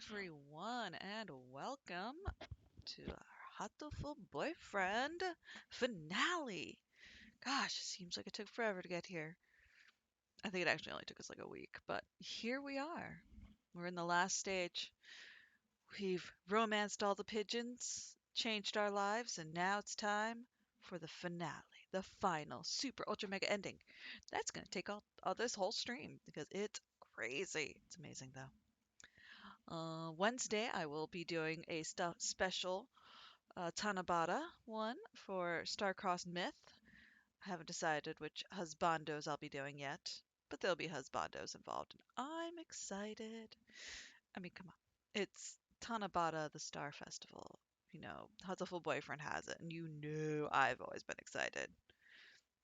everyone, and welcome to our Hatoful Boyfriend finale. Gosh, it seems like it took forever to get here. I think it actually only took us like a week, but here we are. We're in the last stage. We've romanced all the pigeons, changed our lives, and now it's time for the finale, the final super ultra mega ending. That's going to take all this whole stream because it's crazy. It's amazing though. Wednesday, I will be doing a special Tanabata one for Star-Crossed Myth. I haven't decided which husbandos I'll be doing yet, but there'll be husbandos involved. And I'm excited. I mean, come on. It's Tanabata, the Star Festival. You know, Hatoful Boyfriend has it, and you know I've always been excited.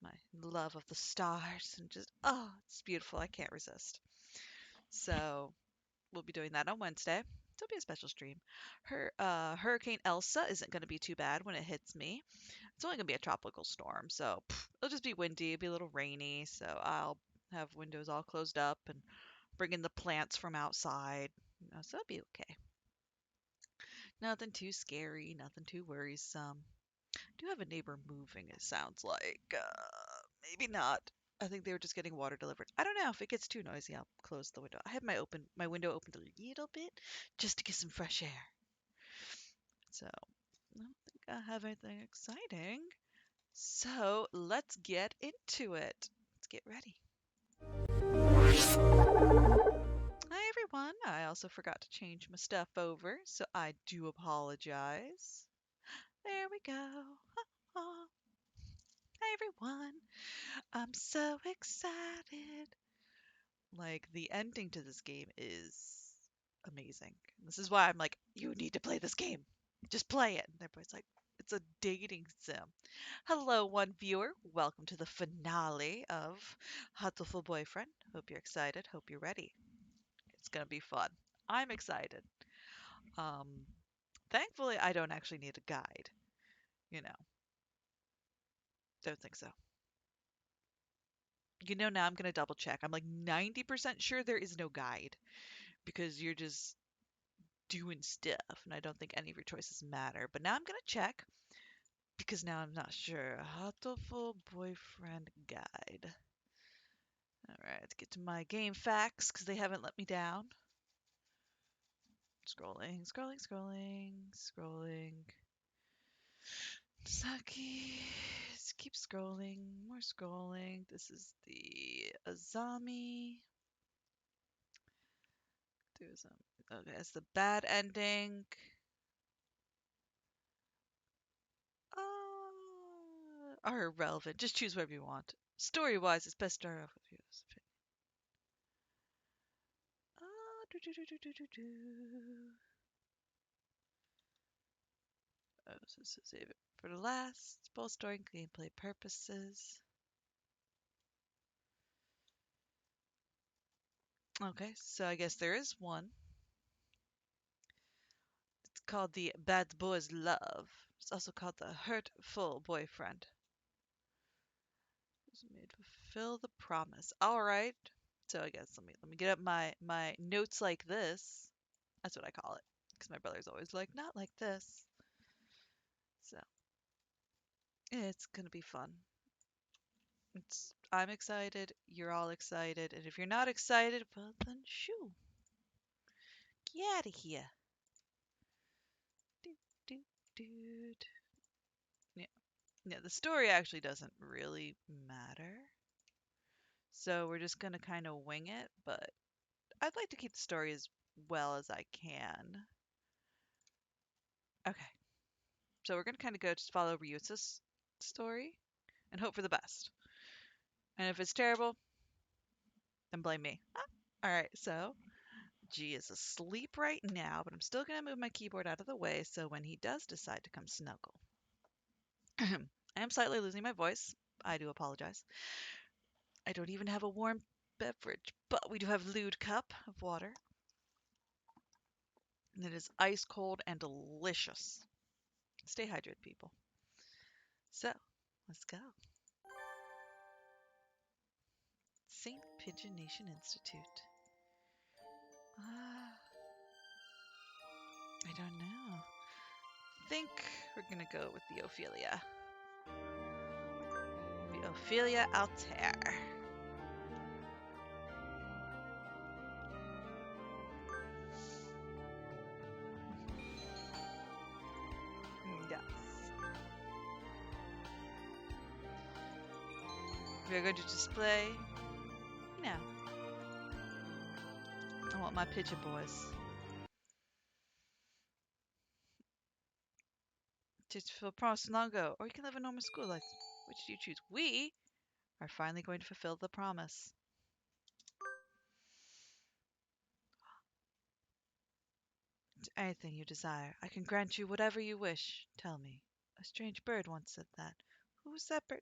My love of the stars and just, oh, it's beautiful. I can't resist. So we'll be doing that on Wednesday. It'll be a special stream. Hurricane Elsa isn't going to be too bad when it hits me. It's only going to be a tropical storm, so it'll just be windy. It'll be a little rainy, so I'll have windows all closed up and bring in the plants from outside. So it'll be okay. Nothing too scary, nothing too worrisome. I do have a neighbor moving, it sounds like. Maybe not. I think they were just getting water delivered. I don't know. If it gets too noisy, I'll close the window. I have my window opened a little bit just to get some fresh air. So I don't think I have anything exciting. So let's get into it. Let's get ready. Hi everyone. I also forgot to change my stuff over, so I do apologize. There we go. Hi everyone. I'm so excited. Like, the ending to this game is amazing. This is why I'm like, you need to play this game. Just play it. And everybody's like, it's a dating sim. Hello, one viewer. Welcome to the finale of Hatoful Boyfriend. Hope you're excited. Hope you're ready. It's gonna be fun. I'm excited. Um, Thankfully, I don't actually need a guide. You know, don't think so. Now I'm gonna double check. I'm like 90% sure there is no guide because you're just doing stuff, and I don't think any of your choices matter. But now I'm gonna check because now I'm not sure. Hatoful Boyfriend Guide. All right, let's get to my game facts because they haven't let me down. Scrolling, scrolling, scrolling, scrolling. Saki. Let's keep scrolling, more scrolling. This is the Azami. Do some. Okay, it's the bad ending. Are irrelevant. Just choose whatever you want. Story-wise, it's best start off with yours. So save it for the last. Both story and gameplay purposes. Okay, so I guess there is one. It's called the Bad Boy's Love. It's also called the Hurtful Boyfriend. It's made to fulfill the promise. All right. So I guess let me get up my notes like this. That's what I call it. Because my brother's always like, not like this. So it's gonna be fun. I'm excited. You're all excited. And if you're not excited, well then shoo, get out of here. Doot, doot, doot. Yeah, yeah. The story actually doesn't really matter. So we're just gonna kind of wing it. But I'd like to keep the story as well as I can. Okay. So we're gonna kind of go just follow Ryuta's story and hope for the best. And if it's terrible, then blame me. All right. So G is asleep right now, but I'm still going to move my keyboard out of the way so when he does decide to come snuggle. I am slightly losing my voice. I do apologize. I don't even have a warm beverage, but we do have lewd cup of water. And it is ice cold and delicious. Stay hydrated, people. So, let's go. St. Pigeon Nation Institute. Ah, think we're gonna go with the Ophelia. The Ophelia Altair. Yes. We're going to display. No. I want my Pigeon boys. To fulfill promise long ago, or you can live a normal school life. Which do you choose? We are finally going to fulfill the promise. Anything you desire, I can grant you whatever you wish. Tell me. A strange bird once said that. Who was that bird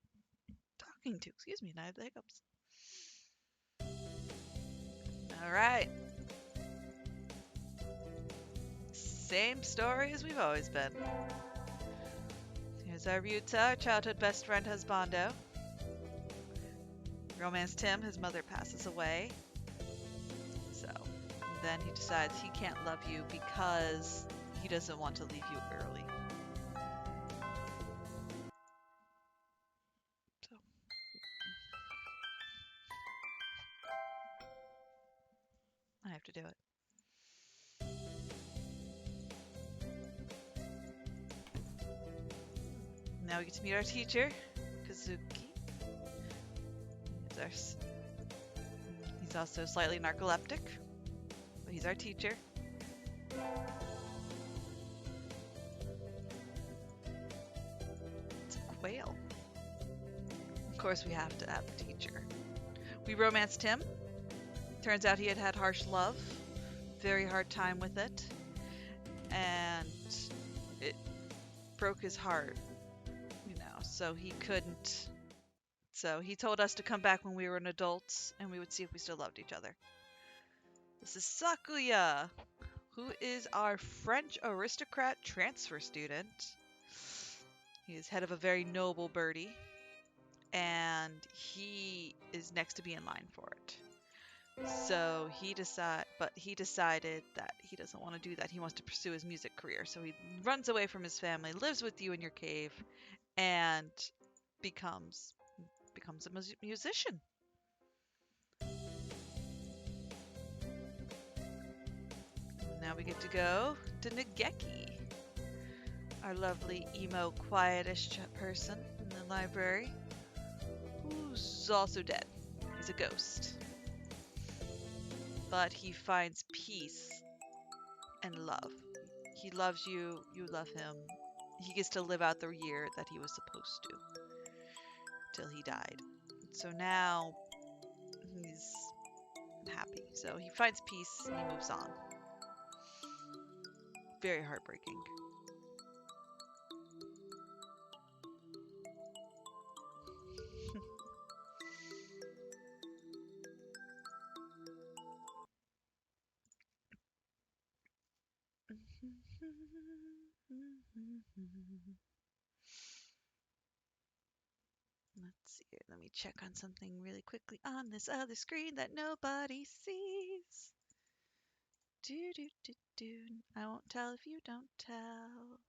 talking to? Excuse me, and I have the hiccups. All right. Same story as we've always been. Here's our Ryuta, our childhood best friend husbando. Romanced him, his mother passes away. So, then he decides he can't love you because he doesn't want to leave you early. So, I have to do it. Now we get to meet our teacher, Kazuki. He's also slightly narcoleptic, but he's our teacher. It's a quail. Of course, we have to have the teacher. We romanced him. Turns out he had had harsh love, very hard time with it, and it broke his heart, so he couldn't. So he told us to come back when we were adults, and we would see if we still loved each other. This is Sakuya, who is our French aristocrat transfer student. He is head of a very noble birdie, and he is next to be in line for it. So he decided that he doesn't want to do that. He wants to pursue his music career. So he runs away from his family, lives with you in your cave, and becomes a musician. Now we get to go to Nageki, our lovely emo quietish person in the library, who's also dead. He's a ghost. But he finds peace and love. He loves you, you love him. He gets to live out the year that he was supposed to, till he died. So now he's happy. So he finds peace and he moves on. Very heartbreaking. Let's see. Let me check on something really quickly on this other screen that nobody sees. Do do do do. I won't tell if you don't tell.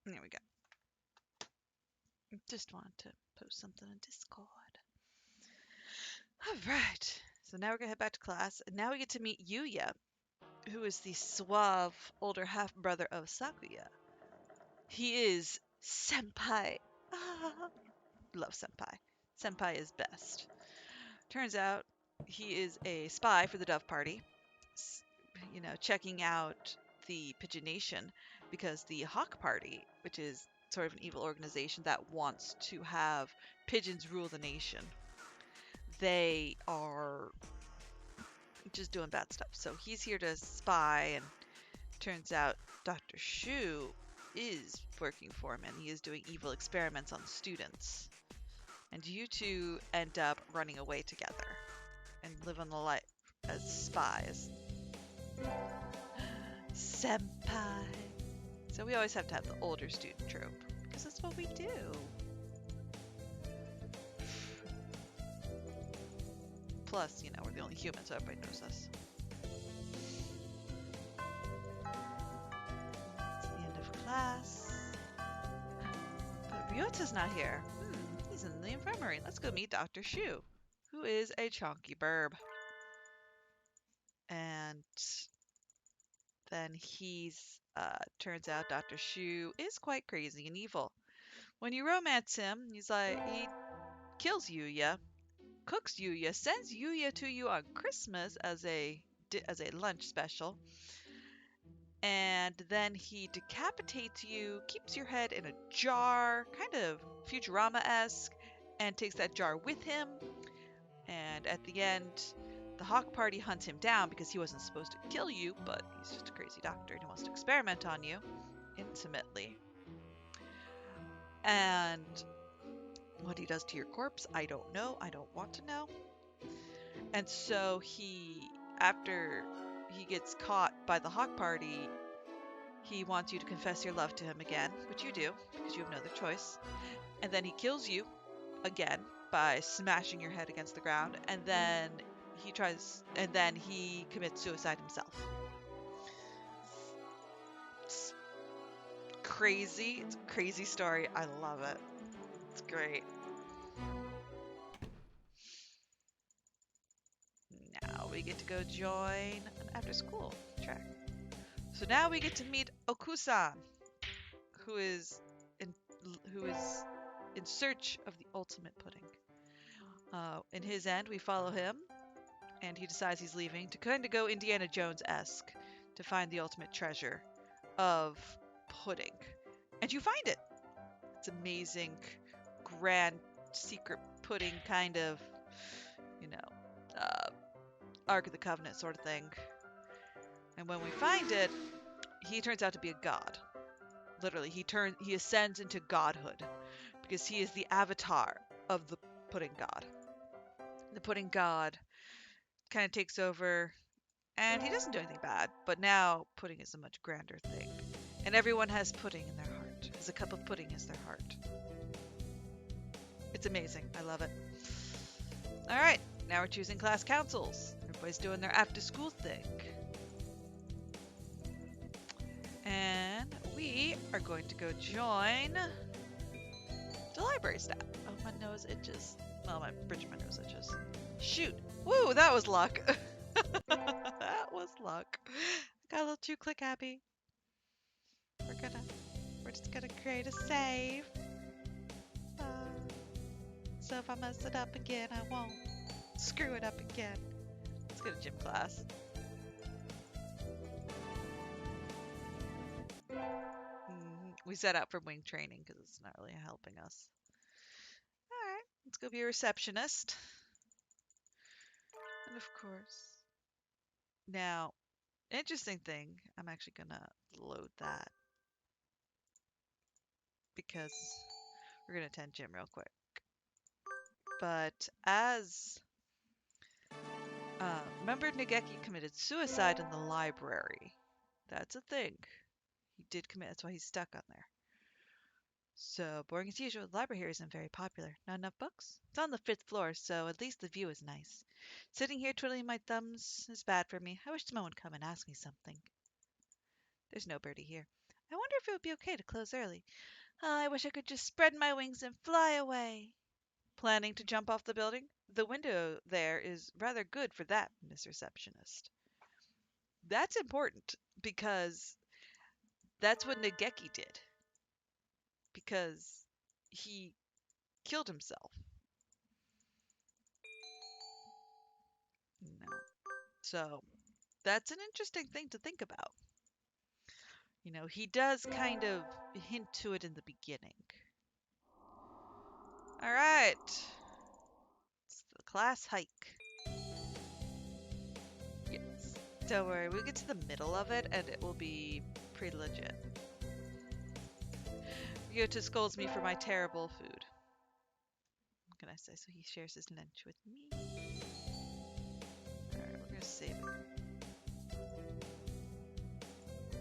There we go. Just wanted to post something in Discord. All right. So now we're going to head back to class. And now we get to meet Yuya, who is the suave older half-brother of Sakuya. He is Senpai. Ah, love Senpai. Senpai is best. Turns out he is a spy for the Dove Party, checking out the Pigeon Nation, because the Hawk Party, which is sort of an evil organization that wants to have pigeons rule the nation, they are just doing bad stuff. So he's here to spy, and turns out Dr. Shu is working for him, and he is doing evil experiments on students. And you two end up running away together and live on the life as spies. Senpai. So we always have to have the older student trope, because that's what we do. Plus, you know, we're the only humans, so everybody knows us. It's the end of class. But Ryota's not here. He's in the infirmary. Let's go meet Dr. Shu, who is a chonky burb. And then turns out Dr. Shu is quite crazy and evil. When you romance him, he kills Yuya, cooks Yuya, sends Yuya to you on Christmas as a lunch special, and then he decapitates you, keeps your head in a jar, kind of Futurama-esque, and takes that jar with him. And at the end, the Hawk Party hunts him down because he wasn't supposed to kill you, but he's just a crazy doctor and he wants to experiment on you intimately. And what he does to your corpse, I don't know. I don't want to know. And so after he gets caught by the Hawk Party, he wants you to confess your love to him again, which you do because you have no other choice. And then he kills you again by smashing your head against the ground, and then he commits suicide himself. It's crazy. It's a crazy story. I love it. It's great. Now we get to go join an after-school track. So now we get to meet Okusan, who is in search of the ultimate pudding. In his end, we follow him, and he decides he's leaving to kind of go Indiana Jones-esque to find the ultimate treasure of pudding. And you find it! It's amazing, grand, secret pudding kind of, Ark of the Covenant sort of thing. And when we find it, he turns out to be a god. Literally, he ascends into godhood because he is the avatar of the pudding god. The pudding god kind of takes over, and he doesn't do anything bad, but now pudding is a much grander thing. And everyone has pudding in their heart, has a cup of pudding as their heart. It's amazing. I love it. All right, now we're choosing class councils. Everybody's doing their after-school thing. And we are going to go join the library staff. Oh, my nose itches. Well, my bridge of my nose itches. Shoot. Woo, that was luck. That was luck. Got a little too click happy. We're just gonna create a save. So if I mess it up again, I won't screw it up again. Let's go to gym class. We set out for wing training because it's not really helping us. Alright, let's go be a receptionist. And of course, now, interesting thing, I'm actually gonna load that because we're gonna attend gym real quick. But remember Nageki committed suicide in the library. That's a thing. He did commit, that's why he's stuck on there. So, boring as usual, the library here isn't very popular. Not enough books? It's on the 5th floor, so at least the view is nice. Sitting here twiddling my thumbs is bad for me. I wish someone would come and ask me something. There's no birdie here. I wonder if it would be okay to close early. Oh, I wish I could just spread my wings and fly away. Planning to jump off the building? The window there is rather good for that, Miss Receptionist. That's important because that's what Nageki did. Because he killed himself. No. So, that's an interesting thing to think about. You know, he does kind of hint to it in the beginning. Alright. It's the class hike. Yes. Don't worry, we'll get to the middle of it and it will be pretty legit. Ryota scolds me for my terrible food. What can I say? So he shares his lunch with me. Alright, we're going to save it.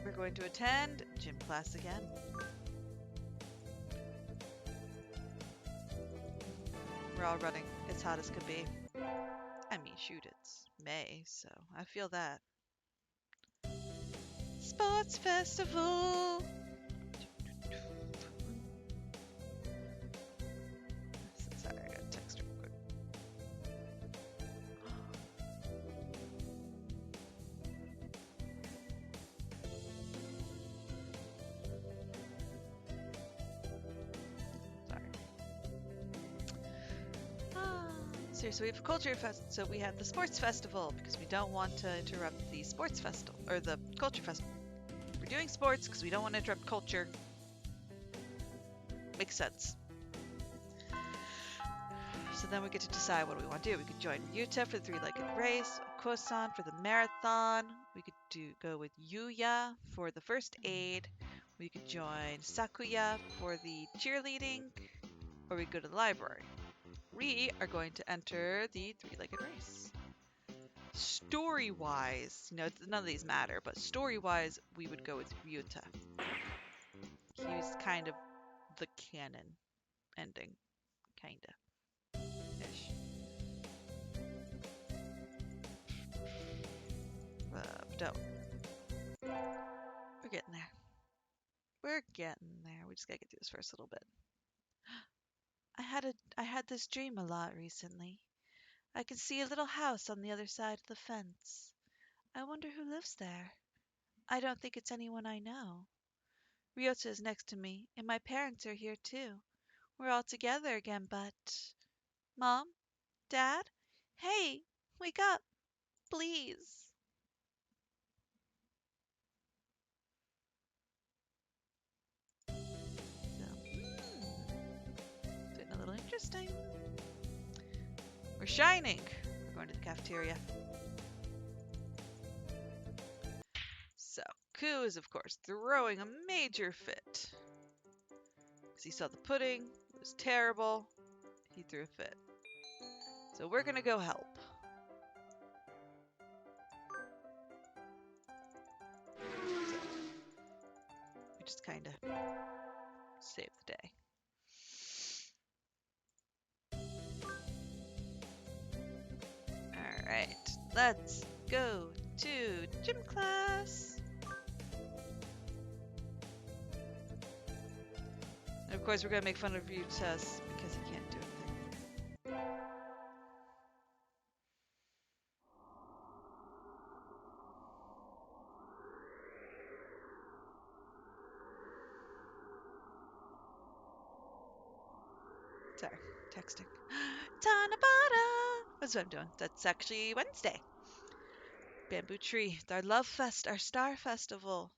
We're going to attend gym class again. We're all running as hot as could be. I mean, shoot, it's May, so I feel that. Sports Festival! Sorry, I gotta text her real quick. So we have a culture fest. So we have the sports festival because we don't want to interrupt the sports festival or the culture festival. We're doing sports because we don't want to interrupt culture. Makes sense. So then we get to decide what we want to do. We could join Yuta for the three-legged race, Kosan for the marathon. We could go with Yuya for the first aid. We could join Sakuya for the cheerleading, or we could go to the library. We are going to enter the three-legged race. Story-wise, none of these matter, but story-wise, we would go with Ryuta. He's kind of the canon ending, kinda. Ish. Don't. We're getting there. We're getting there. We just gotta get through this first little bit. I had this dream a lot recently. I can see a little house on the other side of the fence. I wonder who lives there. I don't think it's anyone I know. Ryota is next to me, and my parents are here too. We're all together again, but... Mom? Dad? Hey, wake up, please. So, getting a little interesting. We're shining. We're going to the cafeteria. So, Ku is, of course, throwing a major fit. Because he saw the pudding. It was terrible. He threw a fit. So we're going to go help. So, we just kind of save the day. Alright, let's go to gym class. And of course, we're going to make fun of Ryutas because he can't do anything. Sorry, texting. Tanabata! That's what I'm doing. That's actually Wednesday. Bamboo Tree, our love fest, our star festival,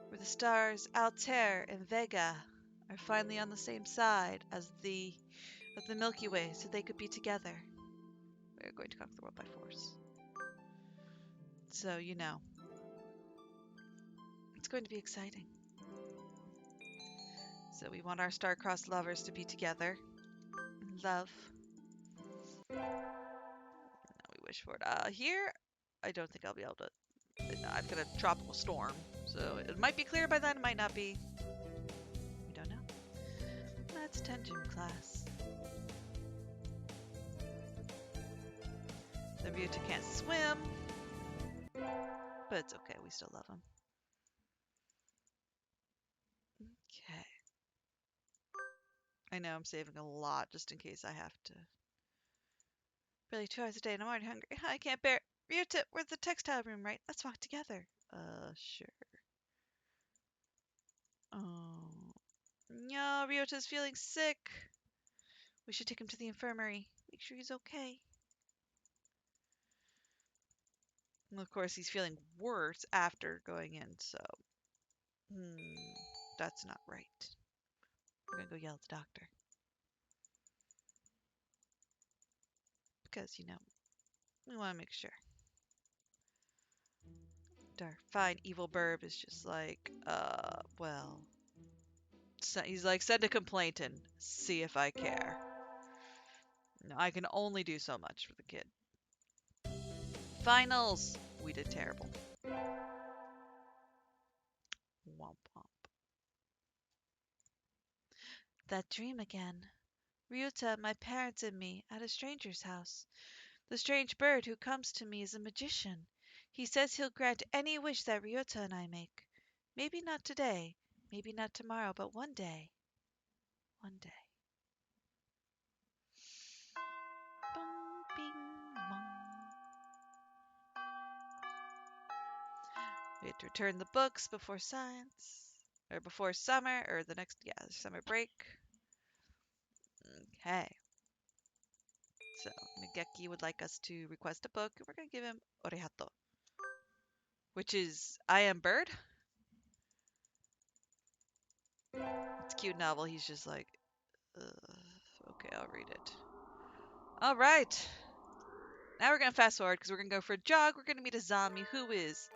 where the stars Altair and Vega are finally on the same side as the Milky Way, so they could be together. We're going to conquer the world by force. So, it's going to be exciting. So we want our star-crossed lovers to be together in love. Now we wish for it. Here, I don't think I'll be able to. I've got a tropical storm, so it might be clear by then, it might not be. We don't know. Let's attend gym class. The Ryuta can't swim, but it's okay, we still love him. Okay. I know I'm saving a lot just in case I have to. Barely 2 hours a day and I'm already hungry. I can't bear it. Ryuta, we're at the textile room, right? Let's walk together. Sure. Oh. No, Ryuta's feeling sick. We should take him to the infirmary. Make sure he's okay. And of course, he's feeling worse after going in, so... that's not right. We're gonna go yell at the doctor. Because, we want to make sure. Dark, fine, evil burb is just like, well... So he's like, send a complaint and see if I care. No, I can only do so much for the kid. Finals! We did terrible. Womp womp. That dream again. Ryota, my parents and me at a stranger's house. The strange bird who comes to me is a magician. He says he'll grant any wish that Ryota and I make. Maybe not today, maybe not tomorrow, but one day. One day. Bong, bing, bong. We had to return the books before science, or before summer, or the next, yeah, summer break. Okay. So, Migeki would like us to request a book, and we're going to give him Orehato, which is I Am Bird. It's a cute novel. He's just like, okay, I'll read it. All right. Now we're going to fast forward because we're going to go for a jog. We're going to meet Azami, who is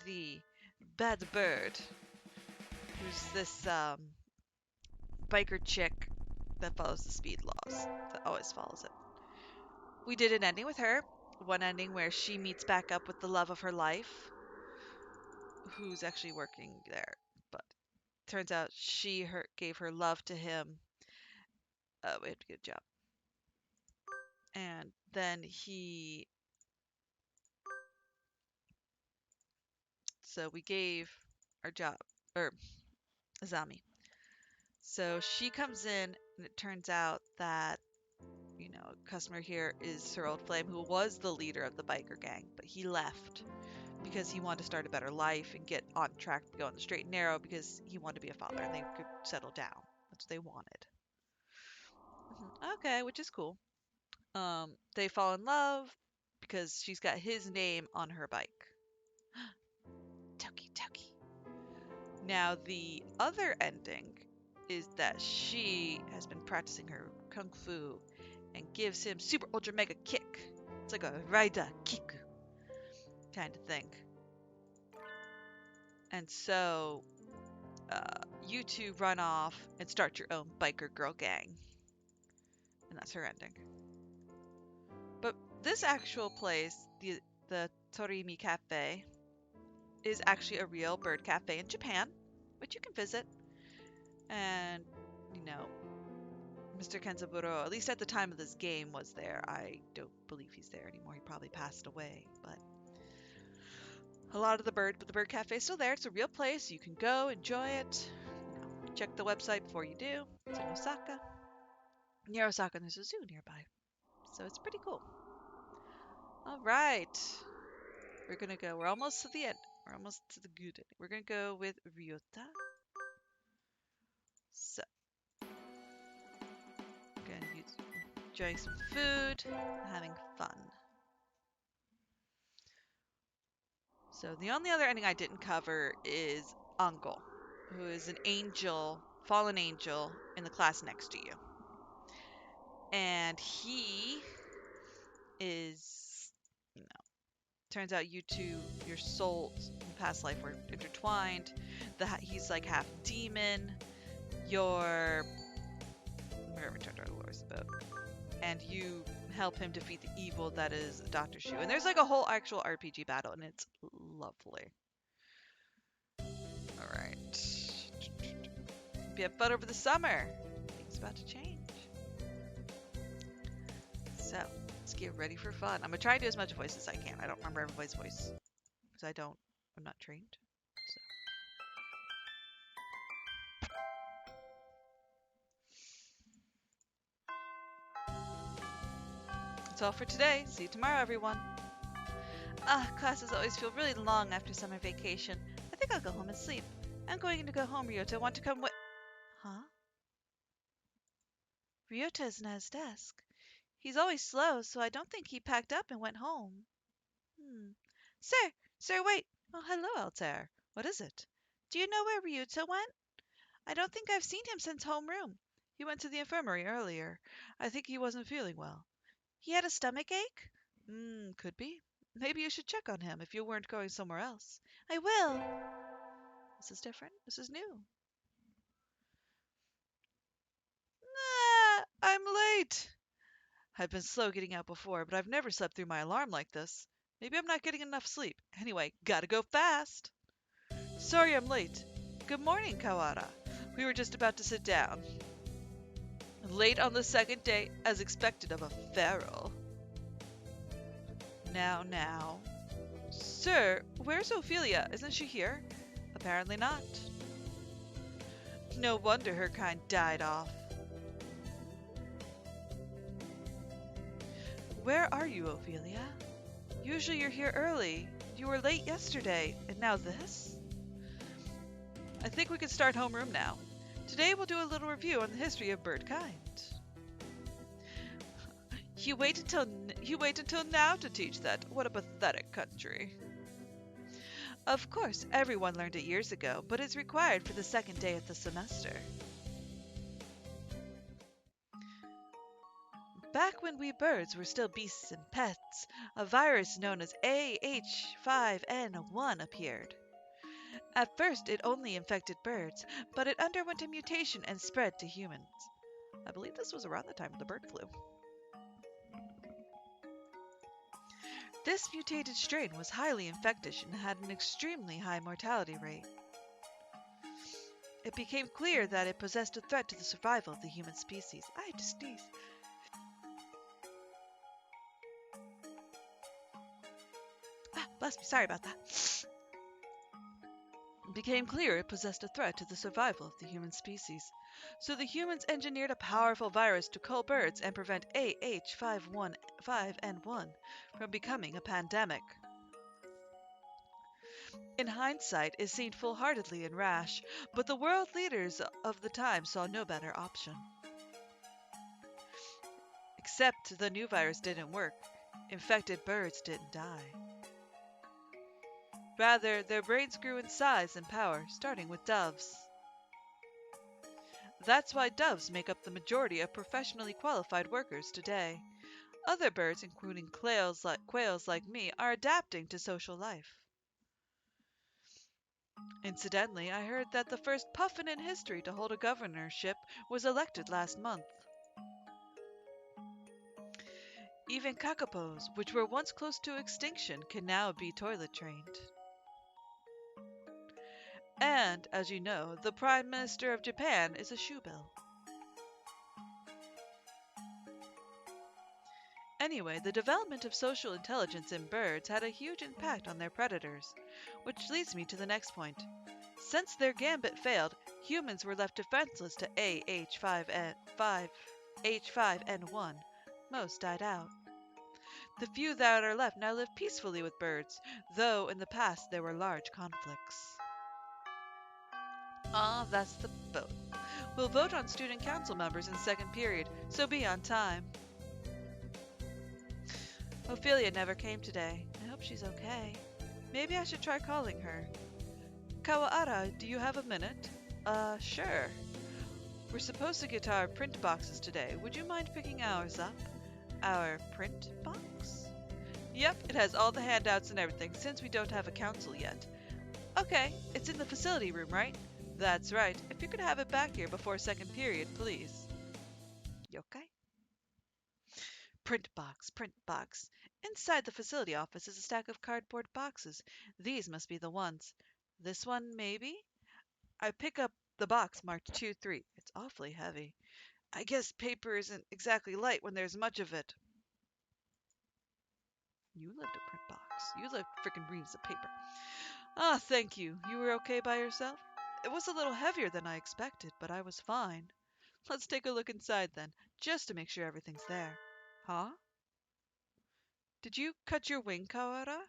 the bad bird, who's this biker chick that follows the speed laws, that always follows it. We did an ending with her, one ending where she meets back up with the love of her life, who's actually working there, but turns out she gave her love to him. We had to get a job. And then so we gave our job, or Azami. So she comes in, and it turns out that, a customer here is Sir Old Flame, who was the leader of the biker gang, but he left because he wanted to start a better life and get on track to go on the straight and narrow because he wanted to be a father and they could settle down. That's what they wanted. Okay, which is cool. They fall in love because she's got his name on her bike. Toki Toki. Now, the other ending is that she has been practicing her kung fu and gives him super ultra mega kick. It's like a Raida Kiku kind of thing. And so you two run off and start your own biker girl gang. And that's her ending. But this actual place, the Torimi Cafe, is actually a real bird cafe in Japan, which you can visit. And, Mr. Kenzaburo, at least at the time of this game, was there. I don't believe he's there anymore. He probably passed away, but a lot of the bird cafe is still there. It's a real place. You can go enjoy it. Check the website before you do. It's in Osaka. Near Osaka, there's a zoo nearby, so it's pretty cool. All right, we're gonna go. We're almost to the end. We're almost to the good end. We're gonna go with Ryota. So, gonna use enjoying some food, having fun. So the only other ending I didn't cover is Uncle, who is an angel, fallen angel in the class next to you. And he is, turns out you two, your souls in past life were intertwined. He's like half demon. You're returned to our Lord's boat. And you help him defeat the evil that is Dr. Shu. And there's like a whole actual RPG battle, and it's lovely. Alright. Be have fun over the summer. Things about to change. So, let's get ready for fun. I'm going to try to do as much voice as I can. I don't remember everybody's voice. Because I'm not trained. So. That's all for today. See you tomorrow, everyone. Classes always feel really long after summer vacation. I think I'll go home and sleep. I'm going to go home, Ryota. Want to come with... Huh? Ryota isn't at his desk. He's always slow, so I don't think he packed up and went home. Sir, wait. Oh, hello, Altair. What is it? Do you know where Ryota went? I don't think I've seen him since homeroom. He went to the infirmary earlier. I think he wasn't feeling well. He had a stomach ache? Could be. Maybe you should check on him if you weren't going somewhere else. I will. This is different. This is new. I'm late. I've been slow getting out before, but I've never slept through my alarm like this. Maybe I'm not getting enough sleep. Anyway, gotta go fast. Sorry I'm late. Good morning, Kawara. We were just about to sit down. Late on the second day, as expected of a feral. Now, now. Sir, where's Ophelia? Isn't she here? Apparently not. No wonder her kind died off. Where are you, Ophelia? Usually you're here early. You were late yesterday, and now this? I think we can start homeroom now. Today we'll do a little review on the history of bird kind. You wait until now to teach that. What a pathetic country. Of course, everyone learned it years ago, but it's required for the second day of the semester. Back when we birds were still beasts and pets, a virus known as AH5N1 appeared. At first, it only infected birds, but it underwent a mutation and spread to humans. I believe this was around the time of the bird flu. This mutated strain was highly infectious and had an extremely high mortality rate. It became clear that it possessed a threat to the survival of the human species. I had to sneeze. Bless me, sorry about that. It became clear it possessed a threat to the survival of the human species. So the humans engineered a powerful virus to cull birds and prevent AH5N1 from becoming a pandemic. In hindsight, it seemed foolhardily and rash, but the world leaders of the time saw no better option. Except the new virus didn't work. Infected birds didn't die. Rather, their brains grew in size and power, starting with doves. That's why doves make up the majority of professionally qualified workers today. Other birds, including quails like me, are adapting to social life. Incidentally, I heard that the first puffin in history to hold a governorship was elected last month. Even kakapos, which were once close to extinction, can now be toilet trained. And, as you know, the Prime Minister of Japan is a shoebill. Anyway, the development of social intelligence in birds had a huge impact on their predators, which leads me to the next point. Since their gambit failed, humans were left defenseless to H5N1. Most died out. The few that are left now live peacefully with birds, though in the past there were large conflicts. Ah, that's the vote. We'll vote on student council members in second period, so be on time. Ophelia never came today. I hope she's okay. Maybe I should try calling her. Kawahara, do you have a minute? Sure. We're supposed to get our print boxes today. Would you mind picking ours up? Our print box? Yep, it has all the handouts and everything, since we don't have a council yet. Okay, it's in the facility room, right? That's right. If you could have it back here before second period, please. You okay? Print box, print box. Inside the facility office is a stack of cardboard boxes. These must be the ones. This one, maybe? I pick up the box marked 2-3. It's awfully heavy. I guess paper isn't exactly light when there's much of it. You lived a print box. You lived frickin' reams of paper. Ah, thank you. You were okay by yourself? It was a little heavier than I expected, but I was fine. Let's take a look inside then, just to make sure everything's there. Huh? Did you cut your wing, Kawara?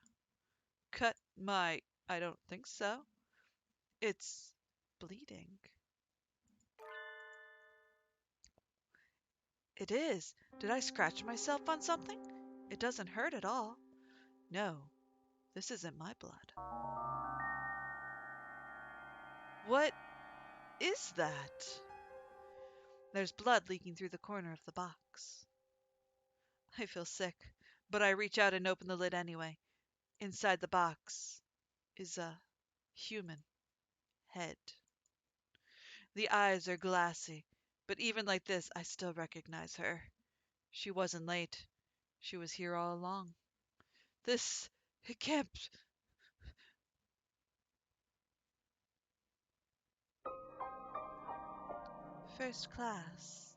Cut my... I don't think so. It's bleeding. It is. Did I scratch myself on something? It doesn't hurt at all. No, this isn't my blood. What is that? There's blood leaking through the corner of the box. I feel sick, but I reach out and open the lid anyway. Inside the box is a human head. The eyes are glassy, but even like this, I still recognize her. She wasn't late. She was here all along. It can't. First class.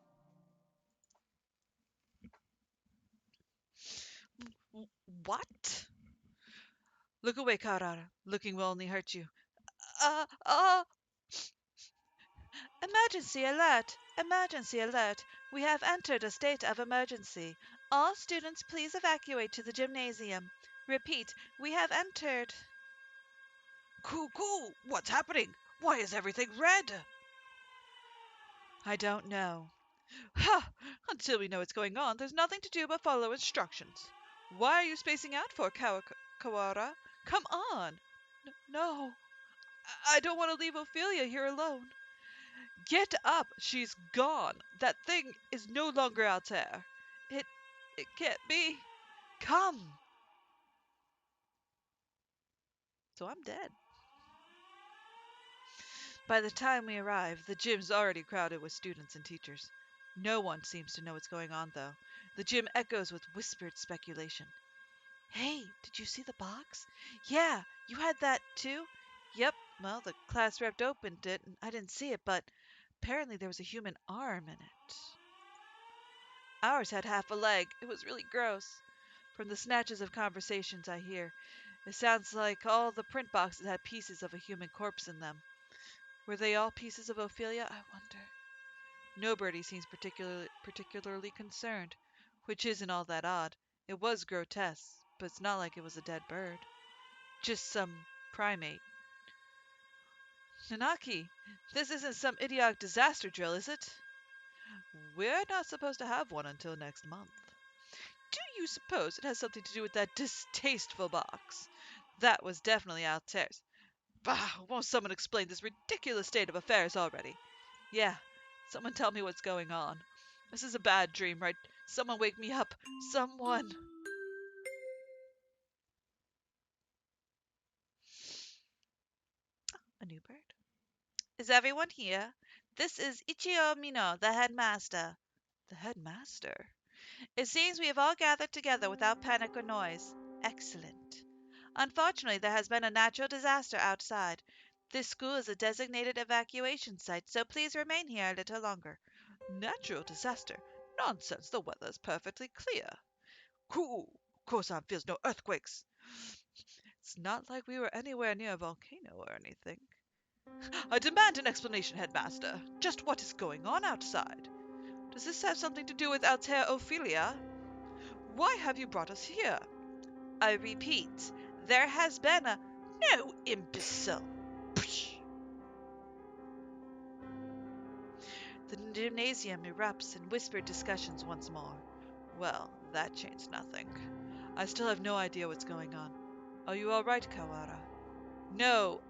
What? Look away, Karara. Looking will only hurt you. Uh, uh, Emergency alert! Emergency alert! We have entered a state of emergency. All students please evacuate to the gymnasium. Repeat, we have entered. Cool. What's happening? Why is everything red? I don't know. Ha! Until we know what's going on, there's nothing to do but follow instructions. Why are you spacing out for, Kawara? Come on! No, I don't want to leave Ophelia here alone. Get up! She's gone. That thing is no longer out there. It, it can't be. Come! So I'm dead. By the time we arrive, the gym's already crowded with students and teachers. No one seems to know what's going on, though. The gym echoes with whispered speculation. Hey, did you see the box? Yeah, you had that too? Yep, well, the class rep opened it, and I didn't see it, but apparently there was a human arm in it. Ours had half a leg. It was really gross. From the snatches of conversations I hear, it sounds like all the print boxes had pieces of a human corpse in them. Were they all pieces of Ophelia, I wonder? Nobody seems particularly concerned, which isn't all that odd. It was grotesque, but it's not like it was a dead bird. Just some primate. Nanaki, this isn't some idiotic disaster drill, is it? We're not supposed to have one until next month. Do you suppose it has something to do with that distasteful box? That was definitely Altair's. Bah! Won't someone explain this ridiculous state of affairs already? Yeah, someone tell me what's going on. This is a bad dream, right? Someone wake me up. Someone. A new bird. Is everyone here? This is Ichio Mino, the headmaster. The headmaster? It seems we have all gathered together without panic or noise. Excellent. Unfortunately, there has been a natural disaster outside. This school is a designated evacuation site, so please remain here a little longer. Natural disaster? Nonsense, the weather is perfectly clear. Cool. Kosan feels no earthquakes. It's not like we were anywhere near a volcano or anything. I demand an explanation, headmaster. Just what is going on outside? Does this have something to do with Altair Ophelia? Why have you brought us here? I repeat, there has been a... No, imbecile! The gymnasium erupts in whispered discussions once more. Well, that changed nothing. I still have no idea what's going on. Are you all right, Kawara? No,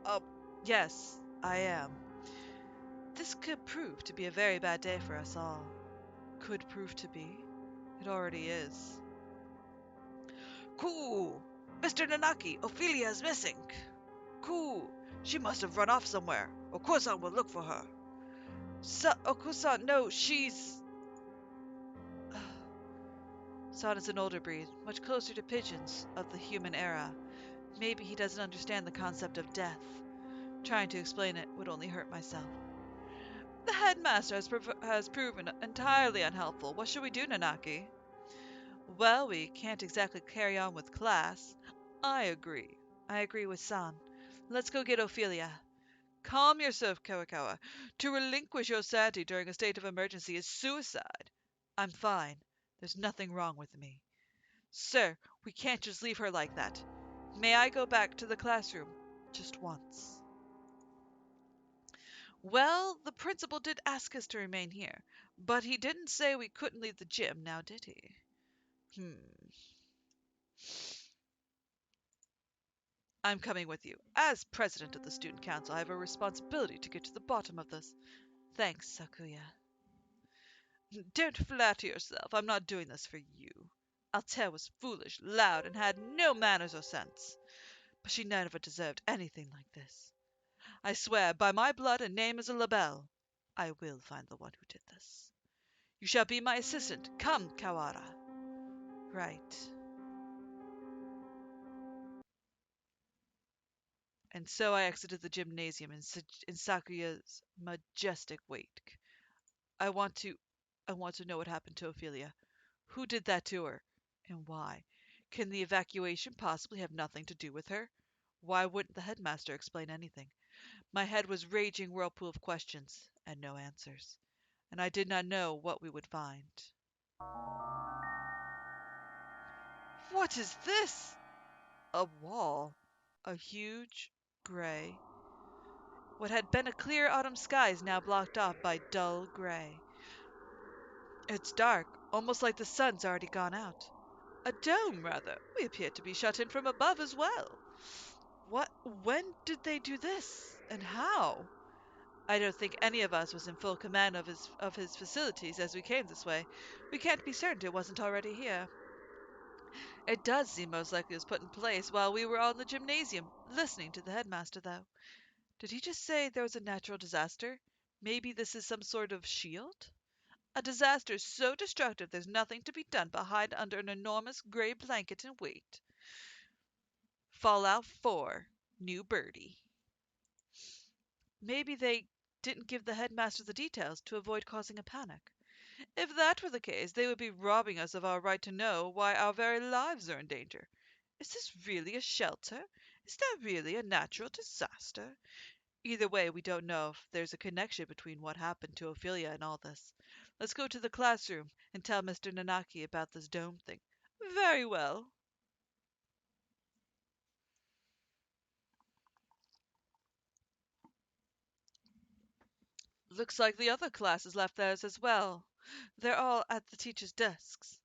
yes, I am. This could prove to be a very bad day for us all. Could prove to be. It already is. Cool! Mr. Nanaki, Ophelia is missing. Cool! She must have run off somewhere. Okusan will look for her. Okusan, no, she's... San is an older breed, much closer to pigeons of the human era. Maybe he doesn't understand the concept of death. Trying to explain it would only hurt myself. The headmaster has proven entirely unhelpful. What should we do, Nanaki? Well, we can't exactly carry on with class. I agree. I agree with San. Let's go get Ophelia. Calm yourself, Kawakawa. To relinquish your sanity during a state of emergency is suicide. I'm fine. There's nothing wrong with me. Sir, we can't just leave her like that. May I go back to the classroom? Just once. Well, the principal did ask us to remain here, but he didn't say we couldn't leave the gym, now did he? I'm coming with you. As president of the student council, I have a responsibility to get to the bottom of this. Thanks, Sakuya. Don't flatter yourself. I'm not doing this for you. Altair was foolish, loud, and had no manners or sense. But she never deserved anything like this. I swear, by my blood and name as a labelle, I will find the one who did this. You shall be my assistant. Come, Kawara. Right. And so I exited the gymnasium in Sakuya's majestic wake. I want to I want to know what happened to Ophelia. Who did that to her? And why? Can the evacuation possibly have nothing to do with her? Why wouldn't the headmaster explain anything? My head was raging whirlpool of questions and no answers, and I did not know what we would find. What is this? A wall. A huge, gray. What had been a clear autumn sky is now blocked off by dull gray. It's dark, almost like the sun's already gone out. A dome, rather. We appear to be shut in from above as well. What? When did they do this? And how? I don't think any of us was in full command of his facilities as we came this way. We can't be certain it wasn't already here. It does seem most likely it was put in place while we were all in the gymnasium, listening to the headmaster, though. Did he just say there was a natural disaster? Maybe this is some sort of shield? A disaster so destructive there's nothing to be done but hide under an enormous gray blanket and wait. Fallout 4. New Birdie. Maybe they didn't give the headmaster the details to avoid causing a panic. If that were the case, they would be robbing us of our right to know why our very lives are in danger. Is this really a shelter? Is there really a natural disaster? Either way, we don't know if there's a connection between what happened to Ophelia and all this. Let's go to the classroom and tell Mr. Nanaki about this dome thing. Very well. Looks like the other classes left theirs as well. They're all at the teachers' desks.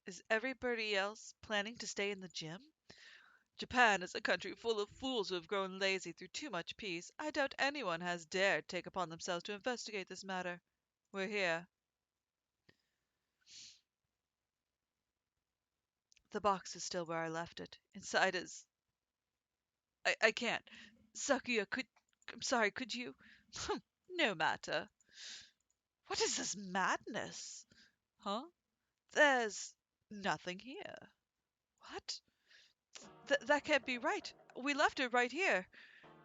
Is everybody else planning to stay in the gym? Japan is a country full of fools who have grown lazy through too much peace. I doubt anyone has dared take upon themselves to investigate this matter. We're here. The box is still where I left it. Inside is. I can't. Sakuya, I'm sorry, could you? No matter. What is this madness? Huh? There's nothing here. What? That can't be right. We left it right here.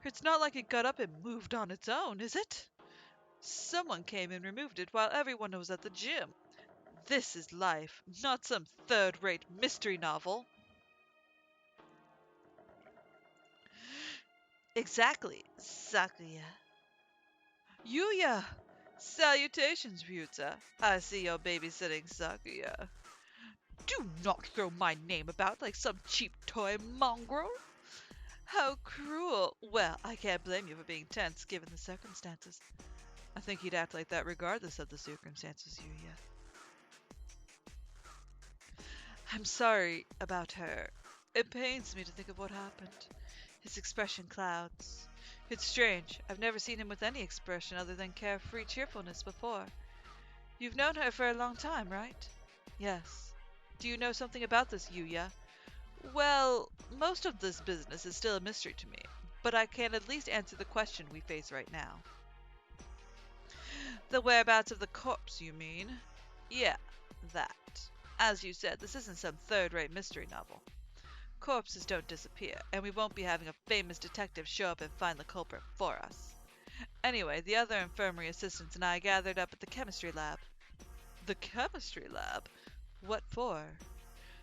It's not like it got up and moved on its own, is it? Someone came and removed it while everyone was at the gym. This is life, not some third-rate mystery novel. Exactly, Sakuya. Yuya! Salutations, Ryuta. I see you're babysitting Sakuya. Do not throw my name about like some cheap toy mongrel. How cruel. Well, I can't blame you for being tense given the circumstances. I think he'd act like that regardless of the circumstances, Yuya. I'm sorry about her. It pains me to think of what happened. His expression clouds. It's strange. I've never seen him with any expression other than carefree cheerfulness before. You've known her for a long time, right? Yes. Do you know something about this, Yuya? Well, most of this business is still a mystery to me, but I can at least answer the question we face right now. The whereabouts of the corpse, you mean? Yeah, that. As you said, this isn't some third-rate mystery novel. Corpses don't disappear, and we won't be having a famous detective show up and find the culprit for us. Anyway, the other infirmary assistants and I gathered up at the chemistry lab. The chemistry lab? What for?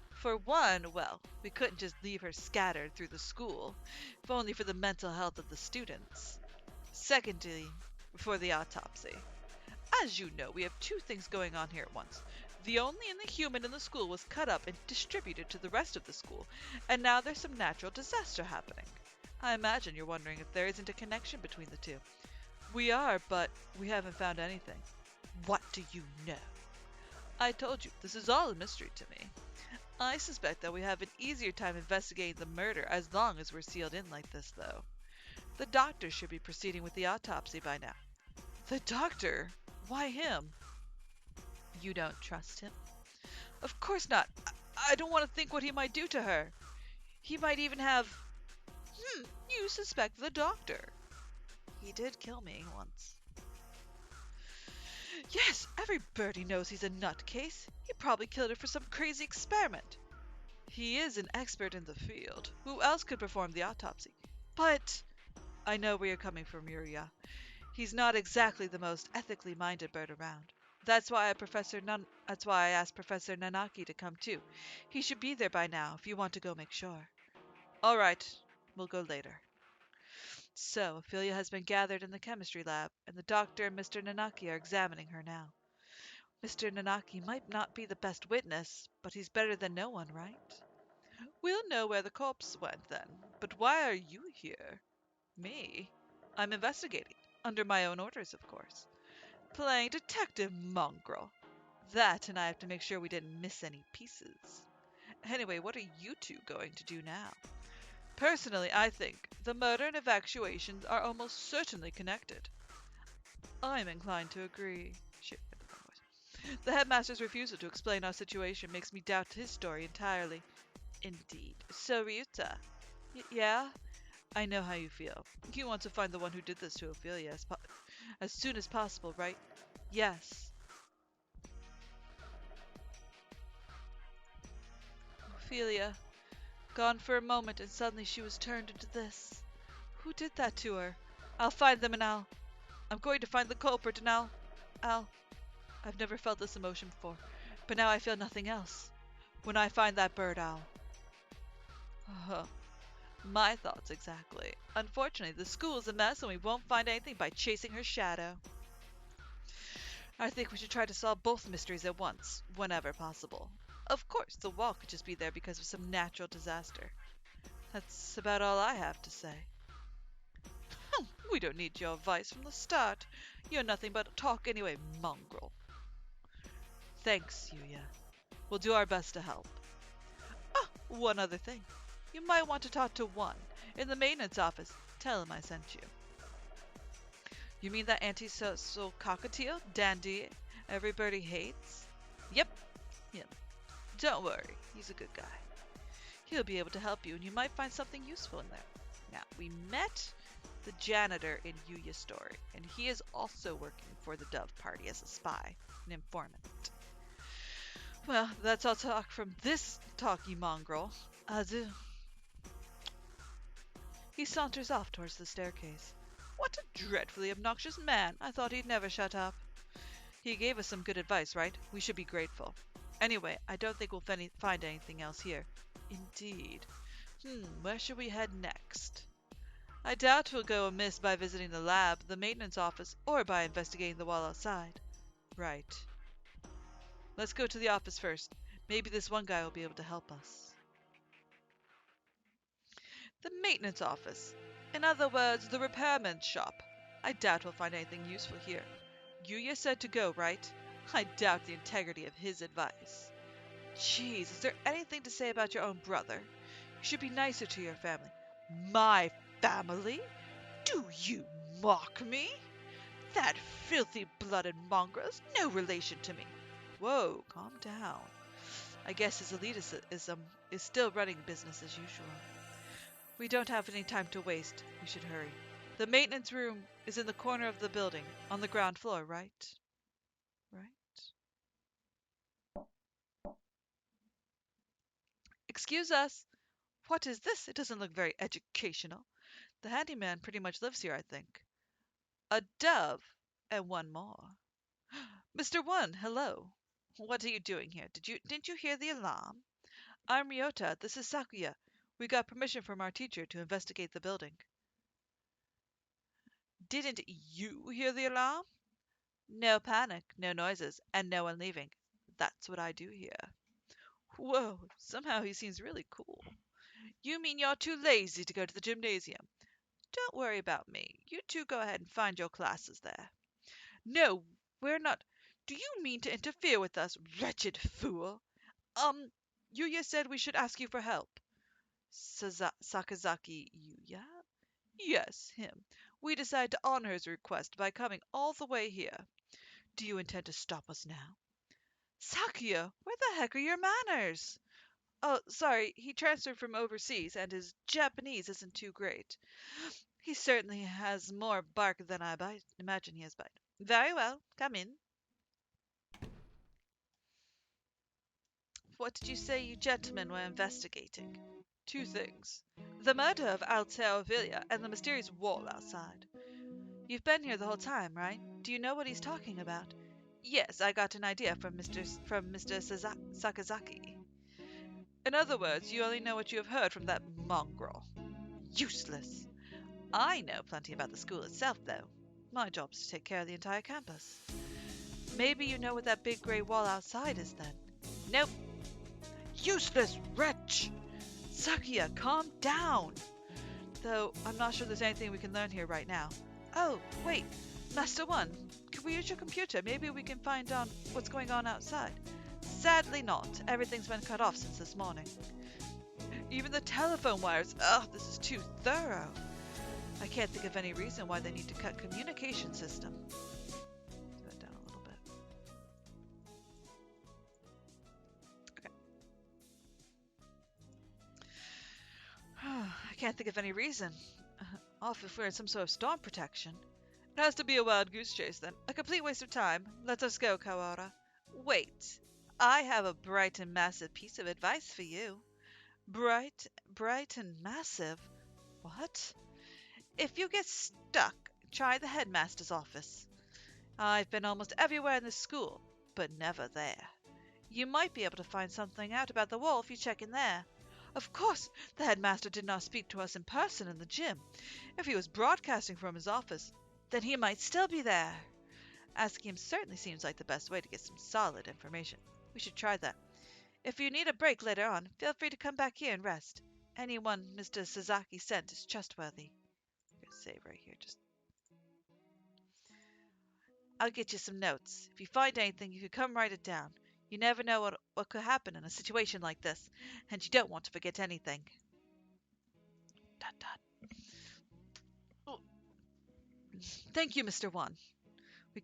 For one, well, we couldn't just leave her scattered through the school, if only for the mental health of the students. Secondly, for the autopsy. As you know, we have two things going on here at once. The only human in the school was cut up and distributed to the rest of the school, and now there's some natural disaster happening. I imagine you're wondering if there isn't a connection between the two. We are, but we haven't found anything. What do you know? I told you, this is all a mystery to me. I suspect that we have an easier time investigating the murder as long as we're sealed in like this, though. The doctor should be proceeding with the autopsy by now. The doctor? Why him? You don't trust him? Of course not. I don't want to think what he might do to her. He might even have... you suspect the doctor. He did kill me once. Yes, every birdie knows he's a nutcase. He probably killed her for some crazy experiment. He is an expert in the field. Who else could perform the autopsy? But... I know where you're coming from, Yuria. He's not exactly the most ethically minded bird around. That's why I asked Professor Nanaki to come too. He should be there by now if you want to go make sure. All right, we'll go later. So, Ophelia has been gathered in the chemistry lab, and the doctor and Mr. Nanaki are examining her now. Mr. Nanaki might not be the best witness, but he's better than no one, right? We'll know where the corpse went then. But why are you here? Me? I'm investigating. Under my own orders, of course. Playing detective mongrel. That, and I have to make sure we didn't miss any pieces. Anyway, what are you two going to do now? Personally, I think the murder and evacuations are almost certainly connected. I'm inclined to agree. Shit. The headmaster's refusal to explain our situation makes me doubt his story entirely. Indeed. So, Ryuta. Yeah? I know how you feel. You want to find the one who did this to Ophelia as soon as possible, right? Yes. Ophelia. Gone for a moment, and suddenly she was turned into this. Who did that to her? I'll find them, and I'm going to find the culprit, and I'll... I've never felt this emotion before, but now I feel nothing else. When I find that bird, Uh, my thoughts exactly. Unfortunately, the school's a mess, and we won't find anything by chasing her shadow. I think we should try to solve both mysteries at once, whenever possible. Of course, the wall could just be there because of some natural disaster. That's about all I have to say. We don't need your advice from the start. You're nothing but talk anyway, mongrel. Thanks, Yuya. We'll do our best to help. Ah, one other thing. You might want to talk to one in the maintenance office. Tell him I sent you. You mean that antisocial cockatiel, Dandy, everybody hates? Yep, him. Don't worry, he's a good guy. He'll be able to help you, and you might find something useful in there. Now, we met the janitor in Yuya's story, and he is also working for the Dove Party as a spy, an informant. Well, that's all talk from this talky mongrel. Adieu. He saunters off towards the staircase. What a dreadfully obnoxious man! I thought he'd never shut up. He gave us some good advice, right? We should be grateful. Anyway, I don't think we'll find anything else here. Indeed. Where should we head next? I doubt we'll go amiss by visiting the lab, the maintenance office, or by investigating the wall outside. Right. Let's go to the office first. Maybe this one guy will be able to help us. The maintenance office. In other words, the repairman's shop. I doubt we'll find anything useful here. Yuya said to go, right? I doubt the integrity of his advice. Jeez, is there anything to say about your own brother? You should be nicer to your family. My family? Do you mock me? That filthy-blooded mongrel is no relation to me. Whoa, calm down. I guess his elitism is still running business as usual. We don't have any time to waste. We should hurry. The maintenance room is in the corner of the building, on the ground floor, right? Right? Excuse us. What is this? It doesn't look very educational. The handyman pretty much lives here, I think. A dove, and one more. Mr. One, hello. What are you doing here? Didn't you hear the alarm? I'm Ryota. This is Sakuya. We got permission from our teacher to investigate the building. Didn't you hear the alarm? No panic, no noises, and no one leaving. That's what I do here. Whoa, somehow he seems really cool. You mean you're too lazy to go to the gymnasium? Don't worry about me. You two go ahead and find your classes there. No, we're not. Do you mean to interfere with us, wretched fool? Yuya said we should ask you for help. Sakazaki Yuya? Yes, him. We decided to honor his request by coming all the way here. Do you intend to stop us now? Sakuya, where the heck are your manners? Oh, sorry, he transferred from overseas, and his Japanese isn't too great. He certainly has more bark than I imagine he has bite. Very well, come in. What did you say you gentlemen were investigating? Two things. The murder of Altair Villa and the mysterious wall outside. You've been here the whole time, right? Do you know what he's talking about? Yes, I got an idea from Mr. Sakazaki. In other words, you only know what you have heard from that mongrel. Useless. I know plenty about the school itself, though. My job's to take care of the entire campus. Maybe you know what that big gray wall outside is then. Nope. Useless wretch! Sakia, calm down! Though I'm not sure there's anything we can learn here right now. Oh, wait. Master One, can we use your computer? Maybe we can find out what's going on outside. Sadly not. Everything's been cut off since this morning. Even the telephone wires. Ugh, this is too thorough. I can't think of any reason why they need to cut communication system. Turn that down a little bit. Okay. I can't think of any reason. Off if we're in some sort of storm protection. It has to be a wild goose chase then. A complete waste of time. Let us go, Kawara. Wait. I have a bright and massive piece of advice for you. Bright and massive? What? If you get stuck, try the headmaster's office. I've been almost everywhere in the school, but never there. You might be able to find something out about the wall if you check in there. Of course, the headmaster did not speak to us in person in the gym. If he was broadcasting from his office, then he might still be there. Asking him certainly seems like the best way to get some solid information. We should try that. If you need a break later on, feel free to come back here and rest. Anyone Mr. Sasaki sent is trustworthy. I'm gonna save right here. I'll get you some notes. If you find anything, you can come write it down. You never know what could happen in a situation like this, and you don't want to forget anything. Dot, dot. Oh, thank you, Mr. One. We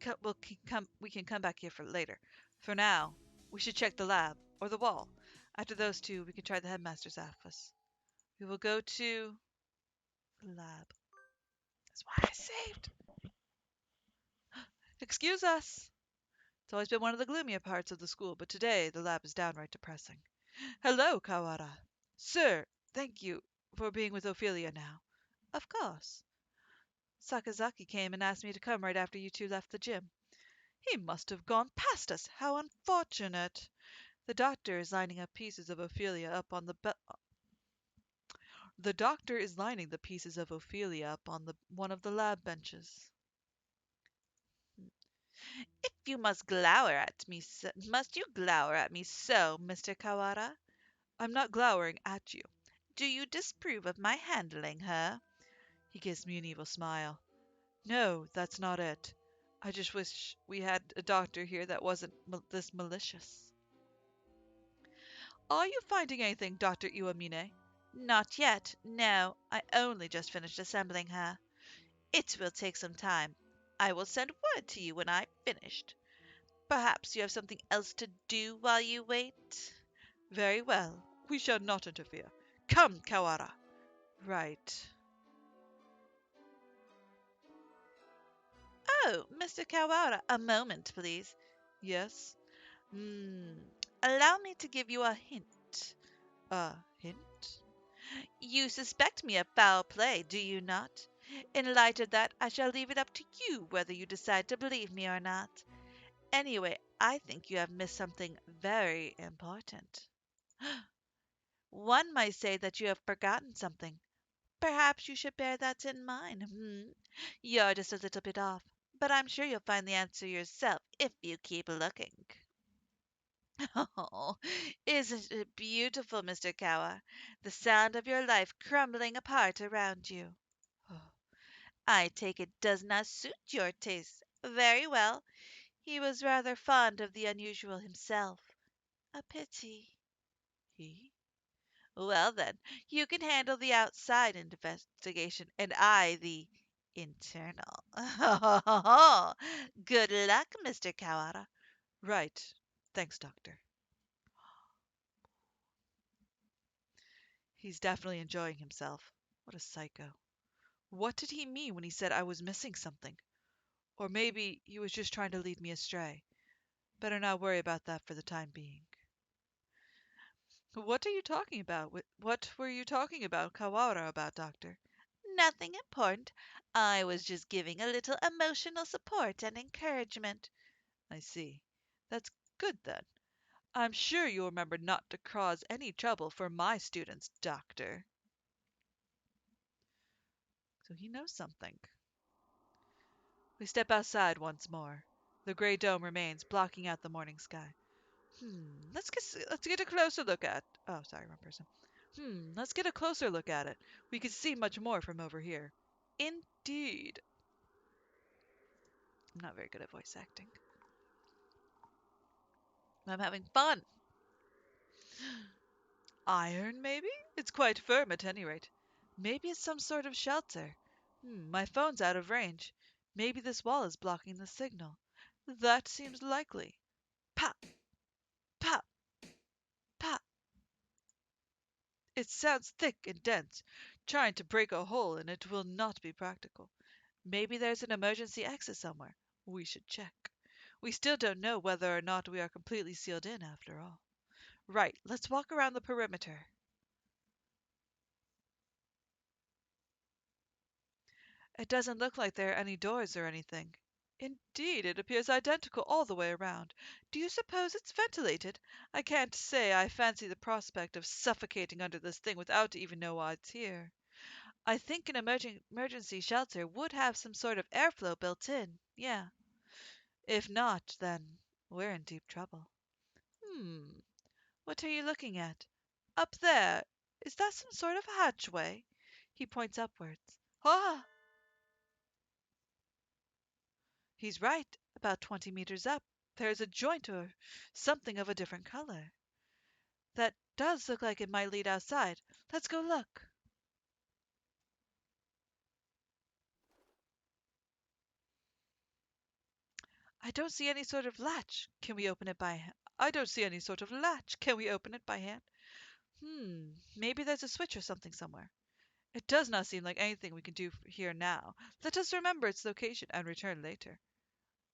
can come back here for later. For now, we should check the lab or the wall. After those two, we can try the headmaster's office. We will go to the lab. That's why I saved. Excuse us. It's always been one of the gloomier parts of the school, but today the lab is downright depressing. Hello, Kawara. Sir, thank you for being with Ophelia now. Of course. Sakazaki came and asked me to come right after you two left the gym. He must have gone past us. How unfortunate. The doctor is lining up pieces of Ophelia up on the doctor is lining the pieces of Ophelia up on the one of the lab benches. If you must glower at me, must you glower at me so, Mr. Kawara? I'm not glowering at you. Do you disapprove of my handling her? He gives me an evil smile. No, that's not it. I just wish we had a doctor here that wasn't this malicious. Are you finding anything, Dr. Iwamine? Not yet. No, I only just finished assembling her. It will take some time. I will send word to you when I've finished. Perhaps you have something else to do while you wait? Very well. We shall not interfere. Come, Kawara. Right. Oh, Mr. Kawara, a moment, please. Yes? Hmm. Allow me to give you a hint. A hint? You suspect me of foul play, do you not? In light of that, I shall leave it up to you whether you decide to believe me or not. Anyway, I think you have missed something very important. One might say that you have forgotten something. Perhaps you should bear that in mind. You're just a little bit off, but I'm sure you'll find the answer yourself if you keep looking. Oh, isn't it beautiful, Mr. Kawa? The sound of your life crumbling apart around you. Oh, I take it does not suit your taste. Very well. He was rather fond of the unusual himself. A pity. He? Well, then, you can handle the outside investigation, and I the internal. Good luck, Mr. Kawara. Right. Thanks, Doctor. He's definitely enjoying himself. What a psycho. What did he mean when he said I was missing something? Or maybe he was just trying to lead me astray. Better not worry about that for the time being. What are you talking about? What were you talking about Kawara about, Doctor? Nothing important. I was just giving a little emotional support and encouragement. I see. That's good then. I'm sure you'll remember not to cause any trouble for my students, Doctor. So he knows something. We step outside once more. The gray dome remains, blocking out the morning sky. Let's get a closer look at. Oh, sorry, wrong person. Let's get a closer look at it. We can see much more from over here. Indeed. I'm not very good at voice acting. I'm having fun. Iron, maybe? It's quite firm at any rate. Maybe it's some sort of shelter. My phone's out of range. Maybe this wall is blocking the signal. That seems likely. Pop, pop, pop. It sounds thick and dense. Trying to break a hole in it will not be practical. Maybe there's an emergency exit somewhere. We should check. We still don't know whether or not we are completely sealed in after all. Right, let's walk around the perimeter. It doesn't look like there are any doors or anything. Indeed, it appears identical all the way around. Do you suppose it's ventilated? I can't say I fancy the prospect of suffocating under this thing without even know why it's here. I think an emergency shelter would have some sort of airflow built in. Yeah. If not, then we're in deep trouble. Hmm. What are you looking at? Up there. Is that some sort of hatchway? He points upwards. Ah! He's right. About 20 meters up, there is a joint or something of a different color. That does look like it might lead outside. Let's go look. I don't see any sort of latch. Can we open it by hand? I don't see any sort of latch. Can we open it by hand? Maybe there's a switch or something somewhere. It does not seem like anything we can do here now. Let us remember its location and return later.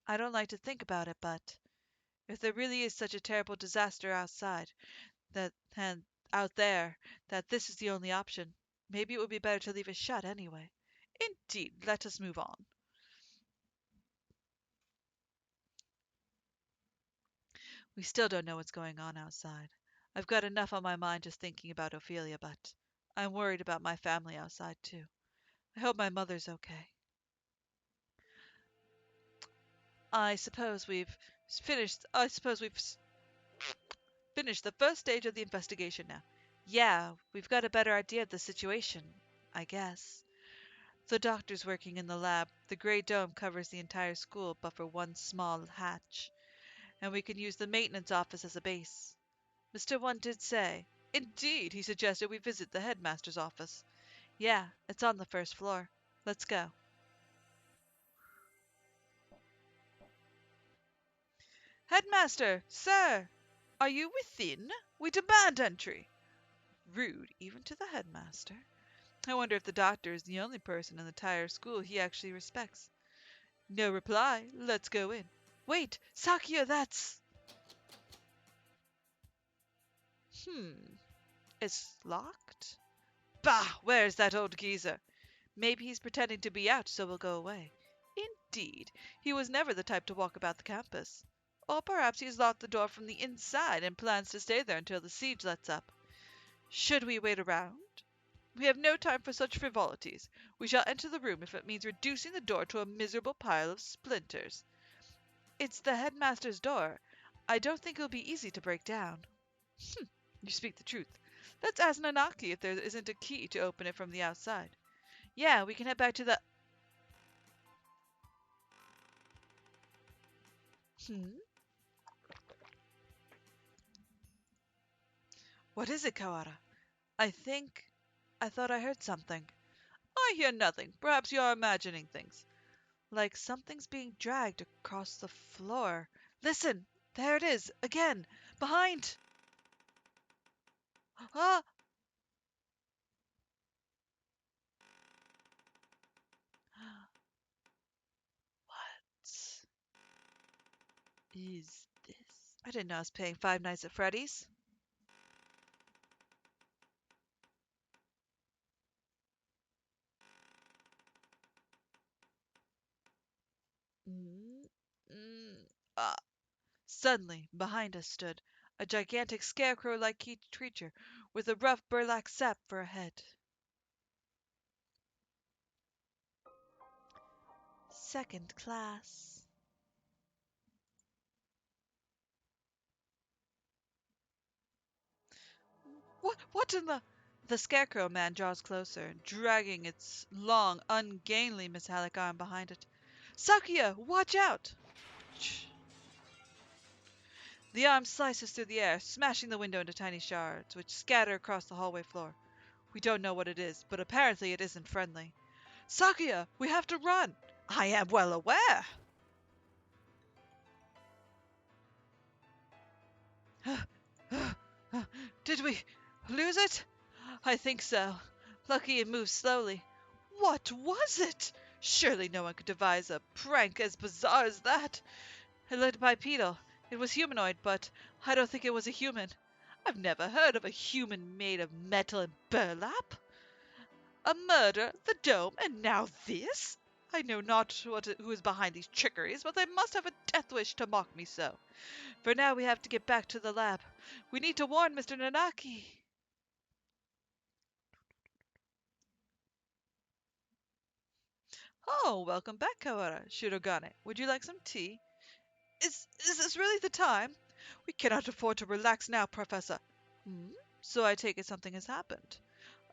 I don't like to think about it, but if there really is such a terrible disaster outside, that and out there, that this is the only option, maybe it would be better to leave it shut anyway. Indeed, let us move on. We still don't know what's going on outside. I've got enough on my mind just thinking about Ophelia, but I'm worried about my family outside too. I hope my mother's okay. I suppose we've finished the first stage of the investigation now. Yeah, we've got a better idea of the situation, I guess. The doctor's working in the lab. The gray dome covers the entire school but for one small hatch, and we can use the maintenance office as a base. Mr. One did say. Indeed, he suggested we visit the headmaster's office. Yeah, it's on the first floor. Let's go. Headmaster, sir, are you within? We demand entry. Rude, even to the headmaster. I wonder if the doctor is the only person in the entire school he actually respects. No reply. Let's go in. Wait, Sakia, that's... Hmm, it's locked? Bah, where's that old geezer? Maybe he's pretending to be out so we'll go away. Indeed, he was never the type to walk about the campus. Or perhaps he's locked the door from the inside and plans to stay there until the siege lets up. Should we wait around? We have no time for such frivolities. We shall enter the room if it means reducing the door to a miserable pile of splinters. It's the headmaster's door. I don't think it'll be easy to break down. You speak the truth. Let's ask Nanaki if there isn't a key to open it from the outside. Yeah, we can head back to the... Hmm? What is it, Kawara? I thought I heard something. I hear nothing. Perhaps you are imagining things. Like something's being dragged across the floor. Listen! There it is! Again! Behind! Ah! What is this? I didn't know I was paying Five Nights at Freddy's. Mm, mm. Ah! Suddenly, behind us stood a gigantic scarecrow-like creature with a rough burlap sack for a head. Second class. What in the... The Scarecrow man draws closer, dragging its long, ungainly metallic arm behind it. Sakuya, watch out! The arm slices through the air, smashing the window into tiny shards, which scatter across the hallway floor. We don't know what it is, but apparently it isn't friendly. Sakuya, we have to run! I am well aware. Did we lose it? I think so. Lucky it moves slowly. What was it? Surely no one could devise a prank as bizarre as that. It looked bipedal. It was humanoid, but I don't think it was a human. I've never heard of a human made of metal and burlap. A murder, the dome, and now this? I know not who is behind these trickeries, but they must have a death wish to mock me so. For now we have to get back to the lab. We need to warn Mr. Nanaki. Oh, welcome back, Kawara. Shirogane, would you like some tea? Is this really the time? We cannot afford to relax now, Professor. Hmm? So I take it something has happened.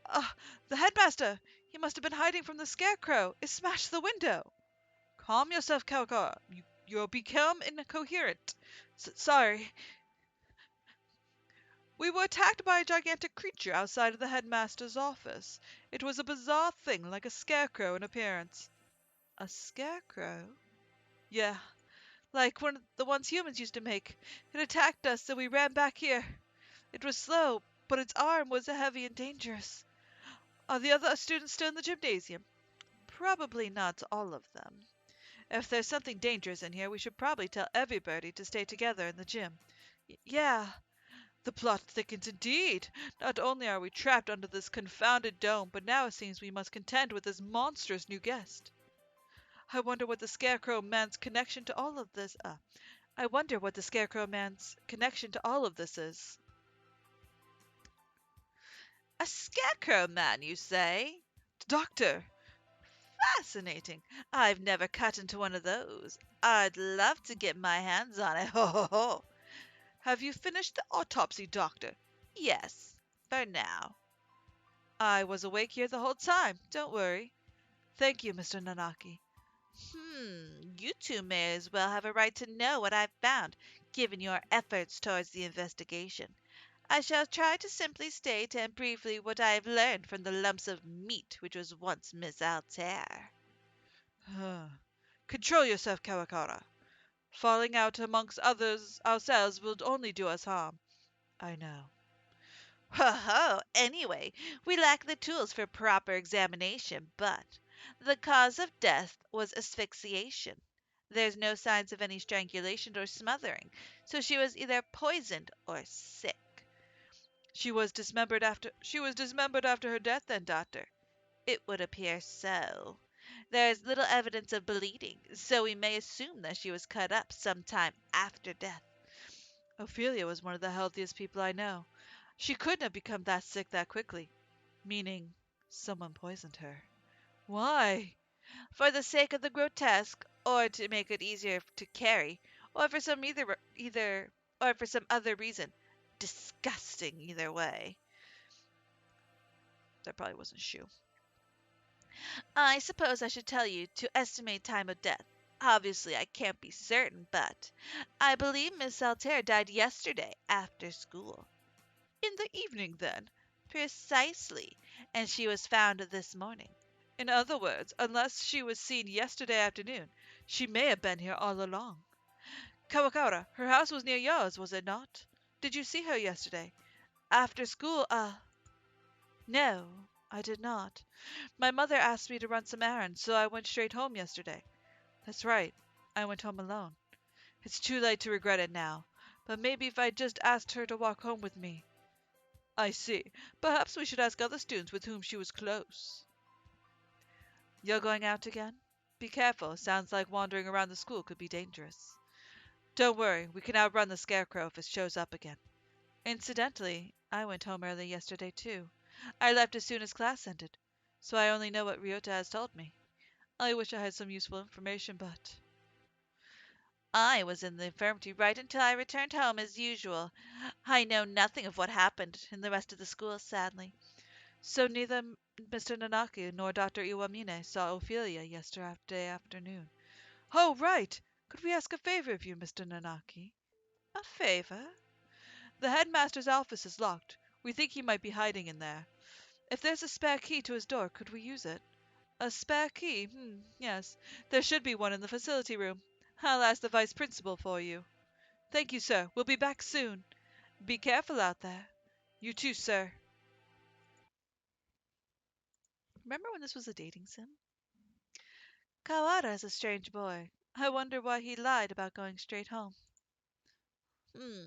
Ah, the headmaster! He must have been hiding from the scarecrow. It smashed the window. Calm yourself, Kawakara. You'll become incoherent. Sorry. We were attacked by a gigantic creature outside of the headmaster's office. It was a bizarre thing, like a scarecrow in appearance. A scarecrow? Yeah, like one of the ones humans used to make. It attacked us, so we ran back here. It was slow, but its arm was heavy and dangerous. Are the other students still in the gymnasium? Probably not all of them. If there's something dangerous in here, we should probably tell everybody to stay together in the gym. Yeah, the plot thickens indeed. Not only are we trapped under this confounded dome, but now it seems we must contend with this monstrous new guest. I wonder what the Scarecrow Man's connection to all of this. I wonder what the Scarecrow Man's connection to all of this is. A Scarecrow Man, you say? Doctor, fascinating. I've never cut into one of those. I'd love to get my hands on it. Ho ho ho. Have you finished the autopsy, Doctor? Yes, for now. I was awake here the whole time. Don't worry. Thank you, Mr. Nanaki. You two may as well have a right to know what I've found, given your efforts towards the investigation. I shall try to simply state and briefly what I have learned from the lumps of meat which was once Miss Altair. Control yourself, Kawakara. Falling out amongst others ourselves will only do us harm. I know. Ho ho! Anyway, we lack the tools for proper examination, but the cause of death was asphyxiation. There's no signs of any strangulation or smothering, so she was either poisoned or sick. She was dismembered after her death then, Doctor. It would appear so. There is little evidence of bleeding, so we may assume that she was cut up some time after death. Ophelia was one of the healthiest people I know. She couldn't have become that sick that quickly. Meaning, someone poisoned her. Why? For the sake of the grotesque, or to make it easier to carry, or for some either or for some other reason. Disgusting either way. That probably wasn't Shu. I suppose I should tell you to estimate time of death. Obviously, I can't be certain, but I believe Miss Altair died yesterday after school. In the evening, then? Precisely. And she was found this morning. In other words, unless she was seen yesterday afternoon, she may have been here all along. Kawakara, her house was near yours, was it not? Did you see her yesterday? After school, No, I did not. My mother asked me to run some errands, so I went straight home yesterday. That's right, I went home alone. It's too late to regret it now, but maybe if I'd just asked her to walk home with me. I see. Perhaps we should ask other students with whom she was close. You're going out again? Be careful. Sounds like wandering around the school could be dangerous. Don't worry, we can outrun the scarecrow if it shows up again. Incidentally, I went home early yesterday too. I left as soon as class ended, so I only know what Ryota has told me. I wish I had some useful information, but I was in the infirmary right until I returned home as usual. I know nothing of what happened in the rest of the school, sadly. So neither Mr. Nanaki nor Dr. Iwamine saw Ophelia yesterday afternoon. Oh, right! Could we ask a favor of you, Mr. Nanaki? A favor? The headmaster's office is locked. We think he might be hiding in there. If there's a spare key to his door, could we use it? A spare key? Yes. There should be one in the facility room. I'll ask the vice principal for you. Thank you, sir. We'll be back soon. Be careful out there. You too, sir. Remember when this was a dating sim? Kawada is a strange boy. I wonder why he lied about going straight home. Hmm.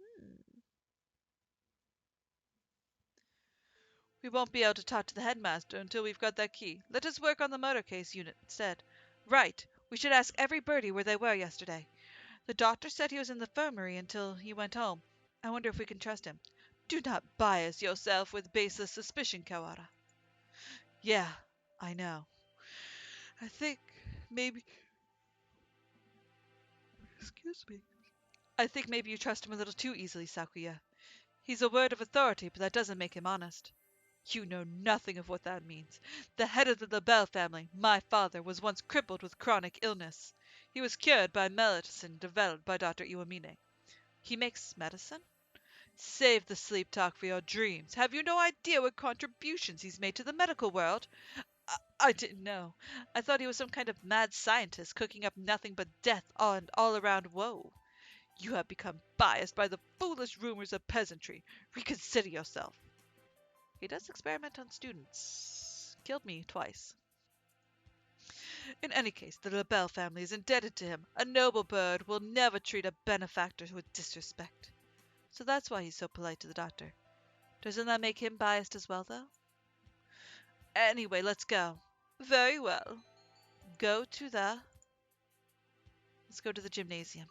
Hmm. We won't be able to talk to the headmaster until we've got that key. Let us work on the murder case unit instead. Right. We should ask every birdie where they were yesterday. The doctor said he was in the infirmary until he went home. I wonder if we can trust him. Do not bias yourself with baseless suspicion, Kawada. Yeah, I know. I think maybe. Excuse me. I think maybe you trust him a little too easily, Sakuya. He's a word of authority, but that doesn't make him honest. You know nothing of what that means. The head of the LaBelle family, my father, was once crippled with chronic illness. He was cured by medicine developed by Dr. Iwamine. He makes medicine? Save the sleep talk for your dreams. Have you no idea what contributions he's made to the medical world? I didn't know. I thought he was some kind of mad scientist cooking up nothing but death and all around woe. You have become biased by the foolish rumors of peasantry. Reconsider yourself. He does experiment on students. Killed me twice. In any case, the LaBelle family is indebted to him. A noble bird will never treat a benefactor with disrespect. So that's why he's so polite to the doctor. Doesn't that make him biased as well, though? Anyway, let's go. Very well. Go to the... Let's go to the gymnasium.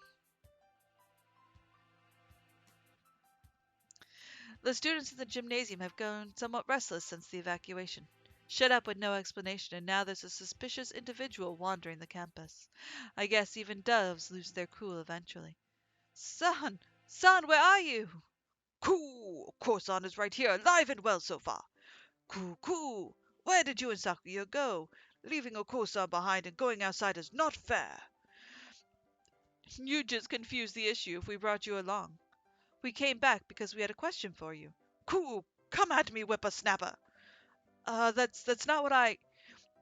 The students in the gymnasium have grown somewhat restless since the evacuation. Shut up with no explanation, and now there's a suspicious individual wandering the campus. I guess even doves lose their cool eventually. Son! Son, where are you? Coo! Kosan is right here, alive and well so far. Coo! Coo! Where did you and Sakuya go? Leaving Okosan behind and going outside is not fair. You just confused the issue if we brought you along. We came back because we had a question for you. Coo! Come at me, whippersnapper! That's not what I...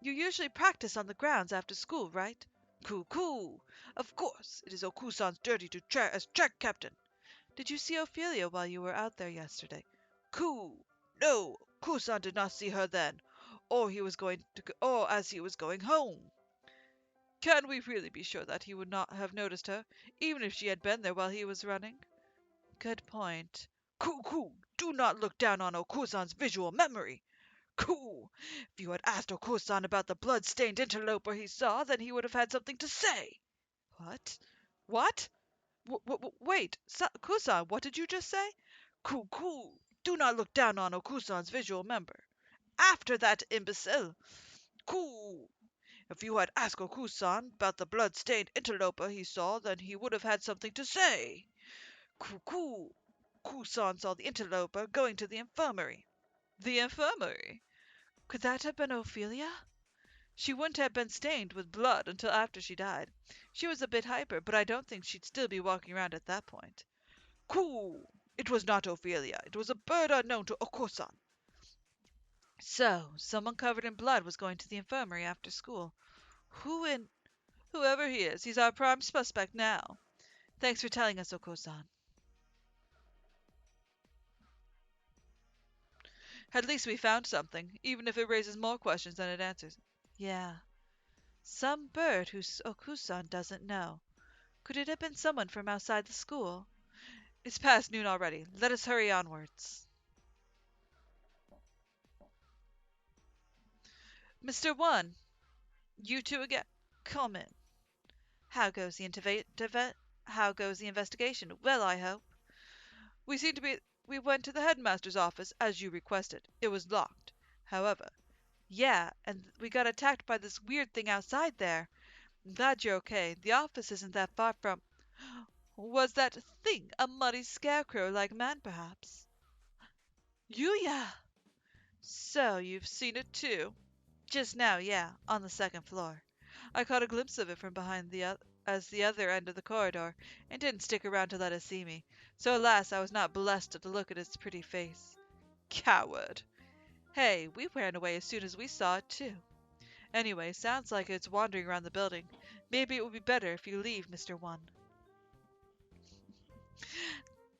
You usually practice on the grounds after school, right? Coo! Coo! Of course, it is Okusan's duty to as track captain. Did you see Ophelia while you were out there yesterday? Coo! No, Kusan did not see her then, or as he was going home. Can we really be sure that he would not have noticed her, even if she had been there while he was running? Good point. Coo! Coo! Do not look down on Okusan's visual memory. Coo! If you had asked Okusan about the blood-stained interloper he saw, then he would have had something to say. What? What? Wait, Kusan, what did you just say? Coo! Do not look down on Okusan's visual member. After that imbecile. Coo! If you had asked Okusan about the blood-stained interloper he saw, then he would have had something to say. Coo! Kusan saw the interloper going to the infirmary. The infirmary? Could that have been Ophelia? She wouldn't have been stained with blood until after she died. She was a bit hyper, but I don't think she'd still be walking around at that point. Coo! It was not Ophelia. It was a bird unknown to Okosan. So, someone covered in blood was going to the infirmary after school. Whoever he is, he's our prime suspect now. Thanks for telling us, Okosan. At least we found something, even if it raises more questions than it answers. Yeah. Some bird who Okusan doesn't know. Could it have been someone from outside the school? It's past noon already. Let us hurry onwards. Mr. One, you two again. Come in. How goes the how goes the investigation? Well, I hope. We seem to be. We went to the headmaster's office as you requested. It was locked. However, yeah, and we got attacked by this weird thing outside there. I'm glad you're okay. The office isn't that far from. Was that thing a muddy scarecrow-like man, perhaps? Yuya! So you've seen it too? Just now, yeah, on the second floor. I caught a glimpse of it from behind the other end of the corridor, and didn't stick around to let it see me. So alas, I was not blessed to look at its pretty face. Coward! Hey, we ran away as soon as we saw it too. Anyway, sounds like it's wandering around the building. Maybe it would be better if you leave, Mr. One.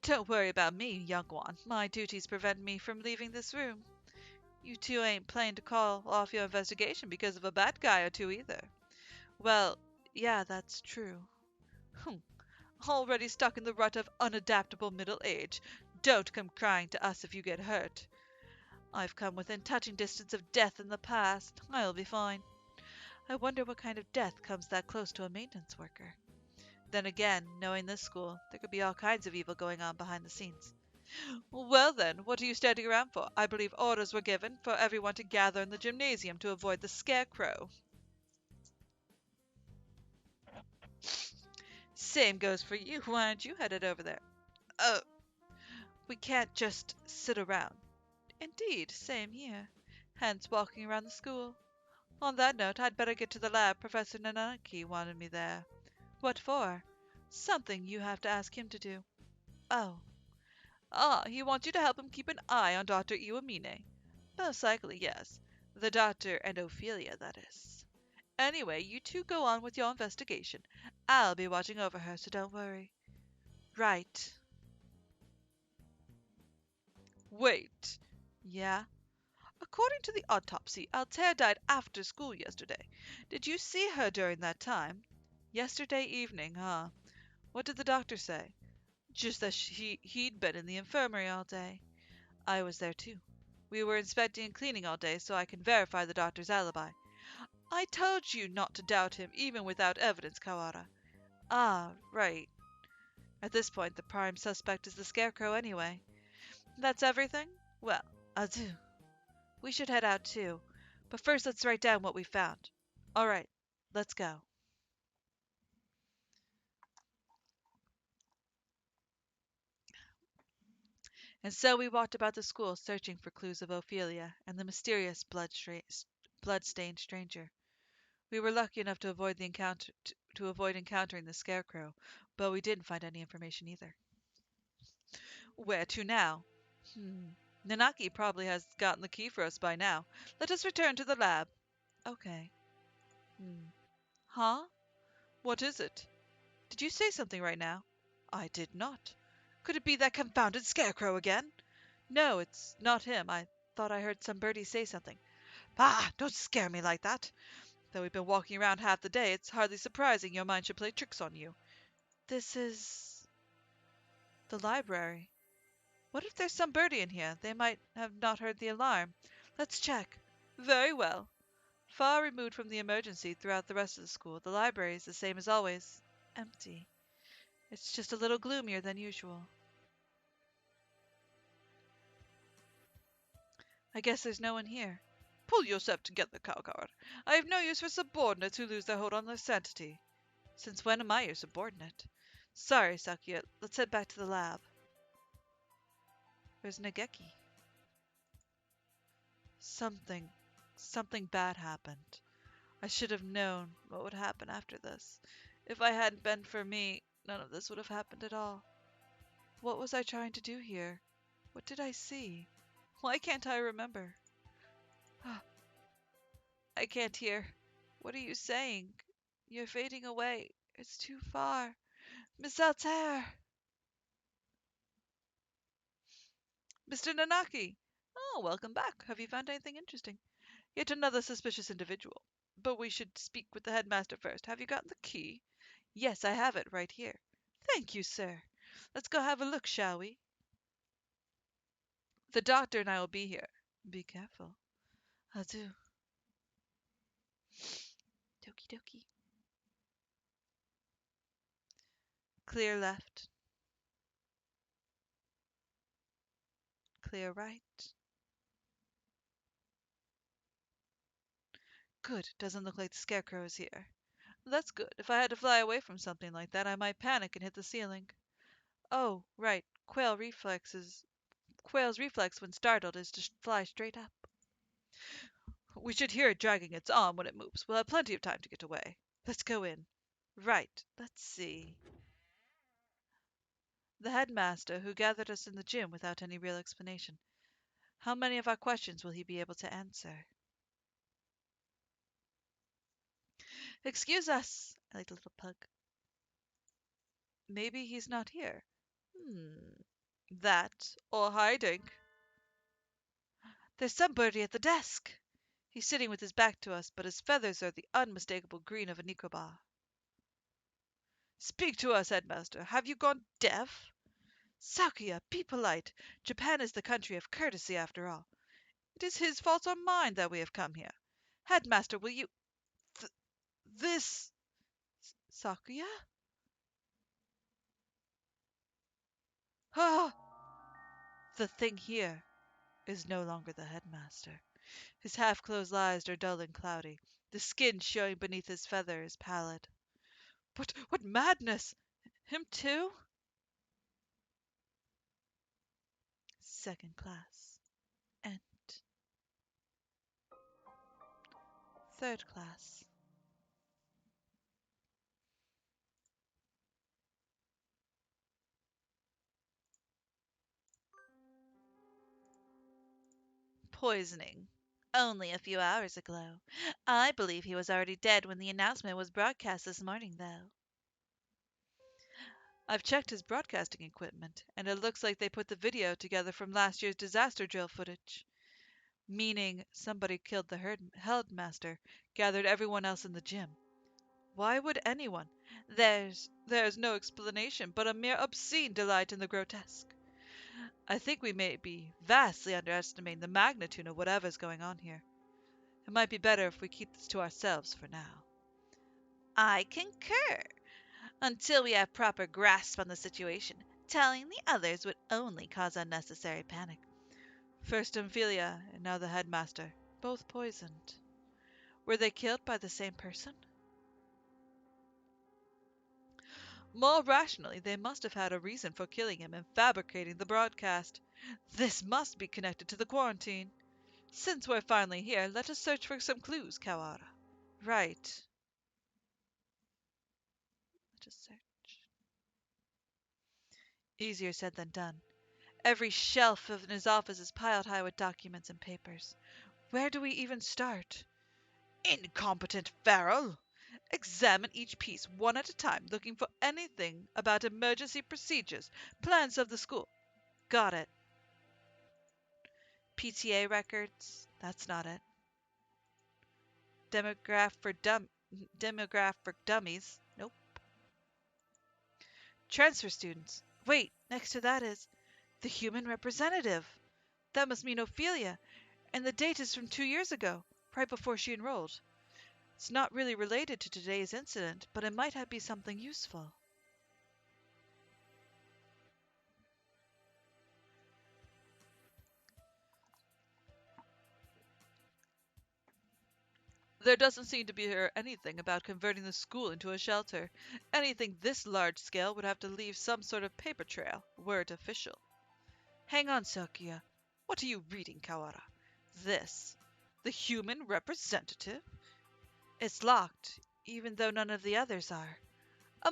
Don't worry about me, young one. My duties prevent me from leaving this room. You two ain't planning to call off your investigation because of a bad guy or two either. Well, yeah, that's true. Hm, already stuck in the rut of unadaptable middle age. Don't come crying to us if you get hurt. I've come within touching distance of death in the past. I'll be fine. I wonder what kind of death comes that close to a maintenance worker. Then again, knowing this school, there could be all kinds of evil going on behind the scenes. Well then, what are you standing around for? I believe orders were given for everyone to gather in the gymnasium to avoid the scarecrow. Same goes for you. Why aren't you headed over there? Oh, we can't just sit around. Indeed, same here. Hence walking around the school. On that note, I'd better get to the lab. Professor Nanaki wanted me there. What for? Something you have to ask him to do. Oh. Ah, he wants you to help him keep an eye on Dr. Iwamine. Most likely, yes. The doctor and Ophelia, that is. Anyway, you two go on with your investigation. I'll be watching over her, so don't worry. Right. Wait. Yeah? According to the autopsy, Altair died after school yesterday. Did you see her during that time? Yesterday evening, huh? What did the doctor say? Just that he'd been in the infirmary all day. I was there too. We were inspecting and cleaning all day, so I can verify the doctor's alibi. I told you not to doubt him, even without evidence, Kawara. Ah, right. At this point, the prime suspect is the Scarecrow anyway. That's everything? Well, adieu. We should head out too. But first, let's write down what we found. All right, let's go. And so we walked about the school searching for clues of Ophelia and the mysterious blood-stained stranger. We were lucky enough to avoid encountering the Scarecrow, but we didn't find any information either. Where to now? Hmm. Nanaki probably has gotten the key for us by now. Let us return to the lab. Okay. Hmm. Huh? What is it? Did you say something right now? I did not. Could it be that confounded Scarecrow again? No, it's not him. I thought I heard some birdie say something. Ah, don't scare me like that. Though we've been walking around half the day, it's hardly surprising your mind should play tricks on you. This is the library. What if there's some birdie in here? They might have not heard the alarm. Let's check. Very well. Far removed from the emergency throughout the rest of the school, the library is the same as always. Empty. It's just a little gloomier than usual. I guess there's no one here. Pull yourself together, cowcard. I have no use for subordinates who lose their hold on their sanity. Since when am I your subordinate? Sorry, Sakuya. Let's head back to the lab. There's Nageki. Something, something bad happened. I should have known what would happen after this. If I hadn't been for me, none of this would have happened at all. What was I trying to do here? What did I see? Why can't I remember? I can't hear. What are you saying? You're fading away. It's too far. Miss Altair! Mr. Nanaki! Oh, welcome back. Have you found anything interesting? Yet another suspicious individual. But we should speak with the headmaster first. Have you gotten the key? Yes, I have it right here. Thank you, sir. Let's go have a look, shall we? The doctor and I will be here. Be careful. Adieu. Doki doki. Clear left. Clear right. Good. Doesn't look like the scarecrow is here. That's good. If I had to fly away from something like that, I might panic and hit the ceiling. Oh, right. Quail's reflex when startled is to fly straight up. We should hear it dragging its arm when it moves. We'll have plenty of time to get away. Let's go in. Right. Let's see. The headmaster, who gathered us in the gym without any real explanation. How many of our questions will he be able to answer? Excuse us, I like the little pug. Maybe he's not here. Hmm. That, or hiding. There's somebody at the desk. He's sitting with his back to us, but his feathers are the unmistakable green of a Nicobar. Speak to us, headmaster. Have you gone deaf? Sakuya, be polite. Japan is the country of courtesy, after all. It is his fault or mine that we have come here. Headmaster, will you... Th- this... Sakuya? Ah! The thing here is no longer the headmaster. His half-closed eyes are dull and cloudy. The skin showing beneath his feather is pallid. But what madness! Him too? Second class. And third class. Poisoning. Only a few hours ago. I believe he was already dead when the announcement was broadcast this morning, though. I've checked his broadcasting equipment, and it looks like they put the video together from last year's disaster drill footage. Meaning somebody killed the headmaster, gathered everyone else in the gym. Why would anyone? There's no explanation but a mere obscene delight in the grotesque. I think we may be vastly underestimating the magnitude of whatever's going on here. It might be better if we keep this to ourselves for now. I concur. Until we have proper grasp on the situation, telling the others would only cause unnecessary panic. First Ophelia and now the headmaster, both poisoned. Were they killed by the same person? More rationally, they must have had a reason for killing him and fabricating the broadcast. This must be connected to the quarantine. Since we're finally here, let us search for some clues, Kawara. Right. Let us search. Easier said than done. Every shelf in his office is piled high with documents and papers. Where do we even start? Incompetent Farrell! Examine each piece one at a time, looking for anything about emergency procedures, plans of the school. Got it. PTA records? That's not it. Demograph for demograph for dummies? Nope. Transfer students. Wait, next to that is the human representative. That must mean Ophelia, and the date is from 2 years ago, right before she enrolled. It's not really related to today's incident, but it might be something useful. There doesn't seem to be anything about converting the school into a shelter. Anything this large scale would have to leave some sort of paper trail, were it official. Hang on, Sakuya. What are you reading, Kawara? This. The human representative? It's locked, even though none of the others are. A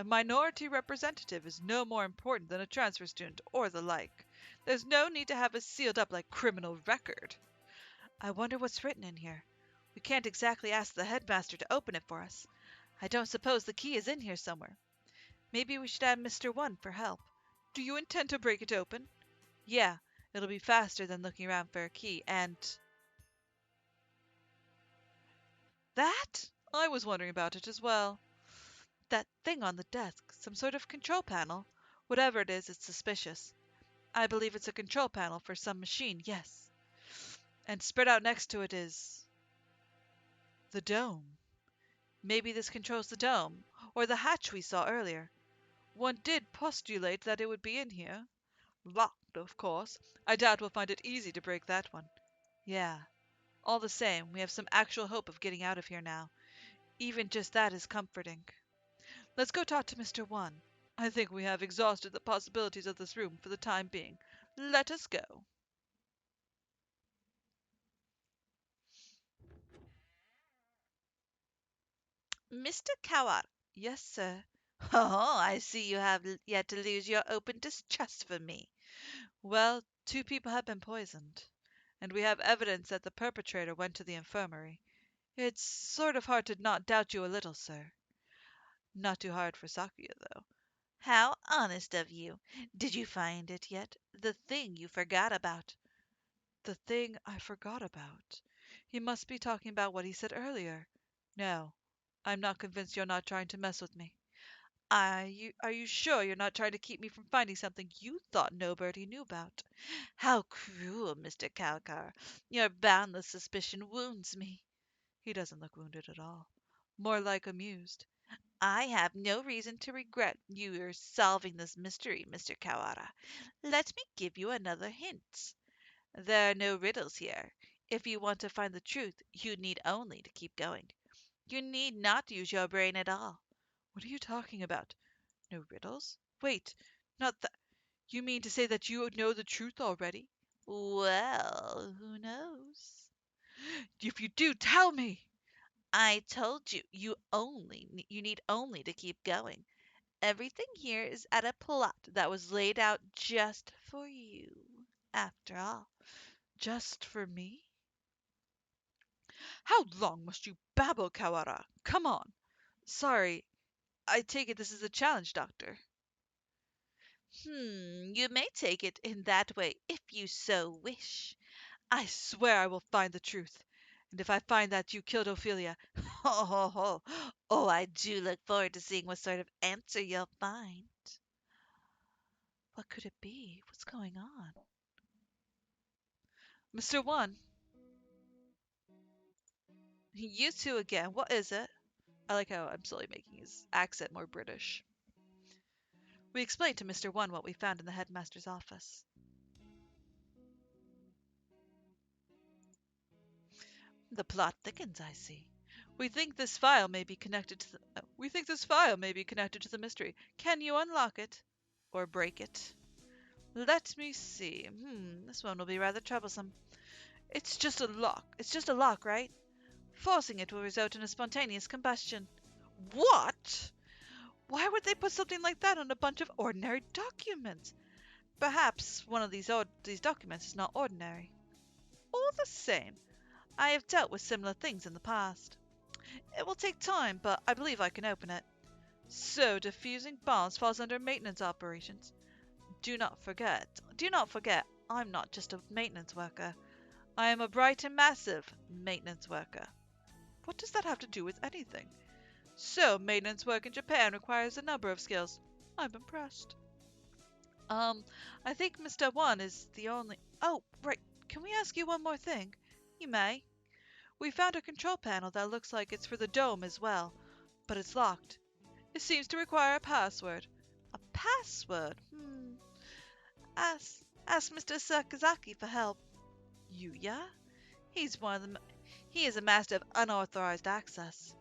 minority representative is no more important than a transfer student or the like. There's no need to have it sealed up like criminal record. I wonder what's written in here. We can't exactly ask the headmaster to open it for us. I don't suppose the key is in here somewhere. Maybe we should ask Mr. One for help. Do you intend to break it open? Yeah, it'll be faster than looking around for a key, and... That? I was wondering about it as well. That thing on the desk, some sort of control panel. Whatever it is, it's suspicious. I believe it's a control panel for some machine, yes. And spread out next to it is... the dome. Maybe this controls the dome, or the hatch we saw earlier. One did postulate that it would be in here. Locked, of course. I doubt we'll find it easy to break that one. Yeah. All the same, we have some actual hope of getting out of here now. Even just that is comforting. Let's go talk to Mr. One. I think we have exhausted the possibilities of this room for the time being. Let us go. Mr. Coward. Yes, sir. Oh, I see you have yet to lose your open distrust for me. Well, two people have been poisoned, and we have evidence that the perpetrator went to the infirmary. It's sort of hard to not doubt you a little, sir. Not too hard for Sakuya, though. How honest of you. Did you find it yet? The thing you forgot about. The thing I forgot about. He must be talking about what he said earlier. No, I'm not convinced you're not trying to mess with me. Are you sure you're not trying to keep me from finding something you thought nobody knew about? How cruel, Mr. Calcar. Your boundless suspicion wounds me. He doesn't look wounded at all. More like amused. I have no reason to regret your solving this mystery, Mr. Kawara. Let me give you another hint. There are no riddles here. If you want to find the truth, you need only to keep going. You need not use your brain at all. What are you talking about? No riddles? Wait, not that. You mean to say that you know the truth already? Well, who knows? If you do, tell me. I told you, you need only to keep going. Everything here is at a plot that was laid out just for you. After all, just for me? How long must you babble, Kawara? Come on. Sorry, I take it this is a challenge, Doctor. You may take it in that way if you so wish. I swear I will find the truth. And if I find that you killed Ophelia, ho ho ho, oh, I do look forward to seeing what sort of answer you'll find. What could it be? What's going on? Mr. One, you two again. What is it? I like how I'm slowly making his accent more British. We explained to Mr. One what we found in the headmaster's office. The plot thickens, I see. We think this file may be connected to the mystery. Can you unlock it or break it? Let me see. This one will be rather troublesome. It's just a lock. It's just a lock, right? Forcing it will result in a spontaneous combustion. What? Why would they put something like that on a bunch of ordinary documents? Perhaps one of these documents is not ordinary. All the same, I have dealt with similar things in the past. It will take time, but I believe I can open it. So, diffusing bombs falls under maintenance operations. Do not forget, I'm not just a maintenance worker. I am a bright and massive maintenance worker. What does that have to do with anything? So, maintenance work in Japan requires a number of skills. I'm impressed. I think Mr. One is the only. Oh, right. Can we ask you one more thing? You may. We found a control panel that looks like it's for the dome as well, but it's locked. It seems to require a password. A password? Ask Mr. Sakazaki for help. Yuya? He's one of them. He is a master of unauthorized access.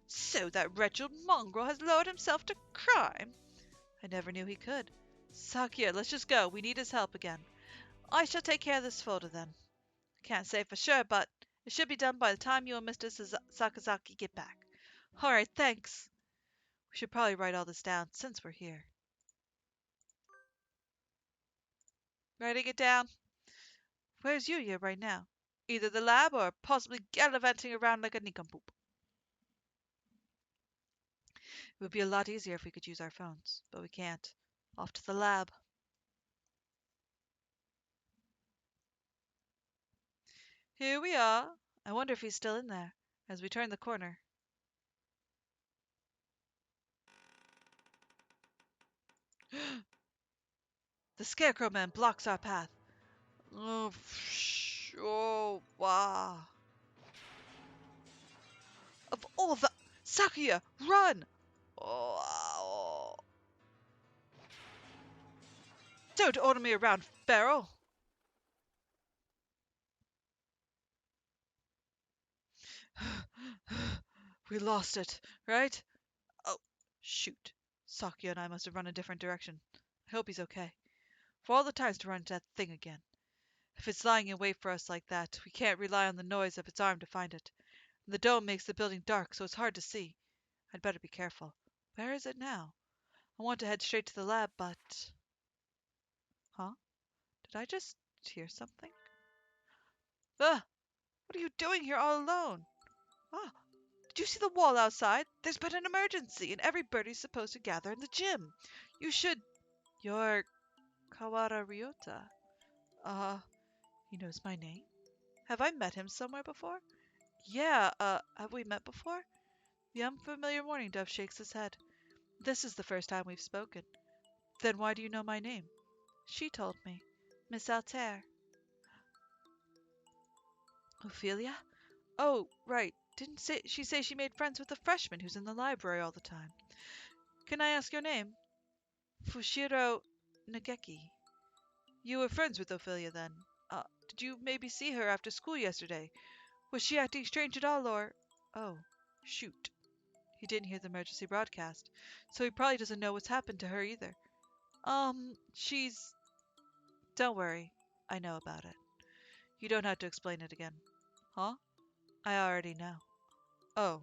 So that wretched mongrel has lowered himself to crime. I never knew he could. Sakia, let's just go. We need his help again. I shall take care of this folder then. Can't say for sure, but it should be done by the time you and Mr. Sakazaki get back. All right, thanks. We should probably write all this down since we're here. Writing it down. Where's Yuya right now? Either the lab or possibly gallivanting around like a nincompoop. It would be a lot easier if we could use our phones, but we can't. Off to the lab. Here we are. I wonder if he's still in there. As we turn the corner. The Scarecrow Man blocks our path. Oh, wow. Of all the... Sakuya, run! Oh, don't order me around, Pharaoh. We lost it, right? Oh, shoot. Sakya and I must have run a different direction. I hope he's okay. For all the times to run into that thing again. If it's lying in wait for us like that, we can't rely on the noise of its arm to find it. And the dome makes the building dark, so it's hard to see. I'd better be careful. Where is it now? I want to head straight to the lab, but... Huh? Did I just hear something? Ah! What are you doing here all alone? Ah! Did you see the wall outside? There's been an emergency, and every birdie's supposed to gather in the gym. You should... You're Kawara Ryota. He knows my name? Have I met him somewhere before? Yeah, have we met before? The unfamiliar morning dove shakes his head. This is the first time we've spoken. Then why do you know my name? She told me. Miss Altair. Ophelia? Oh, right. She say she made friends with a freshman who's in the library all the time? Can I ask your name? Fushiro Nageki. You were friends with Ophelia then? Did you maybe see her after school yesterday? Was she acting strange at all, or... Oh, shoot. He didn't hear the emergency broadcast, so he probably doesn't know what's happened to her either. She's... Don't worry. I know about it. You don't have to explain it again. Huh? I already know. Oh.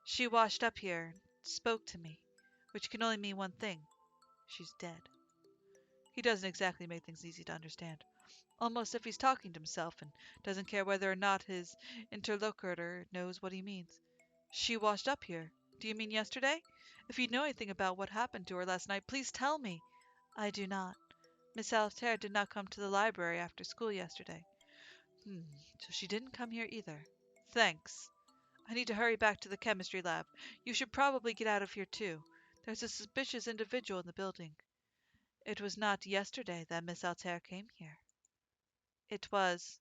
She washed up here and spoke to me, which can only mean one thing. She's dead. He doesn't exactly make things easy to understand. Almost if he's talking to himself and doesn't care whether or not his interlocutor knows what he means. She washed up here. Do you mean yesterday? If you know anything about what happened to her last night, please tell me. I do not. Miss Altair did not come to the library after school yesterday. So she didn't come here either. Thanks. I need to hurry back to the chemistry lab. You should probably get out of here too. There's a suspicious individual in the building. It was not yesterday that Miss Altair came here. It was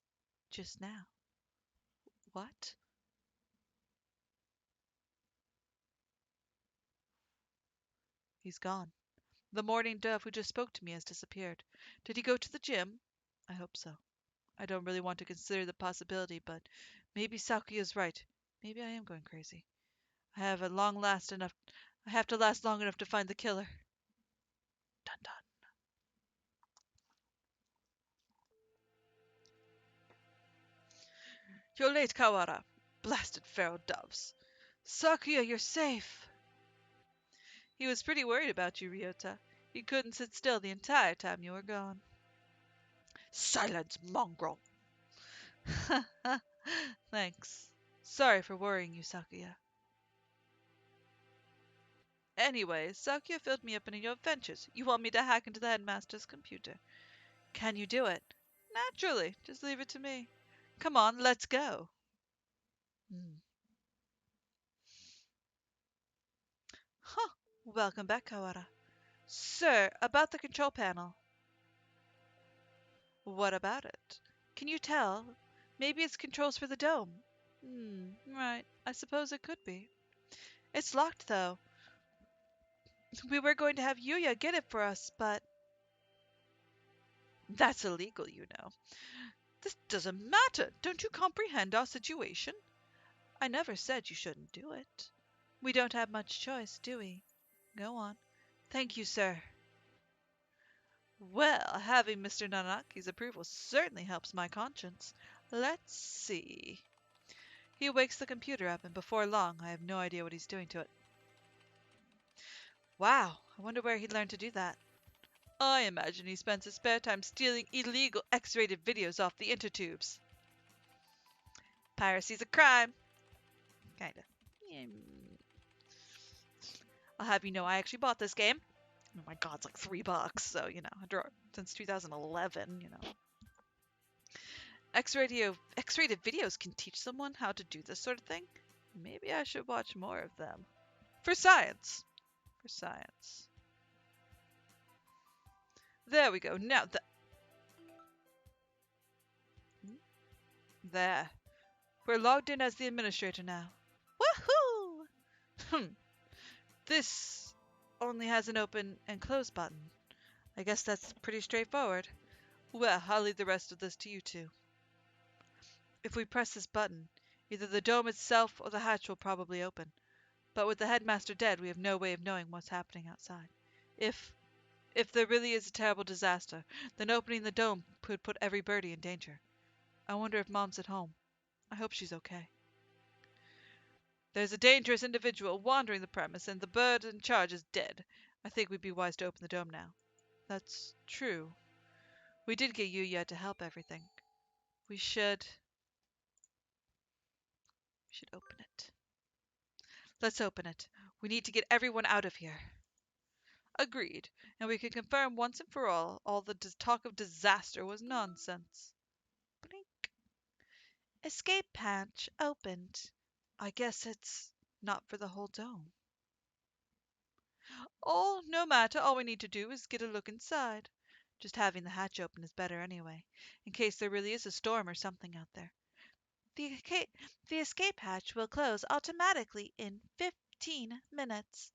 just now. What? He's gone. The morning dove who just spoke to me has disappeared. Did he go to the gym? I hope so. I don't really want to consider the possibility, but maybe Sakuya is right. Maybe I am going crazy. I have to last long enough to find the killer. Dun dun. You're late, Kawara. Blasted feral doves. Sakuya, you're safe. He was pretty worried about you, Ryota. He couldn't sit still the entire time you were gone. Silence, mongrel! Thanks. Sorry for worrying you, Sakuya. Anyway, Sakuya filled me up in your adventures. You want me to hack into the headmaster's computer. Can you do it? Naturally. Just leave it to me. Come on, let's go. Hmm. Huh. Welcome back, Kawara. Sir, about the control panel. What about it? Can you tell? Maybe it's controls for the dome. Right. I suppose it could be. It's locked, though. We were going to have Yuya get it for us, but... That's illegal, you know. This doesn't matter. Don't you comprehend our situation? I never said you shouldn't do it. We don't have much choice, do we? Go on. Thank you, sir. Well, having Mr. Nanaki's approval certainly helps my conscience. Let's see. He wakes the computer up, and before long, I have no idea what he's doing to it. Wow, I wonder where he learned to do that. I imagine he spends his spare time stealing illegal X-rated videos off the intertubes. Piracy's a crime. Kinda. I'll have you know I actually bought this game. Oh my god, it's like $3, so, you know, since 2011, you know. X-rated videos can teach someone how to do this sort of thing. Maybe I should watch more of them. For science. For science. There we go. Now, there. We're logged in as the administrator now. Woohoo! This only has an open and close button. I guess that's pretty straightforward. Well, I'll leave the rest of this to you two. If we press this button, either the dome itself or the hatch will probably open. But with the headmaster dead, we have no way of knowing what's happening outside. If if there really is a terrible disaster, then opening the dome could put every birdie in danger. I wonder if Mom's at home. I hope she's okay. There's a dangerous individual wandering the premise, and the bird in charge is dead. I think we'd be wise to open the dome now. That's true. We did get Yuya to help everything. We should open it. Let's open it. We need to get everyone out of here. Agreed. And we can confirm once and for all the talk of disaster was nonsense. Blink. Escape hatch opened. I guess it's not for the whole dome. Oh, no matter. All we need to do is get a look inside. Just having the hatch open is better anyway, in case there really is a storm or something out there. The, the escape hatch will close automatically in 15 minutes.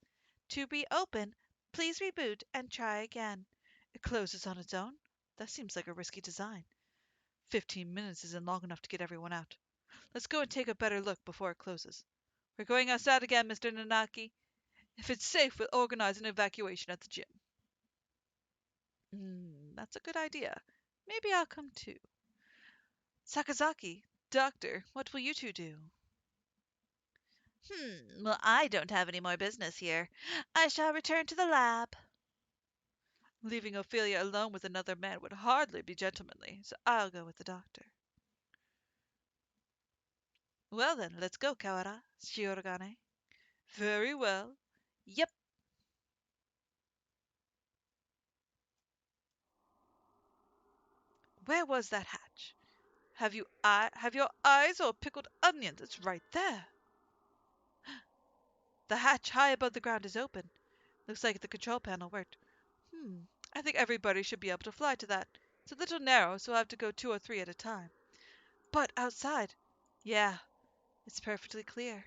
To reopen, please reboot and try again. It closes on its own? That seems like a risky design. 15 minutes isn't long enough to get everyone out. Let's go and take a better look before it closes. We're going outside again, Mr. Nanaki. If it's safe, we'll organize an evacuation at the gym. That's a good idea. Maybe I'll come too. Sakazaki, Doctor, what will you two do? Well, I don't have any more business here. I shall return to the lab. Leaving Ophelia alone with another man would hardly be gentlemanly, so I'll go with the doctor. Well then, let's go, Kawara, Shiorogane. Very well. Yep. Where was that hatch? Have your eyes or pickled onions? It's right there. The hatch high above the ground is open. Looks like the control panel worked. I think everybody should be able to fly to that. It's a little narrow, so I'll have to go 2 or 3 at a time. But outside, yeah, it's perfectly clear.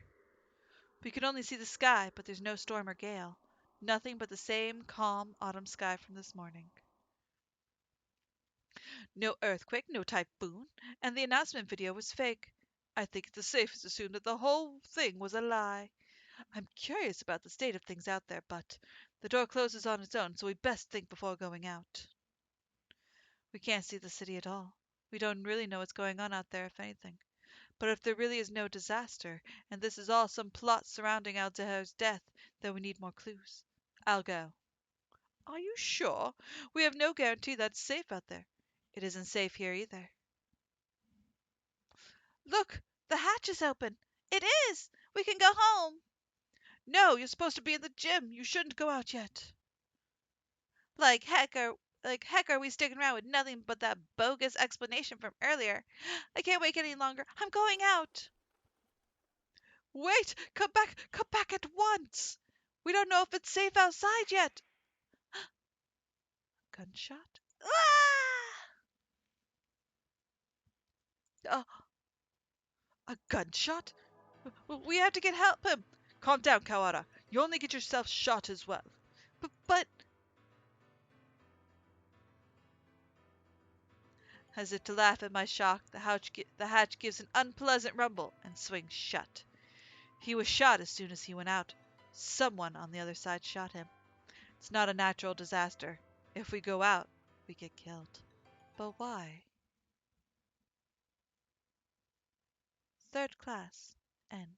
We can only see the sky, but there's no storm or gale. Nothing but the same calm autumn sky from this morning. No earthquake, no typhoon, and the announcement video was fake. I think it's safe to assume that the whole thing was a lie. I'm curious about the state of things out there, but the door closes on its own, so we best think before going out. We can't see the city at all. We don't really know what's going on out there, if anything. But if there really is no disaster, and this is all some plot surrounding Aldehar's death, then we need more clues. I'll go. Are you sure? We have no guarantee that it's safe out there. It isn't safe here either. Look, the hatch is open. It is! We can go home. No, you're supposed to be in the gym. You shouldn't go out yet. Like heck are we sticking around with nothing but that bogus explanation from earlier? I can't wait any longer. I'm going out. Wait, come back at once. We don't know if it's safe outside yet. Gunshot? Ah! Uh, a gunshot? We have to get him. Calm down, Kawara. You only get yourself shot as well. But as if to laugh at my shock, the hatch gives an unpleasant rumble and swings shut. He was shot as soon as he went out. Someone on the other side shot him. It's not a natural disaster. If we go out, we get killed. But why? Third class. End.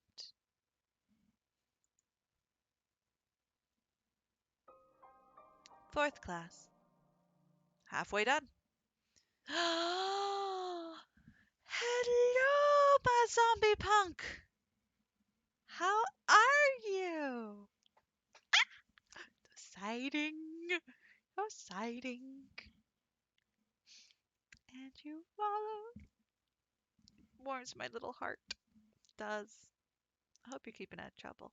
Fourth class. Halfway done. Hello, my zombie punk. How are you? Exciting. Exciting. And you follow. Warms my little heart. Does. I hope you're keeping out of trouble.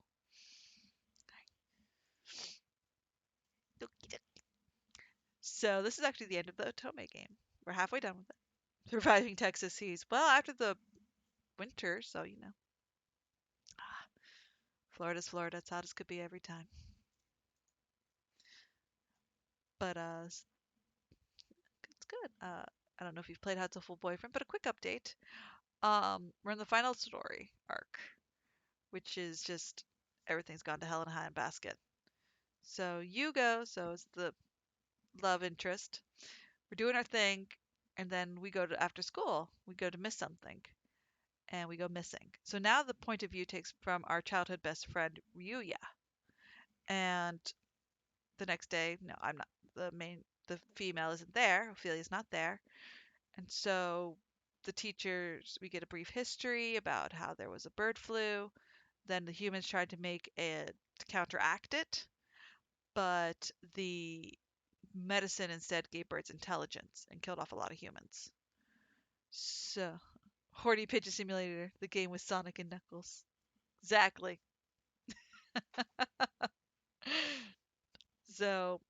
So this is actually the end of the Otome game. We're halfway done with it. Surviving Texas seas. Well, after the winter, so you know. Florida's Florida. It's hot as could be every time. But it's good. I don't know if you've played Hatoful Boyfriend, but a quick update. We're in the final story arc, which is just everything's gone to hell in a handbasket. So so it's the love interest. We're doing our thing, and then we go to after school. We go to miss something, and we go missing. So now the point of view takes from our childhood best friend Ryuya, and the next day, no, I'm not the female isn't there. Ophelia's not there, and so the teachers we get a brief history about how there was a bird flu. Then the humans tried to make it to counteract it, but the medicine instead gave birds intelligence and killed off a lot of humans. So, Horty Pigeon Simulator, the game with Sonic and Knuckles. Exactly. So,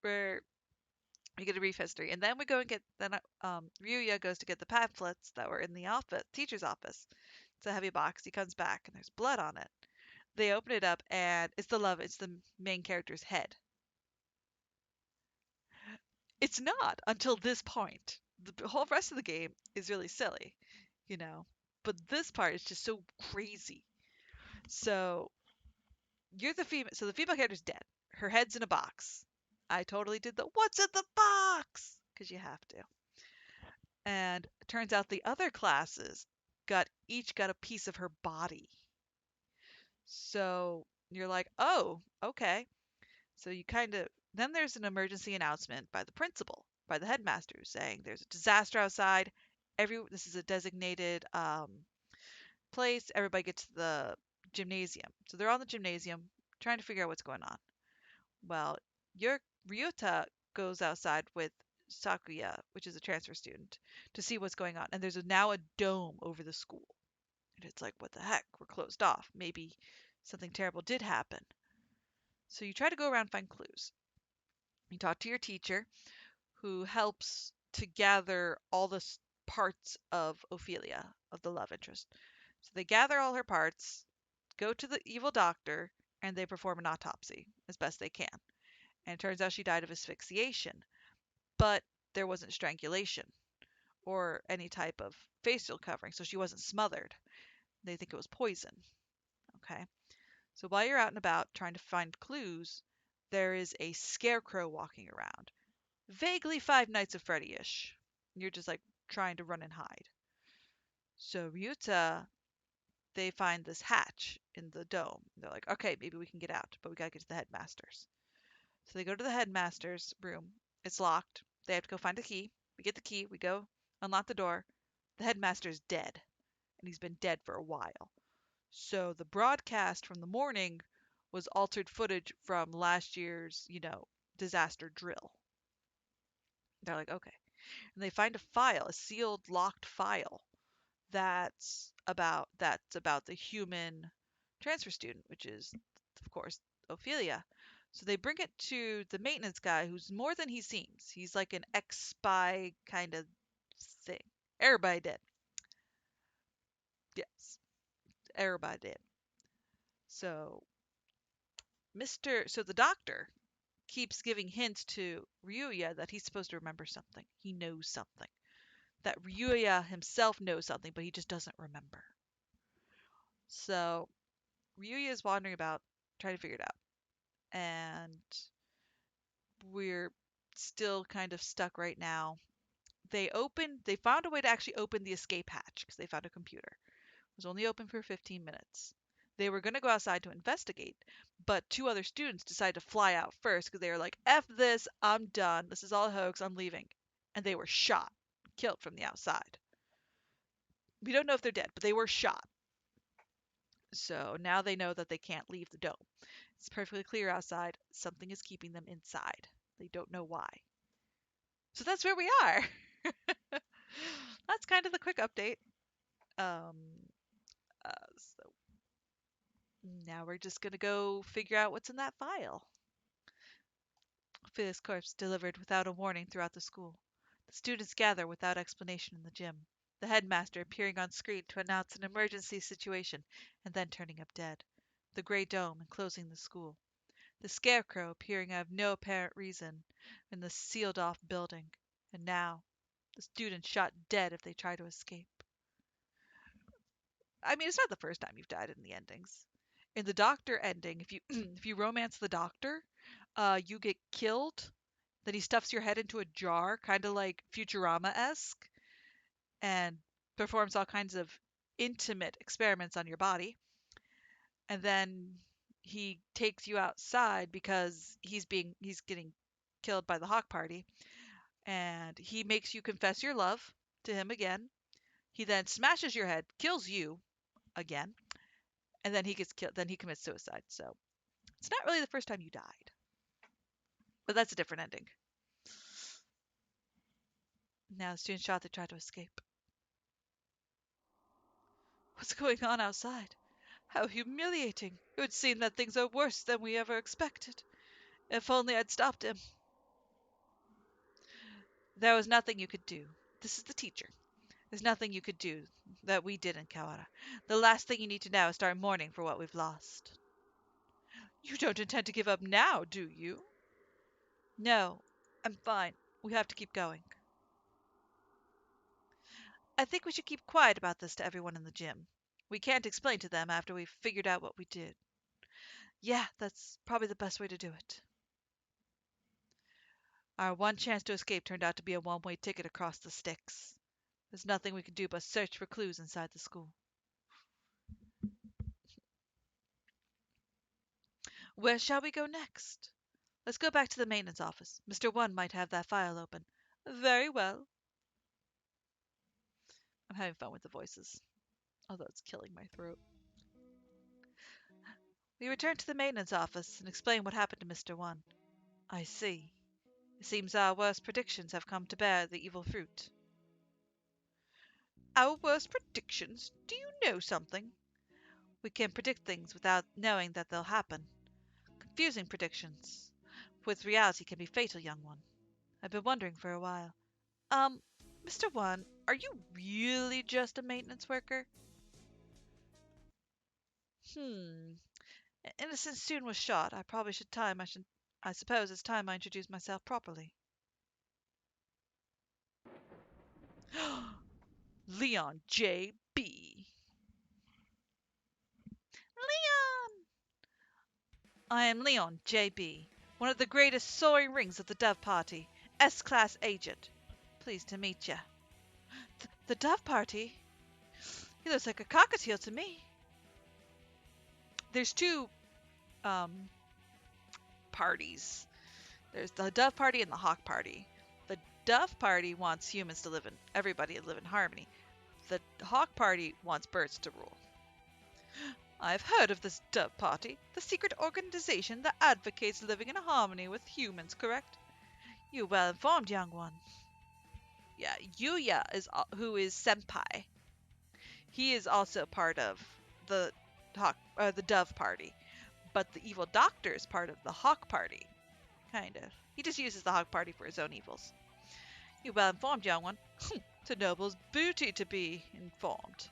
we're we get a brief history, and then we go and get then Ryuya goes to get the pamphlets that were in the office, teacher's office. It's a heavy box. He comes back and there's blood on it. They open it up and it's the main character's head. It's not until this point. The whole rest of the game is really silly, you know. But this part is just so crazy. So you're the female. So the female character's dead. Her head's in a box. I totally did the what's in the box because you have to. And it turns out the other classes got a piece of her body. So you're like, oh, okay. So you kind of then there's an emergency announcement by the principal, by the headmaster, saying there's a disaster outside. This is a designated place. Everybody gets to the gymnasium. So they're all in the gymnasium trying to figure out what's going on. Well, your Ryuta goes outside with Sakuya, which is a transfer student, to see what's going on. And there's now a dome over the school. And it's like, what the heck? We're closed off. Maybe something terrible did happen. So you try to go around and find clues. You talk to your teacher, who helps to gather all the parts of Ophelia, of the love interest. So they gather all her parts, go to the evil doctor, and they perform an autopsy as best they can. And it turns out she died of asphyxiation, but there wasn't strangulation or any type of facial covering, so she wasn't smothered. They think it was poison. Okay. So while you're out and about trying to find clues, there is a scarecrow walking around. Vaguely Five Nights at Freddy-ish. You're just like trying to run and hide. So Ryuta, they find this hatch in the dome. They're like, okay, maybe we can get out, but we gotta get to the headmaster's. So they go to the headmaster's room. It's locked. They have to go find a key. We get the key. We go unlock the door. The headmaster's dead, and he's been dead for a while. So the broadcast from the morning was altered footage from last year's, disaster drill. They're like, okay. And they find a file, a sealed, locked file that's about the human transfer student, which is, of course, Ophelia. So they bring it to the maintenance guy, who's more than he seems. He's like an ex-spy kind of thing. Everybody did. Yes, everybody did. So so the doctor keeps giving hints to Ryuya that he's supposed to remember something. He knows something. That Ryuya himself knows something, but he just doesn't remember. So Ryuya is wandering about trying to figure it out. And we're still kind of stuck right now. They found a way to actually open the escape hatch because they found a computer. It was only open for 15 minutes. They were going to go outside to investigate, but two other students decided to fly out first because they were like, F this, I'm done. This is all a hoax, I'm leaving. And they were shot, killed from the outside. We don't know if they're dead, but they were shot. So now they know that they can't leave the dome. It's perfectly clear outside. Something is keeping them inside. They don't know why. So that's where we are. That's kind of the quick update. Um, so now we're just gonna go figure out what's in that file. Phyllis corpse delivered without a warning throughout the school. The students gather without explanation in the gym. The headmaster appearing on screen to announce an emergency situation and then turning up dead. The gray dome enclosing the school. The scarecrow appearing out of no apparent reason in the sealed-off building. And now, the students shot dead if they try to escape. I mean, it's not the first time you've died in the endings. In the Doctor ending, if you if you romance the Doctor, you get killed. Then he stuffs your head into a jar, kind of like Futurama-esque, and performs all kinds of intimate experiments on your body. And then he takes you outside because he's getting killed by the Hawk Party, and he makes you confess your love to him again. He then smashes your head, kills you again, and then he gets killed. Then he commits suicide. So it's not really the first time you died, but that's a different ending. Now the student shot they tried to escape. What's going on outside? How humiliating! It would seem that things are worse than we ever expected. If only I'd stopped him. There was nothing you could do. This is the teacher. There's nothing you could do that we did in Kawara. The last thing you need to now is start mourning for what we've lost. You don't intend to give up now, do you? No, I'm fine. We have to keep going. I think we should keep quiet about this to everyone in the gym. We can't explain to them after we've figured out what we did. Yeah, that's probably the best way to do it. Our one chance to escape turned out to be a one-way ticket across the sticks. There's nothing we can do but search for clues inside the school. Where shall we go next? Let's go back to the maintenance office. Mr. One might have that file open. Very well. I'm having fun with the voices, although it's killing my throat. We return to the maintenance office and explain what happened to Mr. One. I see. It seems our worst predictions have come to bear the evil fruit. Our worst predictions? Do you know something? We can predict things without knowing that they'll happen. Confusing predictions with reality can be fatal, young one. I've been wondering for a while. Mr. One, are you really just a maintenance worker? Hmm. An innocent student was shot. I probably should time. I suppose it's time I introduce myself properly. Leon J.B. Leon! I am Leon J.B., one of the greatest soaring rings of the Dove Party, S-Class agent. Pleased to meet ya. The Dove Party? He looks like a cockatiel to me. There's two um, parties. There's the Dove Party and the Hawk Party. The Dove Party wants humans to everybody to live in harmony. The Hawk Party wants birds to rule. I've heard of this Dove Party, the secret organization that advocates living in harmony with humans, correct? You're well informed, young one. Yeah, Yuya who is Senpai. He is also part of the the Dove Party, but the evil doctor is part of the Hawk Party. Kind of. He just uses the Hawk Party for his own evils. You're well informed, young one. It's a noble's booty to be informed.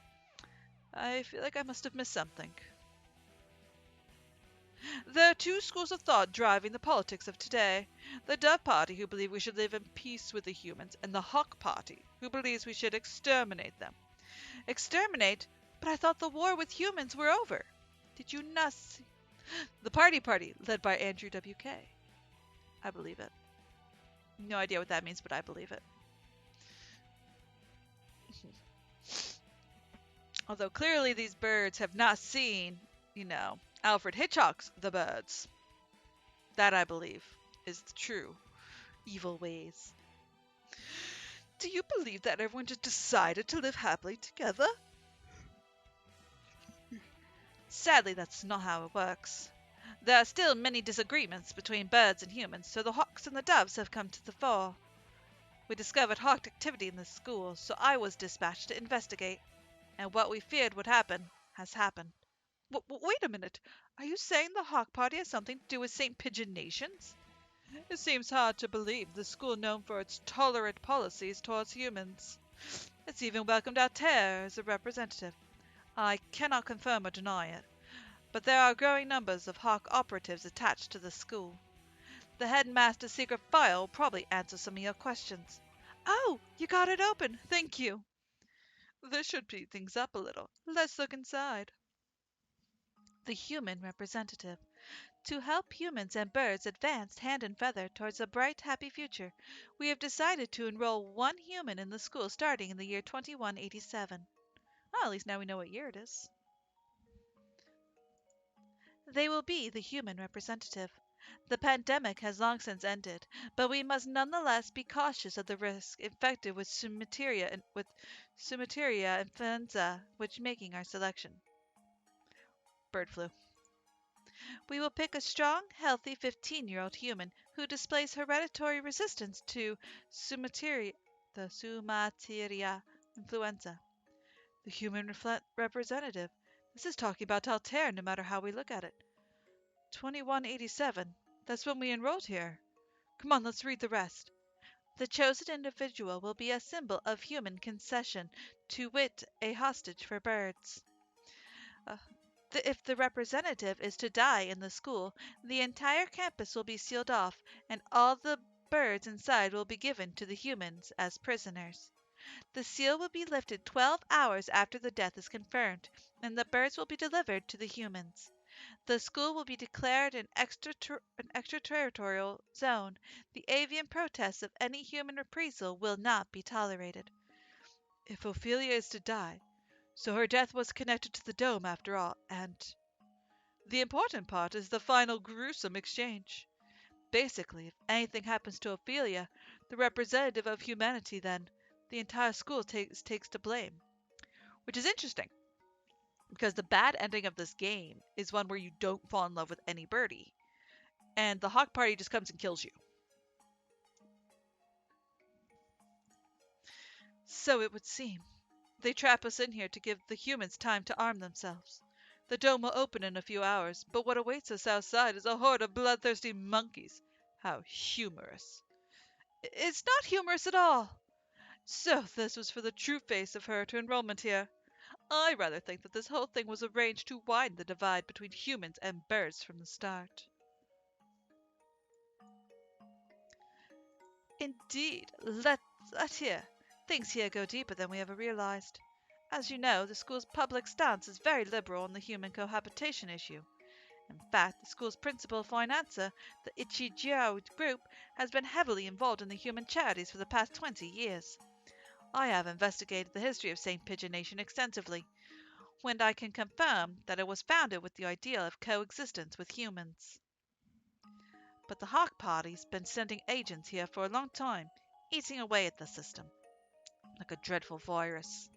I feel like I must have missed something. There are two schools of thought driving the politics of today. The Dove Party, who believe we should live in peace with the humans, and the Hawk Party, who believes we should exterminate them. Exterminate? But I thought the war with humans were over. Did you not see? The Party, led by Andrew W.K. I believe it. No idea what that means, but I believe it. Although clearly these birds have not seen, Alfred Hitchcock's The Birds. That, I believe, is the true evil ways. Do you believe that everyone just decided to live happily together? Sadly, that's not how it works. There are still many disagreements between birds and humans, so the hawks and the doves have come to the fore. We discovered hawk activity in the school, so I was dispatched to investigate. And what we feared would happen has happened. Wait a minute. Are you saying the Hawk Party has something to do with St. Pigeon Nations? It seems hard to believe the school known for its tolerant policies towards humans. It's even welcomed our Terre as a representative. I cannot confirm or deny it, but there are growing numbers of Hawk operatives attached to the school. The headmaster's secret file will probably answer some of your questions. Oh, you got it open. Thank you. This should speed things up a little. Let's look inside. The human representative. To help humans and birds advance hand and feather towards a bright, happy future, we have decided to enroll one human in the school starting in the year 2187. Well, at least now we know what year it is. They will be the human representative. The pandemic has long since ended, but we must nonetheless be cautious of the risk infected with Sumeteria influenza, which making our selection. Bird flu. We will pick a strong, healthy 15-year-old human who displays hereditary resistance to Sumeteria, the Sumateria influenza. The human representative. This is talking about Altair, no matter how we look at it. 2187. That's when we enrolled here. Come on, let's read the rest. The chosen individual will be a symbol of human concession, to wit, a hostage for birds. Uh, if the representative is to die in the school, the entire campus will be sealed off, and all the birds inside will be given to the humans as prisoners. The seal will be lifted 12 hours after the death is confirmed, and the birds will be delivered to the humans. The school will be declared an extraterritorial zone. The avian protests of any human reprisal will not be tolerated. If Ophelia is to die, so her death was connected to the dome after all, and the important part is the final gruesome exchange. Basically, if anything happens to Ophelia, the representative of humanity, then the entire school takes to blame. Which is interesting, because the bad ending of this game is one where you don't fall in love with any birdie, and the Hawk Party just comes and kills you. So it would seem. They trap us in here to give the humans time to arm themselves. The dome will open in a few hours, but what awaits us outside is a horde of bloodthirsty monkeys. How humorous. It's not humorous at all. So this was for the true face of her to enrollment here. I rather think that this whole thing was arranged to widen the divide between humans and birds from the start. Indeed, let's hear. Things here go deeper than we ever realized. As you know, the school's public stance is very liberal on the human cohabitation issue. In fact, the school's principal financer, the Ichijiao Group, has been heavily involved in the human charities for the past 20 years. I have investigated the history of St. Pigeon Nation extensively, when I can confirm that it was founded with the ideal of coexistence with humans. But the Hawk Party's been sending agents here for a long time, eating away at the system, like a dreadful virus.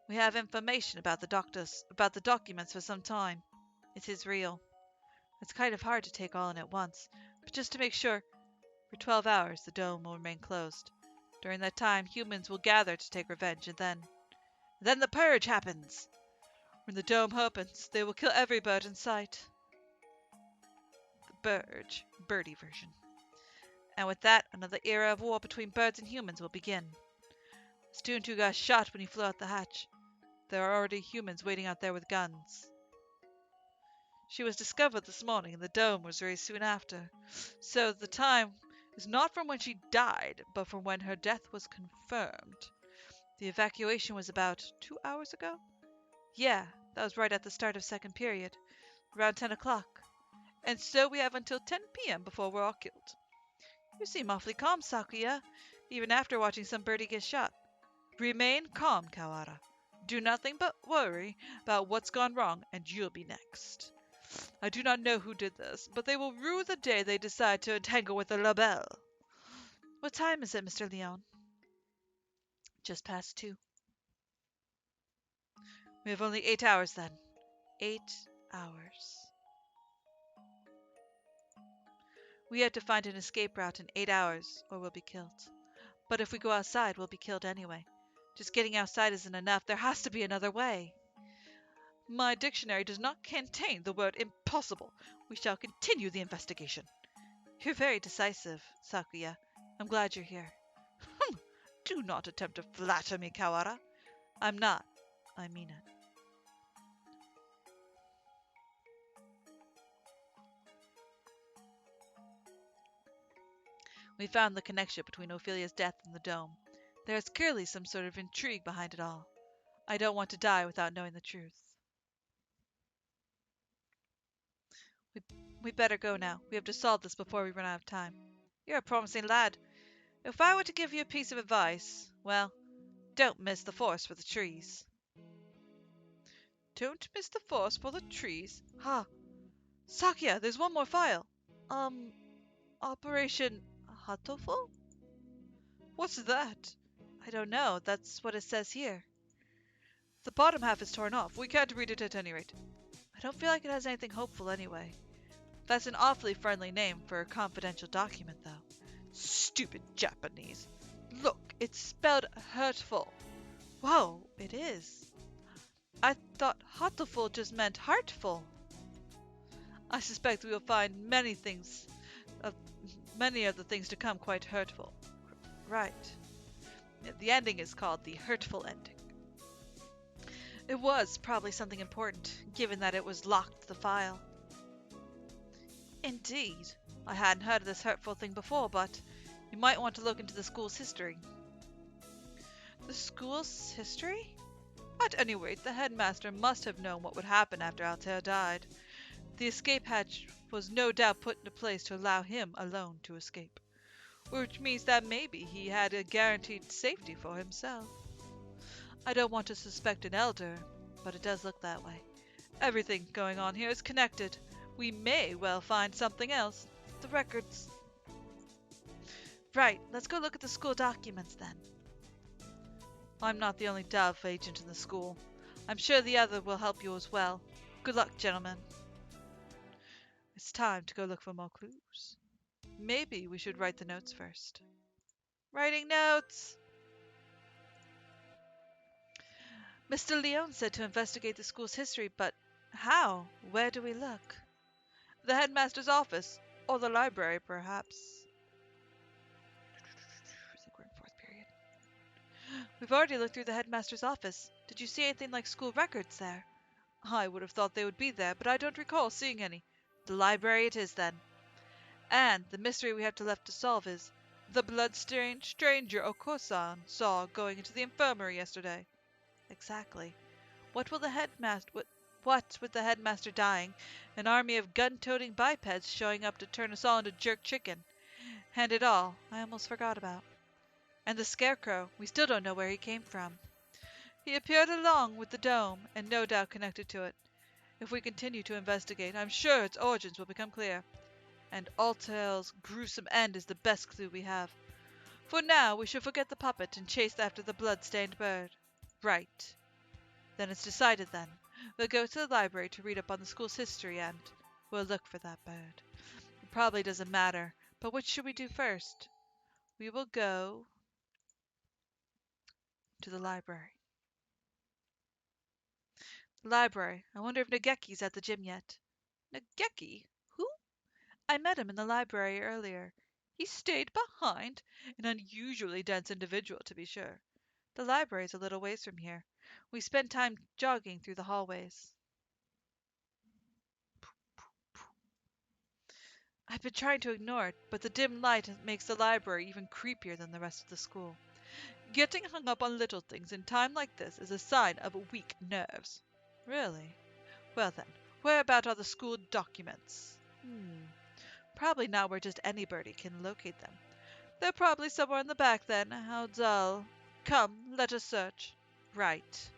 We have information about the documents for some time. It is real. It's kind of hard to take all in at once, but just to make sure, for 12 hours the dome will remain closed. During that time, humans will gather to take revenge, and then the purge happens. When the dome opens, they will kill every bird in sight. The birdie version. And with that, another era of war between birds and humans will begin. Student who got shot when he flew out the hatch. There are already humans waiting out there with guns. She was discovered this morning, and the dome was raised soon after. So the time is not from when she died, but from when her death was confirmed. The evacuation was about 2 hours ago? Yeah, that was right at the start of second period, around 10 o'clock. And so we have until 10 p.m. before we're all killed. You seem awfully calm, Sakuya, even after watching some birdie get shot. Remain calm, Kawara. Do nothing but worry about what's gone wrong, and you'll be next. I do not know who did this, but they will rue the day they decide to entangle with the labelle. What time is it, Mr. Leon? Just past 2. We have only 8 hours then. 8 hours. We have to find an escape route in 8 hours, or we'll be killed. But if we go outside, we'll be killed anyway. Just getting outside isn't enough. There has to be another way. My dictionary does not contain the word impossible. We shall continue the investigation. You're very decisive, Sakuya. I'm glad you're here. Do not attempt to flatter me, Kawara. I'm not. I mean it. We found the connection between Ophelia's death and the dome. There is clearly some sort of intrigue behind it all. I don't want to die without knowing the truth. We, we better go now. We have to solve this before we run out of time. You're a promising lad. If I were to give you a piece of advice, well, don't miss the forest for the trees. Don't miss the forest for the trees? Ha! Sakya, there's one more file. Um, Operation Hatoful? What's that? I don't know. That's what it says here. The bottom half is torn off. We can't read it at any rate. I don't feel like it has anything hopeful anyway. That's an awfully friendly name for a confidential document, though. Stupid Japanese. Look, it's spelled hurtful. Whoa, it is. I thought Hatoful just meant heartful. I suspect we will find many of the things to come quite hurtful. Right. The ending is called the hurtful ending. It was probably something important, given that it was locked to the file. Indeed. I hadn't heard of this hurtful thing before, but you might want to look into the school's history. The school's history? At any rate, the headmaster must have known what would happen after Altair died. The escape hatch was no doubt put into place to allow him alone to escape, which means that maybe he had a guaranteed safety for himself. I don't want to suspect an elder, but it does look that way. Everything going on here is connected. We may well find something else. The records. Right, let's go look at the school documents then. I'm not the only Dove agent in the school. I'm sure the other will help you as well. Good luck, gentlemen. It's time to go look for more clues. Maybe we should write the notes first. Writing notes! Mr. Leone said to investigate the school's history, but how? Where do we look? The headmaster's office, or the library, perhaps. I think we're in fourth period. We've already looked through the headmaster's office. Did you see anything like school records there? I would have thought they would be there, but I don't recall seeing any. The library it is, then. And the mystery we have to left to solve is the blood-stained stranger Okosan saw going into the infirmary yesterday. Exactly. What will the headmaster... What with the headmaster dying, an army of gun-toting bipeds showing up to turn us all into jerk chicken, and it all I almost forgot about. And the scarecrow, we still don't know where he came from. He appeared along with the dome, and no doubt connected to it. If we continue to investigate, I'm sure its origins will become clear. And Altair's gruesome end is the best clue we have. For now, we should forget the puppet and chase after the blood-stained bird. Right. Then it's decided then. We'll go to the library to read up on the school's history and we'll look for that bird. It probably doesn't matter, but which should we do first? We will go to the library. Library. I wonder if Nageki's at the gym yet. Nageki? Who? I met him in the library earlier. He stayed behind? An unusually dense individual, to be sure. The library's a little ways from here. We spend time jogging through the hallways. I've been trying to ignore it, but the dim light makes the library even creepier than the rest of the school. Getting hung up on little things in time like this is a sign of weak nerves. Really? Well then, whereabout are the school documents? Probably not where just anybody can locate them. They're probably somewhere in the back then. How dull. Come, let us search. Right.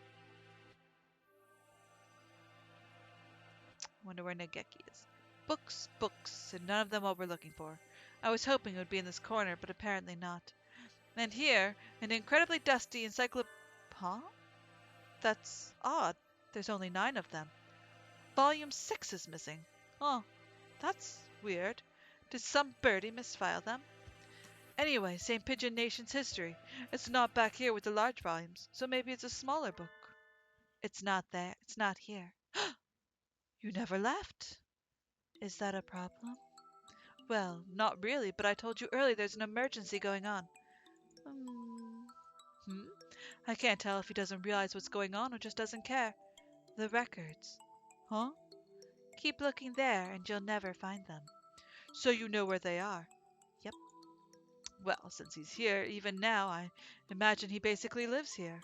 Wonder where Nageki is. Books, books, and none of them what we're looking for. I was hoping it would be in this corner, but apparently not. And here, an incredibly dusty Huh? That's odd. There's only 9 of them. Volume 6 is missing. Oh, that's weird. Did some birdie misfile them? Anyway, St. Pigeon Nation's history. It's not back here with the large volumes, so maybe it's a smaller book. It's not there. It's not here. You never left. Is that a problem? Well, not really, but I told you earlier there's an emergency going on. Hmm? I can't tell if he doesn't realize what's going on or just doesn't care. The records. Huh? Keep looking there and you'll never find them. So you know where they are. Yep. Well, since he's here, even now, I imagine he basically lives here.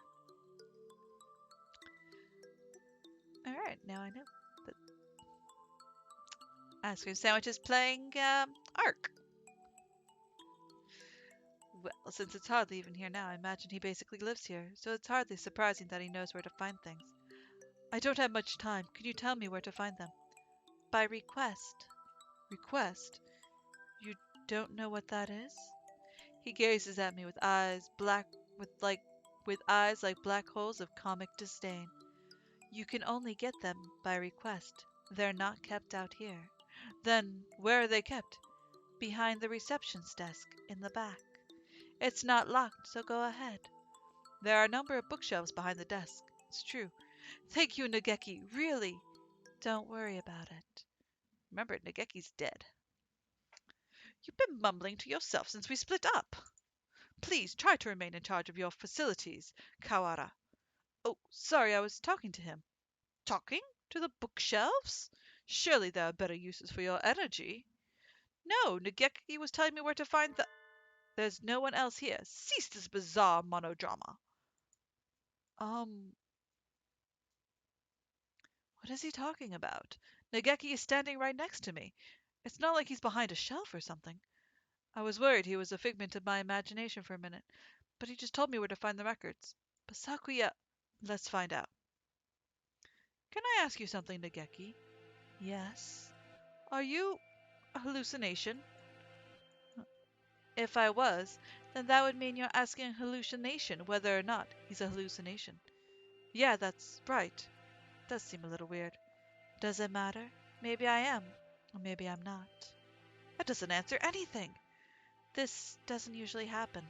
All right, now I know. But ice cream sandwich is playing Ark. Well, since it's hardly even here now, I imagine he basically lives here, so it's hardly surprising that he knows where to find things. I don't have much time. Can you tell me where to find them? By request. Request? You don't know what that is? He gazes at me with eyes like black holes of comic disdain. You can only get them by request. They're not kept out here. Then where are they kept? Behind the reception's desk in the back. It's not locked, so go ahead. There are a number of bookshelves behind the desk. It's true. Thank you, Nageki. Really. Don't worry about it. Remember, Nageki's dead. You've been mumbling to yourself since we split up. Please try to remain in charge of your facilities, Kawara. Oh, sorry, I was talking to him. Talking? To the bookshelves? Surely there are better uses for your energy. No, Nageki was telling me where to find the. There's no one else here. Cease this bizarre monodrama. Um, what is he talking about? Nageki is standing right next to me. It's not like he's behind a shelf or something. I was worried he was a figment of my imagination for a minute, but he just told me where to find the records. But Sakuya, let's find out. Can I ask you something, Nageki? Yes. Are you a hallucination? If I was, then that would mean you're asking a hallucination whether or not he's a hallucination. Yeah, that's right. Does seem a little weird. Does it matter? Maybe I am, or maybe I'm not. That doesn't answer anything. This doesn't usually happen.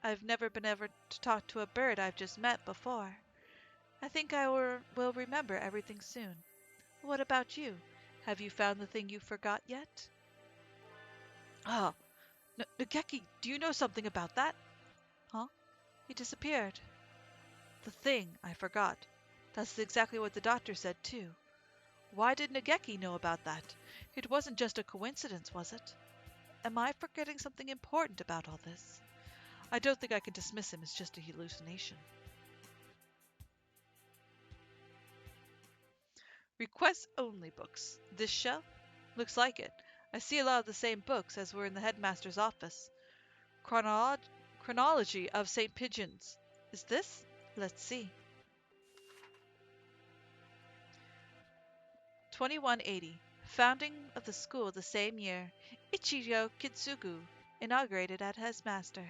I've never been able to talk to a bird I've just met before. I think I will remember everything soon. What about you? Have you found the thing you forgot yet? Ah, Nageki, do you know something about that? Huh? He disappeared. The thing I forgot. That's exactly what the doctor said, too. Why did Nageki know about that? It wasn't just a coincidence, was it? Am I forgetting something important about all this? I don't think I can dismiss him as just a hallucination. Request only books. This shelf? Looks like it. I see a lot of the same books as were in the headmaster's office. Chronolo- Chronology of St. Pigeons. Is this? Let's see. 2180. Founding of the school the same year. Ichigo Kitsugu. Inaugurated as headmaster.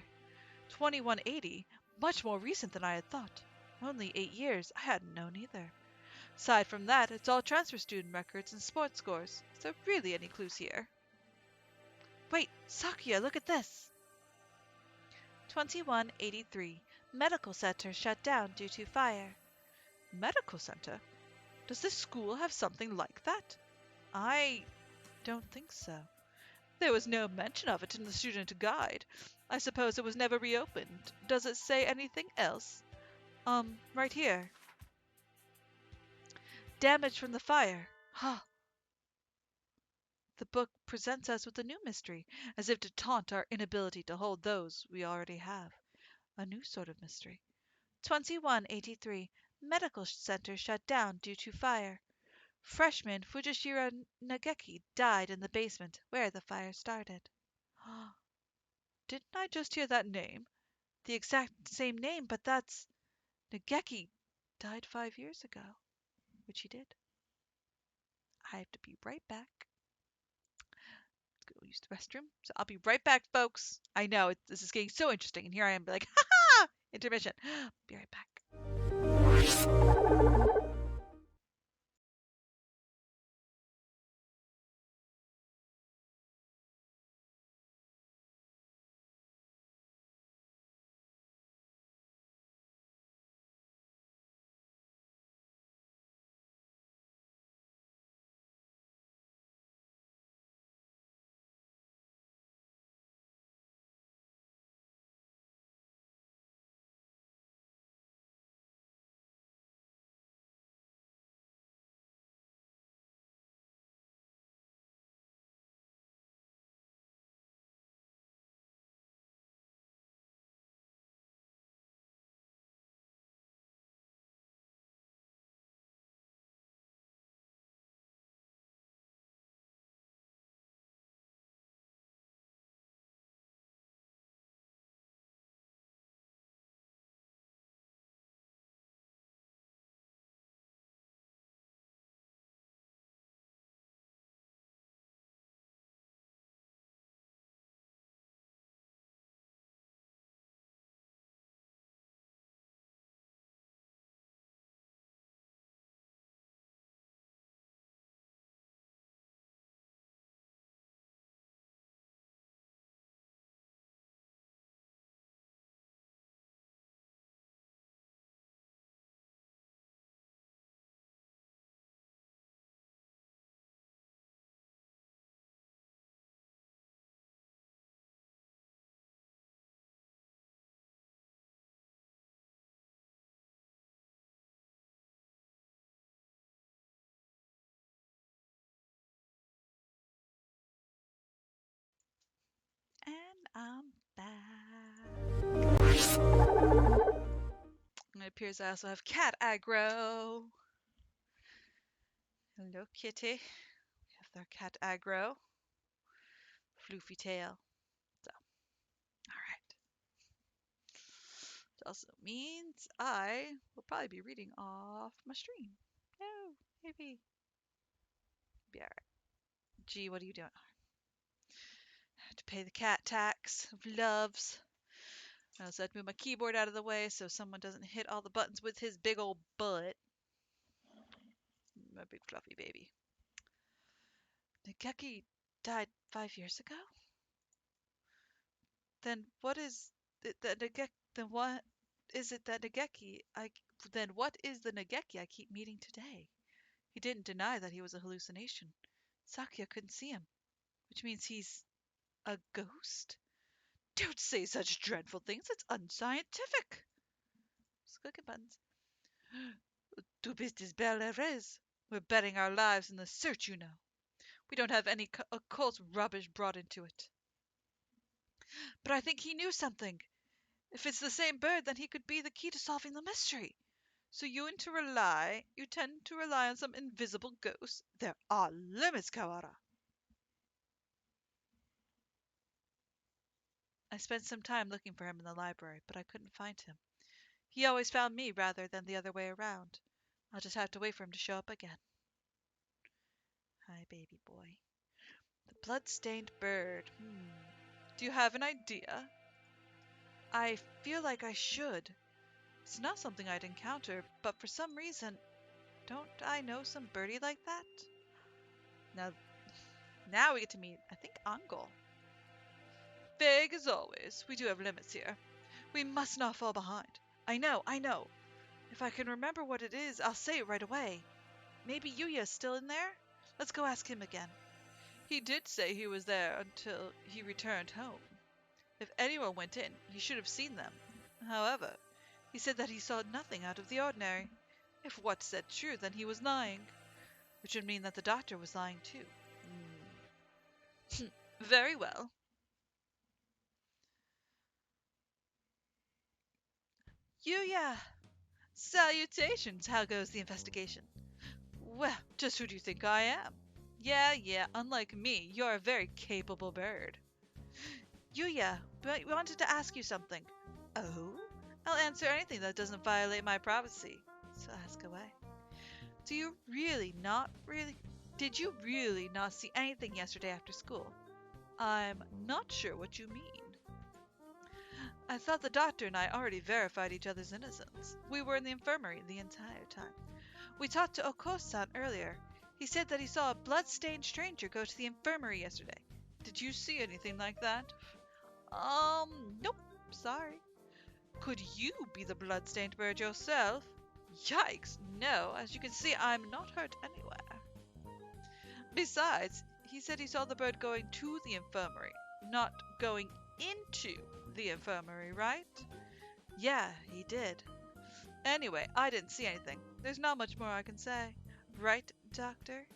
2180? Much more recent than I had thought. Only 8 years. I hadn't known either. Aside from that, it's all transfer student records and sports scores. Is there really any clues here? Wait, Sakuya, look at this! 2183. Medical center shut down due to fire. Medical center? Does this school have something like that? I don't think so. There was no mention of it in the student guide. I suppose it was never reopened. Does it say anything else? Right here. Damage from the fire. Huh. The book presents us with a new mystery, as if to taunt our inability to hold those we already have. A new sort of mystery. 2183. Medical center shut down due to fire. Freshman Fujishiro Nageki died in the basement where the fire started. Didn't I just hear that name? The exact same name, but that's Nageki died 5 years ago, which he did. I have to be right back. Go use the restroom. So I'll be right back, folks. I know this is getting so interesting, and here I am, like, ha ha! Intermission. Be right back. appears I also have cat aggro. Hello, kitty. We have their cat aggro. Floofy tail. So, alright. It also means I will probably be reading off my stream. No, maybe. Be alright. Gee, what are you doing? I have to pay the cat tax of loves. I also have to move my keyboard out of the way so someone doesn't hit all the buttons with his big old butt. My big fluffy baby. Nageki died 5 years ago? Then what is it that Nageki? Then what is it that Nageki? Then what is the Nageki I keep meeting today? He didn't deny that he was a hallucination. Sakuya couldn't see him, which means he's a ghost. Don't say such dreadful things. It's unscientific. Just clicking buttons. Tu business belle res. We're betting our lives in the search, you know. We don't have any occult rubbish brought into it. But I think he knew something. If it's the same bird, then he could be the key to solving the mystery. So you tend to rely on some invisible ghost. There are limits, Kawara. I spent some time looking for him in the library, but I couldn't find him. He always found me rather than the other way around. I'll just have to wait for him to show up again. Hi, baby boy. The blood-stained bird. Do you have an idea? I feel like I should. It's not something I'd encounter, but for some reason, don't I know some birdie like that? Now we get to meet, I think, Angol. Vague as always. We do have limits here. We must not fall behind. I know. If I can remember what it is, I'll say it right away. Maybe Yuya's still in there? Let's go ask him again. He did say he was there until he returned home. If anyone went in, he should have seen them. However, he said that he saw nothing out of the ordinary. If what's said true, then he was lying. Which would mean that the doctor was lying too. Very well. Yuya! Salutations! How goes the investigation? Well, just who do you think I am? Yeah, unlike me, you're a very capable bird. Yuya, we wanted to ask you something. Oh? I'll answer anything that doesn't violate my privacy. So ask away. Did you really not see anything yesterday after school? I'm not sure what you mean. I thought the doctor and I already verified each other's innocence. We were in the infirmary the entire time. We talked to Oko-san earlier. He said that he saw a blood-stained stranger go to the infirmary yesterday. Did you see anything like that? Nope. Sorry. Could you be the blood-stained bird yourself? Yikes, no. As you can see, I'm not hurt anywhere. Besides, he said he saw the bird going to the infirmary, not going into the infirmary, right? Yeah, he did. Anyway, I didn't see anything. There's not much more I can say. Right, Doctor?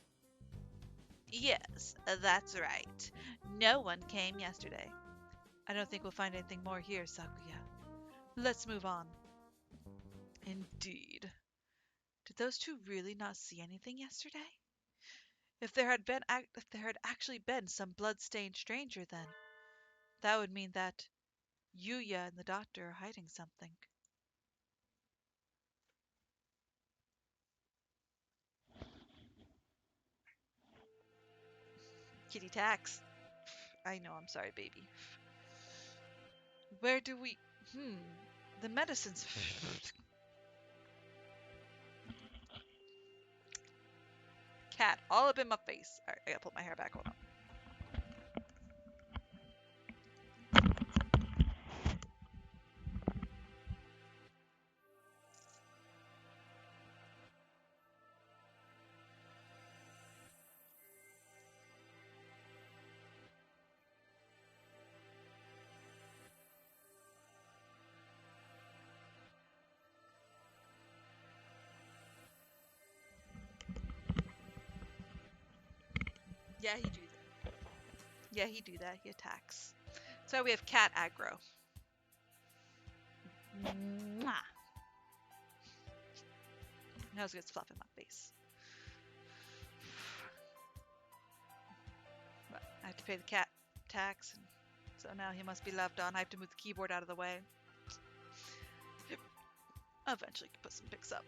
Yes, that's right. No one came yesterday. I don't think we'll find anything more here, Sakuya. Let's move on. Indeed. Did those two really not see anything yesterday? If there had actually been some blood-stained stranger, then that would mean that Yuya and the doctor are hiding something. Kitty tax. I know, I'm sorry, baby. Where do we... The medicines... Cat all up in my face. Alright, I gotta pull my hair back. Hold on. Yeah, he do that. Yeah, he do that. He attacks. So we have cat aggro. Mwah. Nose gets fluff in my face. But I have to pay the cat tax, and so now he must be left on. I have to move the keyboard out of the way. Eventually can put some pics up.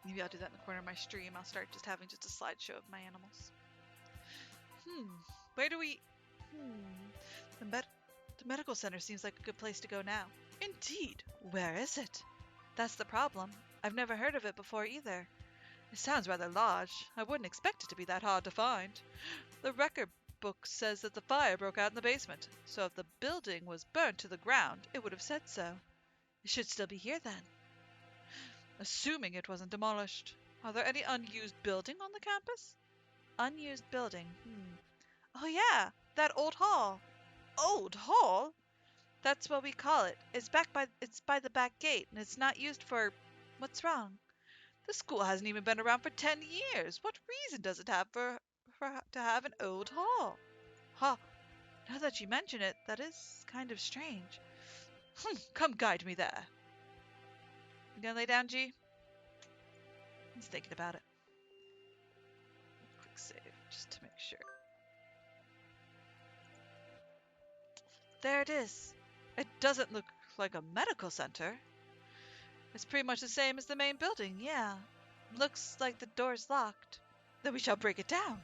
Maybe I'll do that in the corner of my stream. I'll start just having just a slideshow of my animals. Where do we... The medical center seems like a good place to go now. Indeed. Where is it? That's the problem. I've never heard of it before either. It sounds rather large. I wouldn't expect it to be that hard to find. The record book says that the fire broke out in the basement, so if the building was burnt to the ground, it would have said so. It should still be here then. Assuming it wasn't demolished. Are there any unused building on the campus? Unused building. Oh yeah, that old hall. Old hall? That's what we call it. It's by the back gate, and it's not used for... What's wrong? The school hasn't even been around for 10 years. What reason does it have to have an old hall? Huh. Now that you mention it, that is kind of strange. Come guide me there. You gonna lay down, G? He's thinking about it. Quick save, just to make sure. There it is. It doesn't look like a medical center. It's pretty much the same as the main building, yeah. Looks like the door's locked. Then we shall break it down.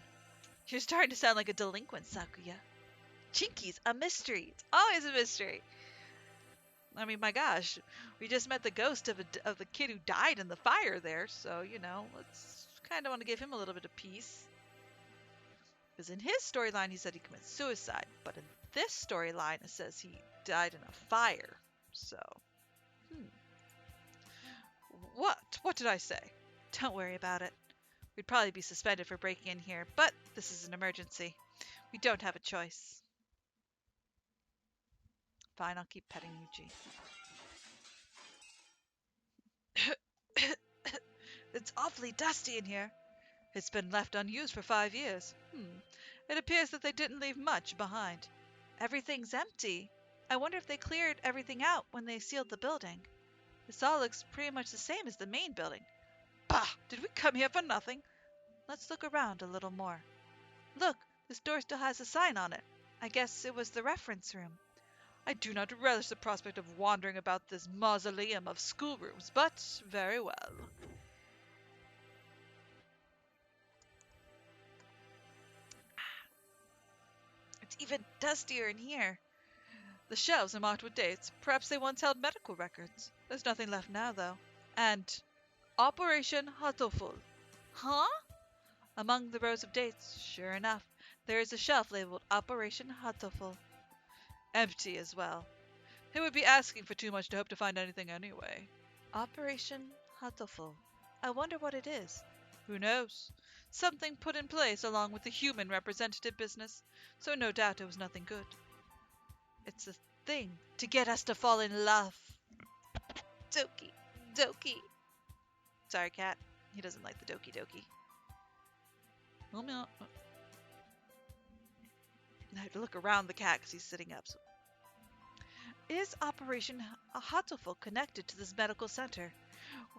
You're starting to sound like a delinquent, Sakuya. Chinky's a mystery. It's always a mystery. I mean, my gosh, we just met the ghost of the kid who died in the fire there, so, let's kind of want to give him a little bit of peace. Because in his storyline, he said he committed suicide, but in this storyline, it says he died in a fire. So, What? What did I say? Don't worry about it. We'd probably be suspended for breaking in here, but this is an emergency. We don't have a choice. Fine, I'll keep petting you, G. It's awfully dusty in here. It's been left unused for 5 years. It appears that they didn't leave much behind. Everything's empty. I wonder if they cleared everything out when they sealed the building. This all looks pretty much the same as the main building. Bah! Did we come here for nothing? Let's look around a little more. Look, this door still has a sign on it. I guess it was the reference room. I do not relish the prospect of wandering about this mausoleum of schoolrooms, but very well. It's even dustier in here. The shelves are marked with dates. Perhaps they once held medical records. There's nothing left now, though. And Operation Hatoful. Huh? Among the rows of dates, sure enough, there is a shelf labeled Operation Hatoful. Empty as well. It would be asking for too much to hope to find anything anyway. Operation Hatoful. I wonder what it is. Who knows? Something put in place along with the human representative business, so no doubt it was nothing good. It's a thing to get us to fall in love. Doki, doki. Sorry, cat. He doesn't like the doki doki. I have to look around the cat because he's sitting up. So. Is Operation Hatoful connected to this medical center?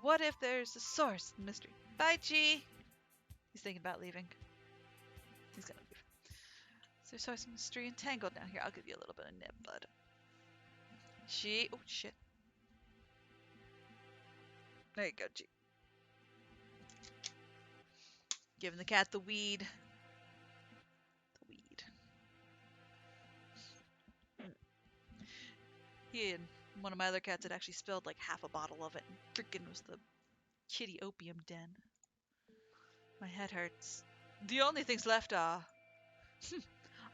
What if there's a source in the mystery? Bye, G. He's thinking about leaving. He's gonna leave. Is there a source in mystery entangled now? Here, I'll give you a little bit of nip, bud. G. Oh, shit. There you go, G. Giving the cat the weed. The weed. He and one of my other cats had actually spilled like half a bottle of it, and freaking was the kitty opium den. My head hurts. The only things left are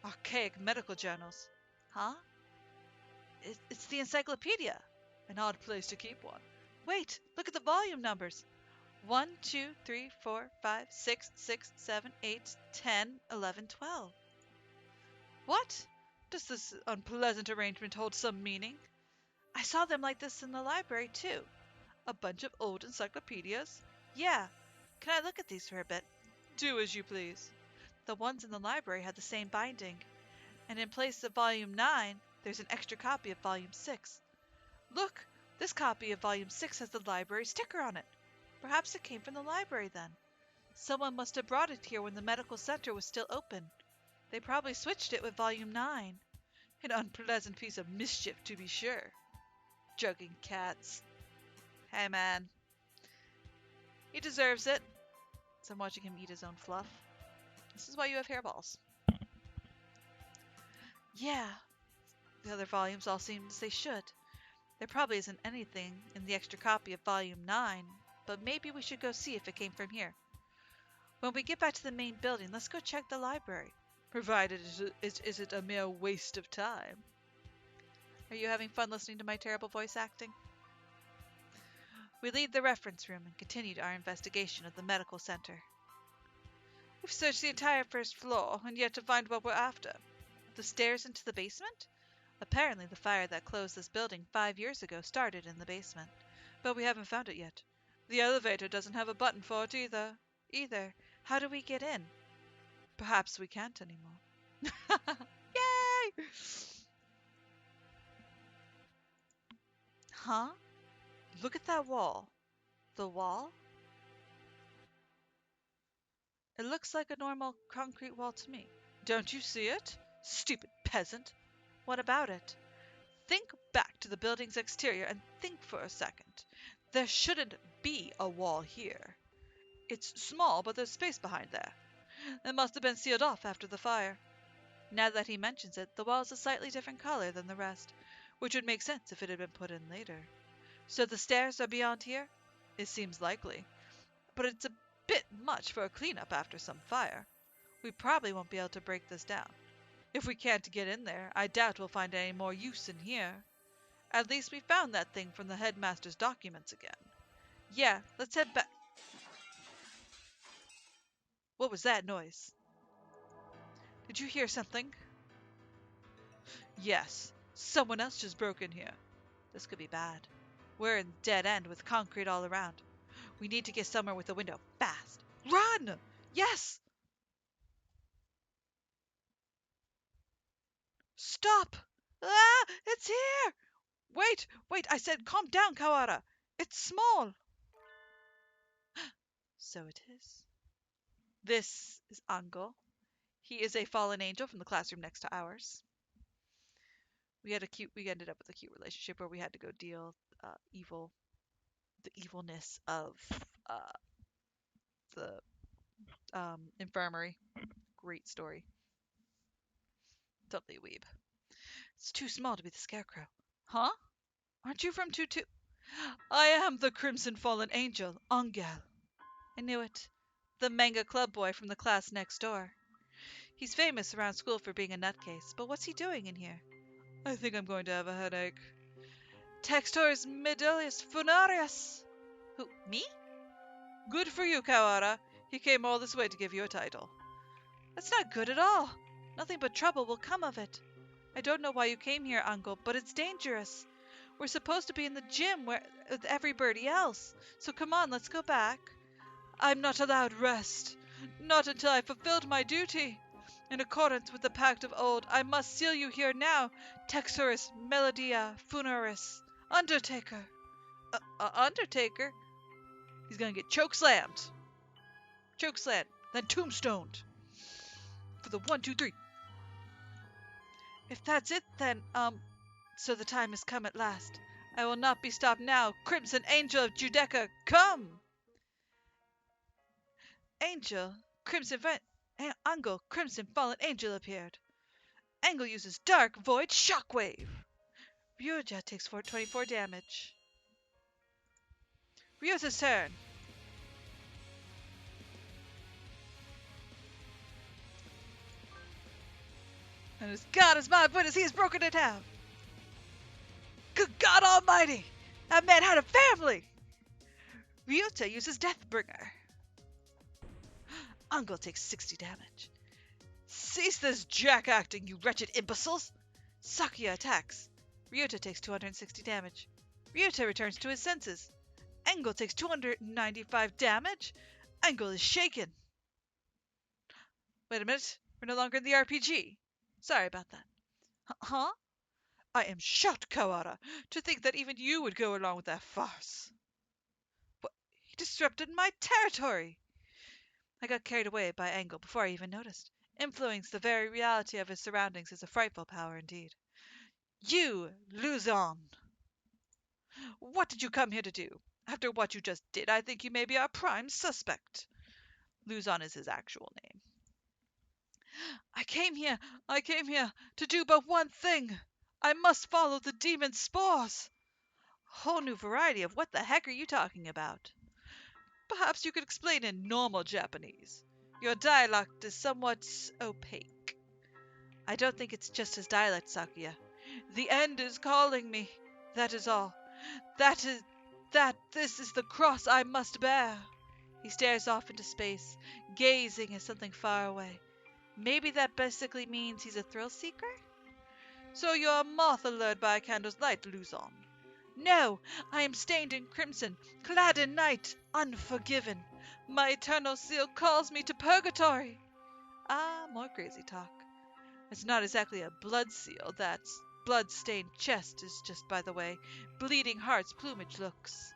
archaic medical journals. Huh? It's the encyclopedia. An odd place to keep one. Wait, look at the volume numbers. 1, 2, 3, 4, 5, 6, 6, 7, 8, 10, 11, 12. What? Does this unpleasant arrangement hold some meaning? I saw them like this in the library, too. A bunch of old encyclopedias? Yeah. Can I look at these for a bit? Do as you please. The ones in the library had the same binding. And in place of volume 9, there's an extra copy of volume 6. Look, This copy of Volume 6 has the library sticker on it. Perhaps it came from the library then. Someone must have brought it here when the medical center was still open. They probably switched it with Volume 9. An unpleasant piece of mischief, to be sure. Joking cats. Hey, man. He deserves it. So I'm watching him eat his own fluff. This is why you have hairballs. Yeah. The other volumes all seem as they should. There probably isn't anything in the extra copy of Volume 9, but maybe we should go see if it came from here. When we get back to the main building, let's go check the library. Provided it isn't a mere waste of time. Are you having fun listening to my terrible voice acting? We leave the reference room and continued our investigation of the medical center. We've searched the entire first floor and yet to find what we're after. The stairs into the basement? Apparently the fire that closed this building 5 years ago started in the basement, but we haven't found it yet. The elevator doesn't have a button for it either. How do we get in? Perhaps we can't anymore. Yay! Huh? Look at that wall. The wall? It looks like a normal concrete wall to me. Don't you see it? Stupid peasant. What about it? Think back to the building's exterior and think for a second. There shouldn't be a wall here. It's small, but there's space behind there. It must have been sealed off after the fire. Now that he mentions it, the wall is a slightly different color than the rest, which would make sense if it had been put in later. So the stairs are beyond here? It seems likely. But it's a bit much for a cleanup after some fire. We probably won't be able to break this down. If we can't get in there, I doubt we'll find any more use in here. At least we found that thing from the headmaster's documents again. Yeah, let's head back. What was that noise? Did you hear something? Yes, someone else just broke in here. This could be bad. We're in dead end with concrete all around. We need to get somewhere with a window fast. Run! Yes! Stop! Ah! It's here! Wait, I said calm down, Kawara. It's small. So it is. This is Ango. He is a fallen angel from the classroom next to ours. We ended up with a cute relationship where we had to go deal the evilness of uh, the infirmary. Great story. Totally a weeb. It's too small to be the scarecrow. Huh? Aren't you from Tutu? I am the Crimson Fallen Angel, Angel. I knew it. The manga club boy from the class next door. He's famous around school for being a nutcase, but what's he doing in here? I think I'm going to have a headache. Textors Medilius Funarius. Who, me? Good for you, Kawara. He came all this way to give you a title. That's not good at all. Nothing but trouble will come of it. I don't know why you came here, Uncle, but it's dangerous. We're supposed to be in the gym with everybody else. So come on, let's go back. I'm not allowed rest. Not until I've fulfilled my duty. In accordance with the pact of old, I must seal you here now, Texorus Melodia Funeris, Undertaker. Undertaker? He's gonna get chokeslammed. Chokeslammed, then tombstoned. For the 1, 2, 3. If that's it, then, so the time has come at last. I will not be stopped now. Crimson Angel of Judecca, come! Angel, Angle, Crimson Fallen Angel appeared. Angle uses Dark Void Shockwave. Ryuja takes 24 damage. Ryuja's turn. And as God is my witness, he has broken it down. Good God Almighty! That man had a family! Ryuta uses Deathbringer. Angle takes 60 damage. Cease this jack-acting, you wretched imbeciles! Sakuya attacks. Ryuta takes 260 damage. Ryuta returns to his senses. Angle takes 295 damage. Angle is shaken. Wait a minute. We're no longer in the RPG. Sorry about that. Huh? I am shocked, Kawara, to think that even you would go along with that farce. What? He disrupted my territory! I got carried away by Angle before I even noticed. Influencing the very reality of his surroundings is a frightful power indeed. You, Luzon! What did you come here to do? After what you just did, I think you may be our prime suspect. Luzon is his actual name. I came here, I came here to do but one thing. I must follow the demon's spores. Whole new variety of what the heck are you talking about? Perhaps you could explain in normal Japanese. Your dialect is somewhat opaque. I don't think it's just his dialect, Sakuya. The end is calling me. That is all. That is that this is the cross I must bear. He stares off into space, gazing at something far away. Maybe that basically means he's a thrill seeker? So you're a moth allured by a candle's light, Luzon. No, I am stained in crimson, clad in night, unforgiven. My eternal seal calls me to purgatory. Ah, more crazy talk. It's not exactly a blood seal. That blood-stained chest is just, by the way, bleeding heart's plumage looks.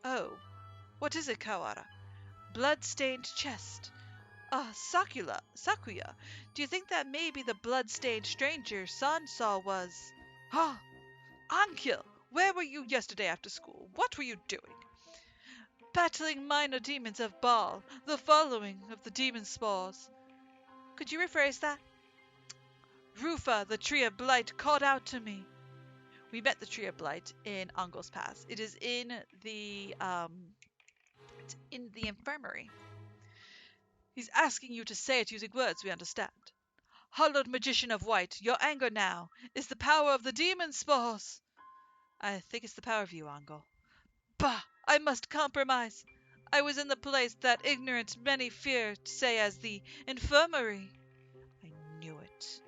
Oh, what is it, Kawara? Blood-stained chest. Sakuya, do you think that maybe the blood-stained stranger Sansa was... Ah, Ankil, where were you yesterday after school? What were you doing? Battling minor demons of Baal, the following of the demon spores. Could you rephrase that? Rufa, the tree of blight, called out to me. We met the tree of blight in Angles Pass. It is in the infirmary. He's asking you to say it using words we understand. Hallowed magician of white, your anger now is the power of the demon spores. I think it's the power of you, Angle. Bah! I must compromise. I was in the place that ignorant many fear to say as the infirmary. I knew it.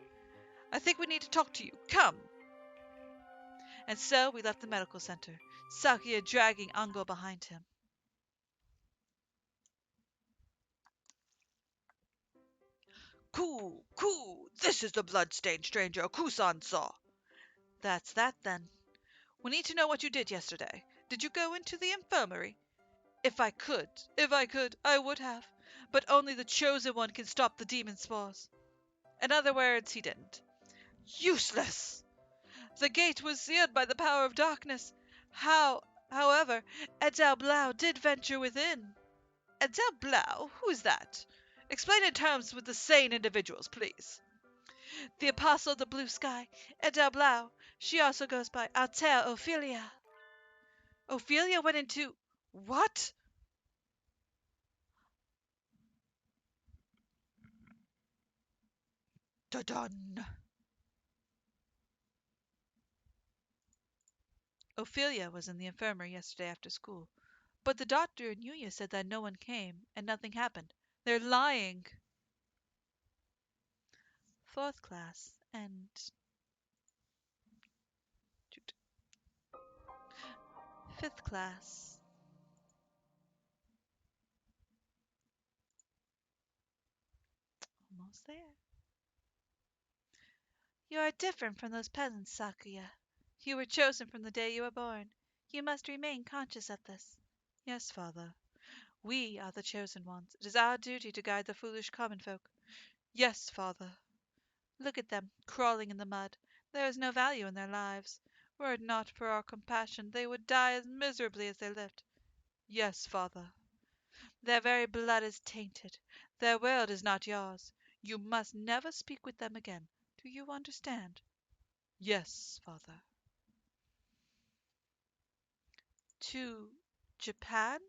I think we need to talk to you. Come. And so we left the medical center, Sakuya dragging Ango behind him. Ku! This is the blood-stained stranger Kusan saw. That's that, then. We need to know what you did yesterday. Did you go into the infirmary? If I could, I would have. But only the chosen one can stop the demon spores. In other words, he didn't. Useless! The gate was sealed by the power of darkness. However, Edel Blau did venture within. Edel Blau? Who is that? Explain in terms with the sane individuals, please. The Apostle of the Blue Sky, Edel Blau. She also goes by Altair Ophelia. Ophelia went into... What? Dun. Ophelia was in the infirmary yesterday after school. But the doctor and Yuya said that no one came, and nothing happened. They're lying. Fourth class, and... Fifth class. Almost there. You are different from those peasants, Sakuya. You were chosen from the day you were born. You must remain conscious of this. Yes, father. We are the chosen ones. It is our duty to guide the foolish common folk. Yes, father. Look at them, crawling in the mud. There is no value in their lives. Were it not for our compassion, they would die as miserably as they lived. Yes, father. Their very blood is tainted. Their world is not yours. You must never speak with them again. Do you understand? Yes, father. To Japan?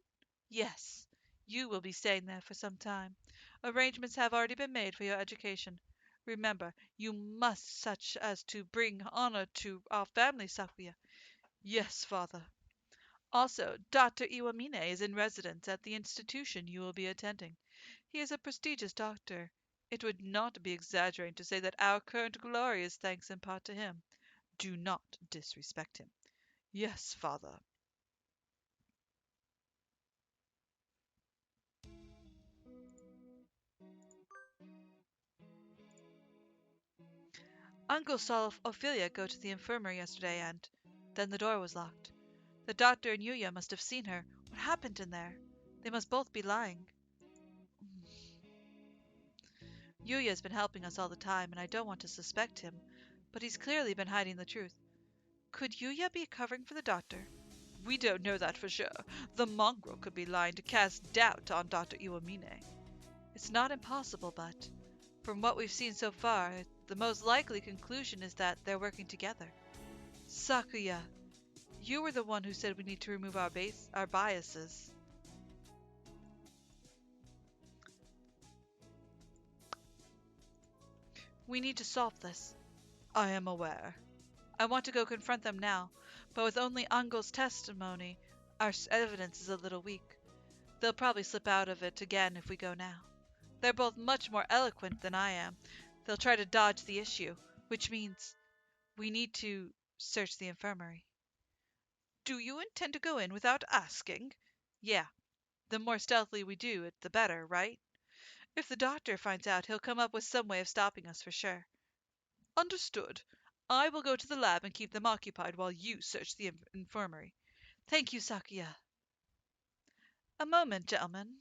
Yes. You will be staying there for some time. Arrangements have already been made for your education. Remember, you must such as to bring honor to our family, Sakuya. Yes, father. Also, Dr. Iwamine is in residence at the institution you will be attending. He is a prestigious doctor. It would not be exaggerating to say that our current glory is thanks in part to him. Do not disrespect him. Yes, father. Uncle saw Ophelia go to the infirmary yesterday, and then the door was locked. The doctor and Yuya must have seen her. What happened in there? They must both be lying. Yuya's been helping us all the time, and I don't want to suspect him, but he's clearly been hiding the truth. Could Yuya be covering for the doctor? We don't know that for sure. The mongrel could be lying to cast doubt on Dr. Iwamine. It's not impossible, but from what we've seen so far, the most likely conclusion is that they're working together. Sakuya, you were the one who said we need to remove our biases. We need to solve this. I am aware. I want to go confront them now, but with only Angel's testimony, our evidence is a little weak. They'll probably slip out of it again if we go now. They're both much more eloquent than I am. They'll try to dodge the issue, which means we need to search the infirmary. Do you intend to go in without asking? Yeah, the more stealthily we do it, the better, right? If the doctor finds out, he'll come up with some way of stopping us for sure. Understood. I will go to the lab and keep them occupied while you search the infirmary. Thank you, Sakuya. A moment, gentlemen.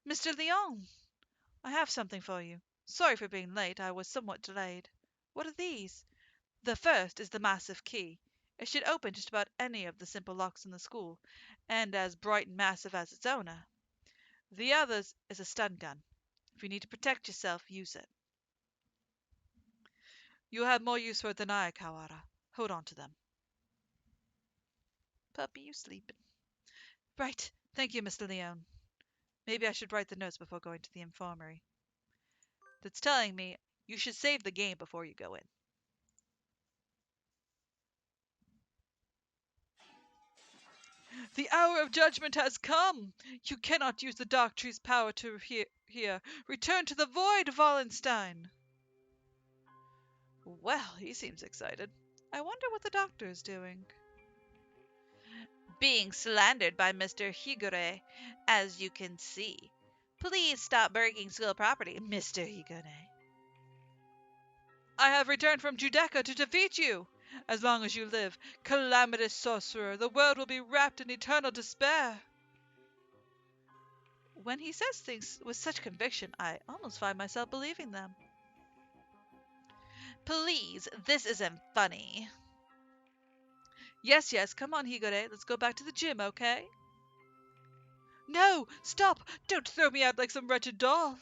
Mr. Leon, I have something for you. Sorry for being late. I was somewhat delayed. What are these? The first is the massive key. It should open just about any of the simple locks in the school, and as bright and massive as its owner. The other is a stun gun. If you need to protect yourself, use it. You'll have more use for it than I, Kawara. Hold on to them. Puppy, you sleeping? Right. Thank you, Mr. Leon. Maybe I should write the notes before going to the infirmary. That's telling me you should save the game before you go in. The hour of judgment has come! You cannot use the Dark Tree's power to here. Return to the void, Wallenstein! Well, he seems excited. I wonder what the doctor is doing. Being slandered by Mr. Higure, as you can see. Please stop breaking school property, Mr. Higure. I have returned from Judecca to defeat you! As long as you live, calamitous sorcerer, the world will be wrapped in eternal despair. When he says things with such conviction, I almost find myself believing them. Please, this isn't funny. Yes, come on, Higure. Let's go back to the gym, okay? No! Stop! Don't throw me out like some wretched doll!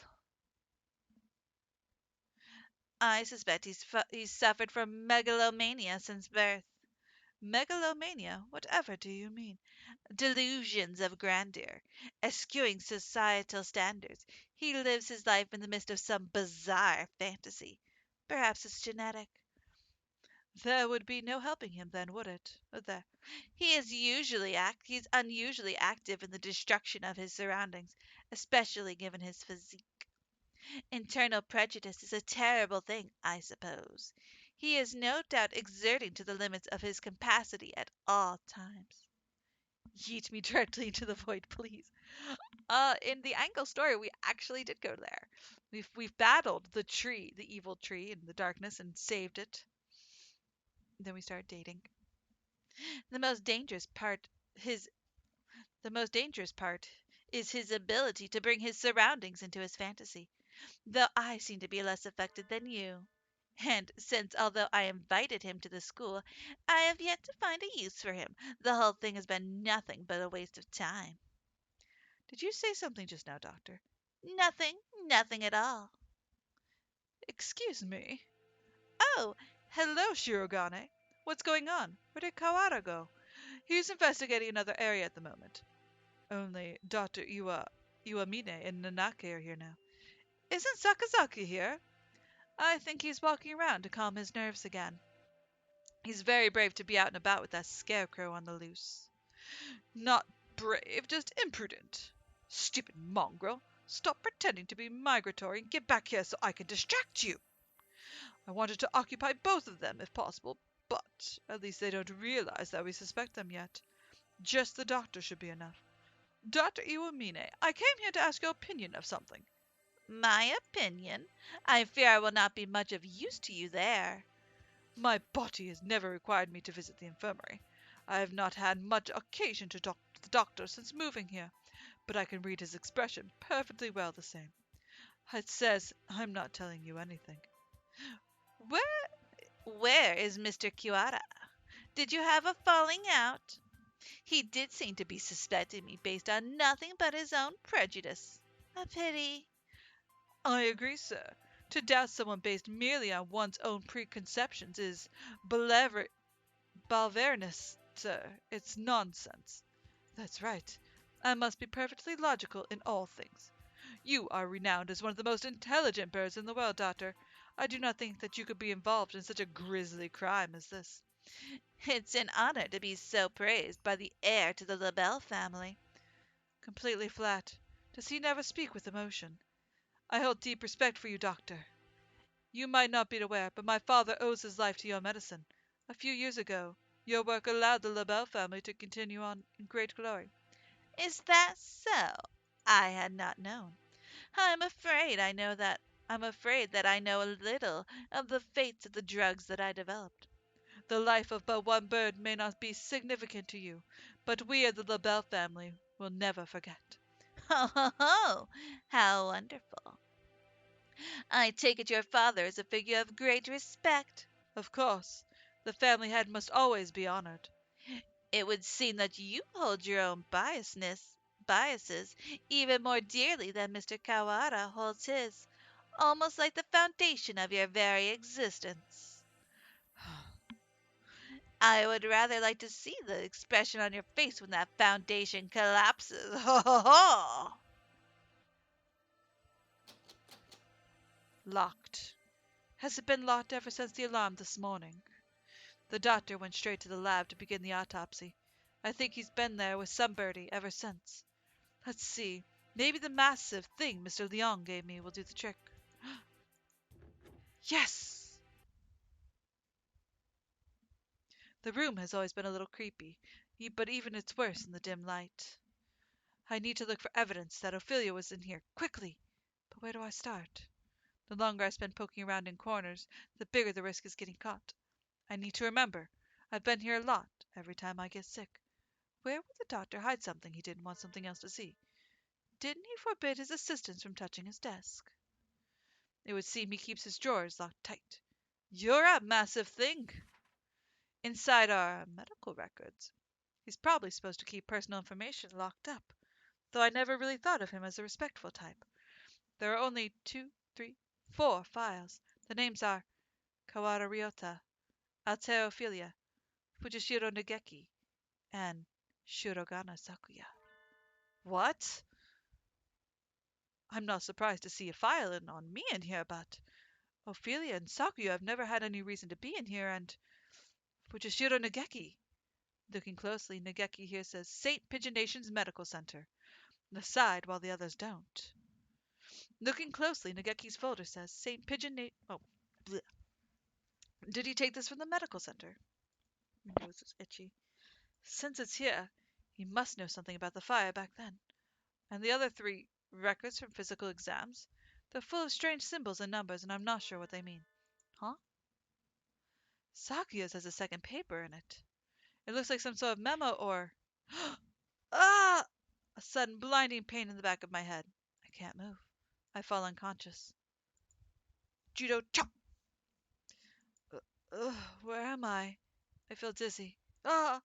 I suspect he's suffered from megalomania since birth. Megalomania? Whatever do you mean? Delusions of grandeur, eschewing societal standards. He lives his life in the midst of some bizarre fantasy. Perhaps it's genetic. There would be no helping him then, would it? Would there? He's unusually active in the destruction of his surroundings, especially given his physique. Internal prejudice is a terrible thing, I suppose. He is no doubt exerting to the limits of his capacity at all times. Yeet me directly into the void, please. In the Angle story, we actually did go there. We've battled the tree, the evil tree in the darkness, and saved it. Then we started dating. The most dangerous part, his the most dangerous part is his ability to bring his surroundings into his fantasy. Though I seem to be less affected than you. And since, although I invited him to the school, I have yet to find a use for him, the whole thing has been nothing but a waste of time. Did you say something just now, Doctor? Nothing, nothing at all. Excuse me. Oh, hello, Shirogane. What's going on? Where did Kawara go? He's investigating another area at the moment. Only Dr. Iwamine and Nanake are here now. Isn't Sakazaki here? I think he's walking around to calm his nerves again. He's very brave to be out and about with that scarecrow on the loose. Not brave, just imprudent. Stupid mongrel. Stop pretending to be migratory and get back here so I can distract you. I wanted to occupy both of them if possible, but at least they don't realize that we suspect them yet. Just the doctor should be enough. Dr. Iwamine, I came here to ask your opinion of something. My opinion. I fear I will not be much of use to you there. My body has never required me to visit the infirmary. I have not had much occasion to talk to the doctor since moving here, but I can read his expression perfectly well the same. It says I'm not telling you anything. Where where is Mr. Kiwara? Did you have a falling out? He did seem to be suspecting me based on nothing but his own prejudice. A pity. I agree, sir. To doubt someone based merely on one's own preconceptions is Balverness, sir. It's nonsense. That's right. I must be perfectly logical in all things. You are renowned as one of the most intelligent birds in the world, Doctor. I do not think that you could be involved in such a grisly crime as this. It's an honor to be so praised by the heir to the LaBelle family. Completely flat. Does he never speak with emotion? I hold deep respect for you, Doctor. You might not be aware, but my father owes his life to your medicine. A few years ago, your work allowed the LaBelle family to continue on in great glory. Is that so? I had not known. I'm afraid I know that. I'm afraid that I know a little of the fates of the drugs that I developed. The life of but one bird may not be significant to you, but we of the LaBelle family will never forget. Ho, ho, ho! How wonderful. I take it your father is a figure of great respect. Of course, the family head must always be honored. It would seem that you hold your own biases even more dearly than Mr. Kawara holds his, almost like the foundation of your very existence. I would rather like to see the expression on your face when that foundation collapses. Ho ho ho! Locked. Has it been locked ever since the alarm this morning? The doctor went straight to the lab to begin the autopsy. I think he's been there with some birdie ever since. Let's see. Maybe the massive thing Mr. Leon gave me will do the trick. Yes! The room has always been a little creepy, but even it's worse in the dim light. I need to look for evidence that Ophelia was in here quickly. But where do I start? The longer I spend poking around in corners, the bigger the risk is getting caught. I need to remember. I've been here a lot, every time I get sick. Where would the doctor hide something he didn't want something else to see? Didn't he forbid his assistants from touching his desk? It would seem he keeps his drawers locked tight. You're a massive thing. Inside are medical records. He's probably supposed to keep personal information locked up, though I never really thought of him as a respectful type. There are only two, three, four files. The names are Kawara Ryota, Alteo Ophelia, Fujishiro Nageki, and Shirogana Sakuya. What? I'm not surprised to see a file on me in here, but Ophelia and Sakuya have never had any reason to be in here, and Fujishiro Nageki. Looking closely, Nageki here says St. Pigeon Nation's Medical Center. On the side, while the others don't. Looking closely, Nageki's folder says St. Pigeon Na- Oh, bleh. Did he take this from the medical center? My nose is itchy. Since it's here, he must know something about the fire back then. And the other three records from physical exams, they're full of strange symbols and numbers, and I'm not sure what they mean. Huh? Sakuya's has a second paper in it. It looks like some sort of memo or. Ah! A sudden blinding pain in the back of my head. I can't move. I fall unconscious. Judo chop! Ugh, where am I? I feel dizzy. Ah!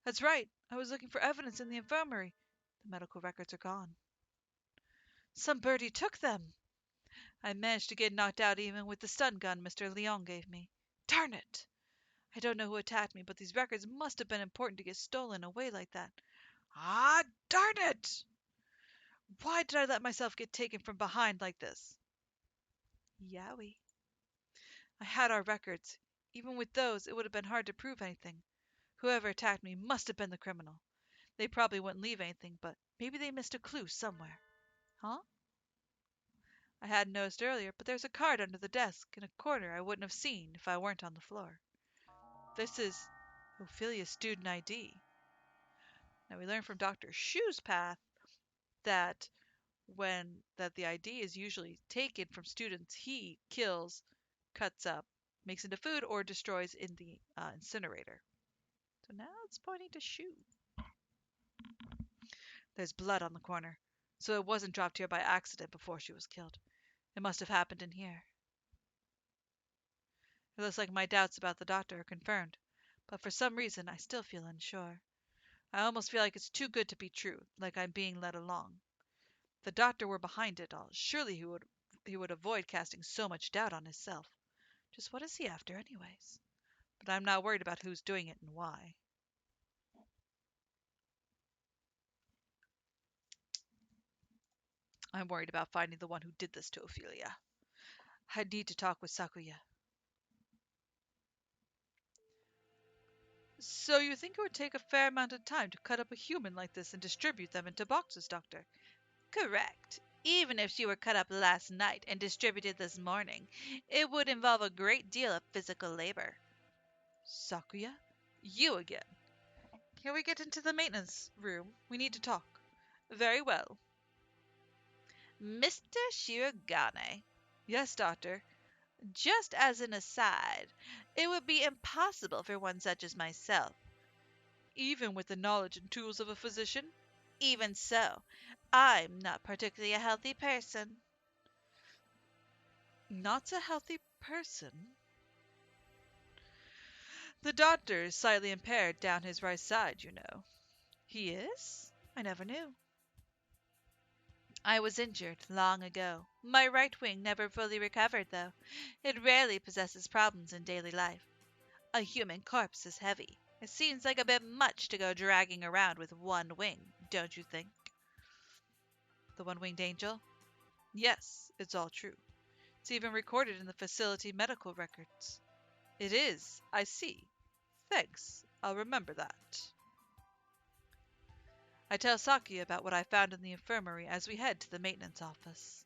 That's right. I was looking for evidence in the infirmary. The medical records are gone. Some birdie took them. I managed to get knocked out even with the stun gun Mr. Leon gave me. Darn it! I don't know who attacked me, but these records must have been important to get stolen away like that. Ah, darn it! Why did I let myself get taken from behind like this? Yowie. I had our records. Even with those, it would have been hard to prove anything. Whoever attacked me must have been the criminal. They probably wouldn't leave anything, but maybe they missed a clue somewhere. Huh? I hadn't noticed earlier, but there's a card under the desk in a corner I wouldn't have seen if I weren't on the floor. This is Ophelia's student ID. Now we learn from Dr. Shu's path that when that the ID is usually taken from students he kills, cuts up, makes into food, or destroys in the incinerator. So now it's pointing to shoe. There's blood on the corner, so it wasn't dropped here by accident before she was killed. It must have happened in here. It looks like my doubts about the doctor are confirmed, but for some reason I still feel unsure. I almost feel like it's too good to be true, like I'm being led along. If the doctor were behind it all, surely he would avoid casting so much doubt on himself. Just what is he after, anyways? But I'm not worried about who's doing it and why. I'm worried about finding the one who did this to Ophelia. I need to talk with Sakuya. So you think it would take a fair amount of time to cut up a human like this and distribute them into boxes, Doctor? Correct. Even if she were cut up last night and distributed this morning, it would involve a great deal of physical labor. Sakuya? You again. Can we get into the maintenance room? We need to talk. Very well. Mr. Shirogane. Yes, Doctor. Just as an aside, it would be impossible for one such as myself. Even with the knowledge and tools of a physician? Even so, I'm not particularly a healthy person. Not a healthy person? The doctor is slightly impaired down his right side, you know. He is? I never knew. I was injured long ago. My right wing never fully recovered, though. It rarely possesses problems in daily life. A human corpse is heavy. It seems like a bit much to go dragging around with one wing, don't you think? The one-winged angel? Yes, it's all true. It's even recorded in the facility medical records. It is, I see. Thanks. I'll remember that. I tell Saki about what I found in the infirmary as we head to the maintenance office.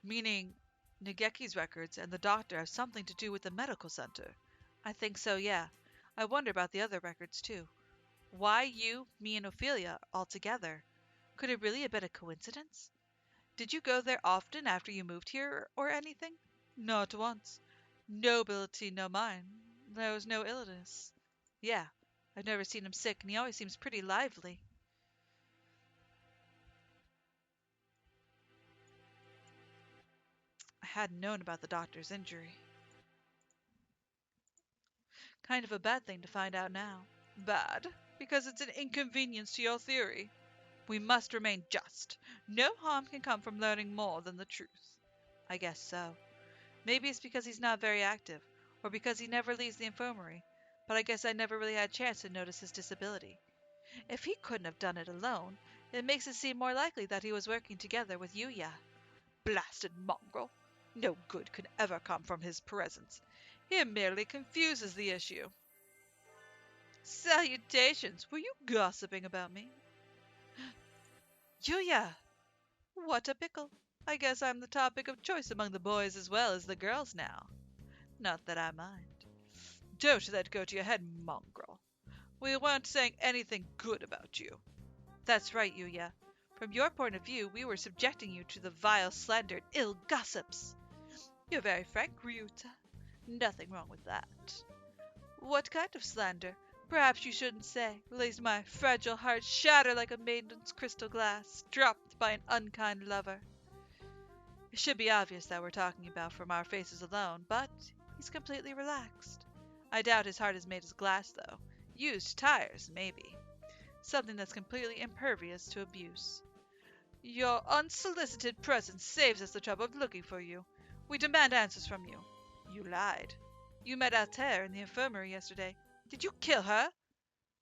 Meaning, Nageki's records and the doctor have something to do with the medical center. I think so, yeah. I wonder about the other records, too. Why you, me, and Ophelia all together? Could it really have been a coincidence? Did you go there often after you moved here or anything? Not once. No ability, no mine. There was no illness. Yeah, I've never seen him sick, and he always seems pretty lively. I hadn't known about the doctor's injury. Kind of a bad thing to find out now. Bad, because it's an inconvenience to your theory. We must remain just. No harm can come from learning more than the truth. I guess so. Maybe it's because he's not very active, or because he never leaves the infirmary, but I guess I never really had a chance to notice his disability. If he couldn't have done it alone, it makes it seem more likely that he was working together with Yuya. Blasted mongrel! No good can ever come from his presence. He merely confuses the issue. Salutations! Were you gossiping about me? Yuya! What a pickle! I guess I'm the topic of choice among the boys as well as the girls now. Not that I mind. Don't let go to your head, mongrel. We weren't saying anything good about you. That's right, Yuya. From your point of view, we were subjecting you to the vile slander and ill gossips. You're very frank, Ryuta. Nothing wrong with that. What kind of slander? Perhaps you shouldn't say, lest my fragile heart shatter like a maiden's crystal glass, dropped by an unkind lover. It should be obvious that we're talking about from our faces alone, but he's completely relaxed. I doubt his heart is made of glass, though. Used tires, maybe. Something that's completely impervious to abuse. Your unsolicited presence saves us the trouble of looking for you. We demand answers from you. You lied. You met Altair in the infirmary yesterday. Did you kill her?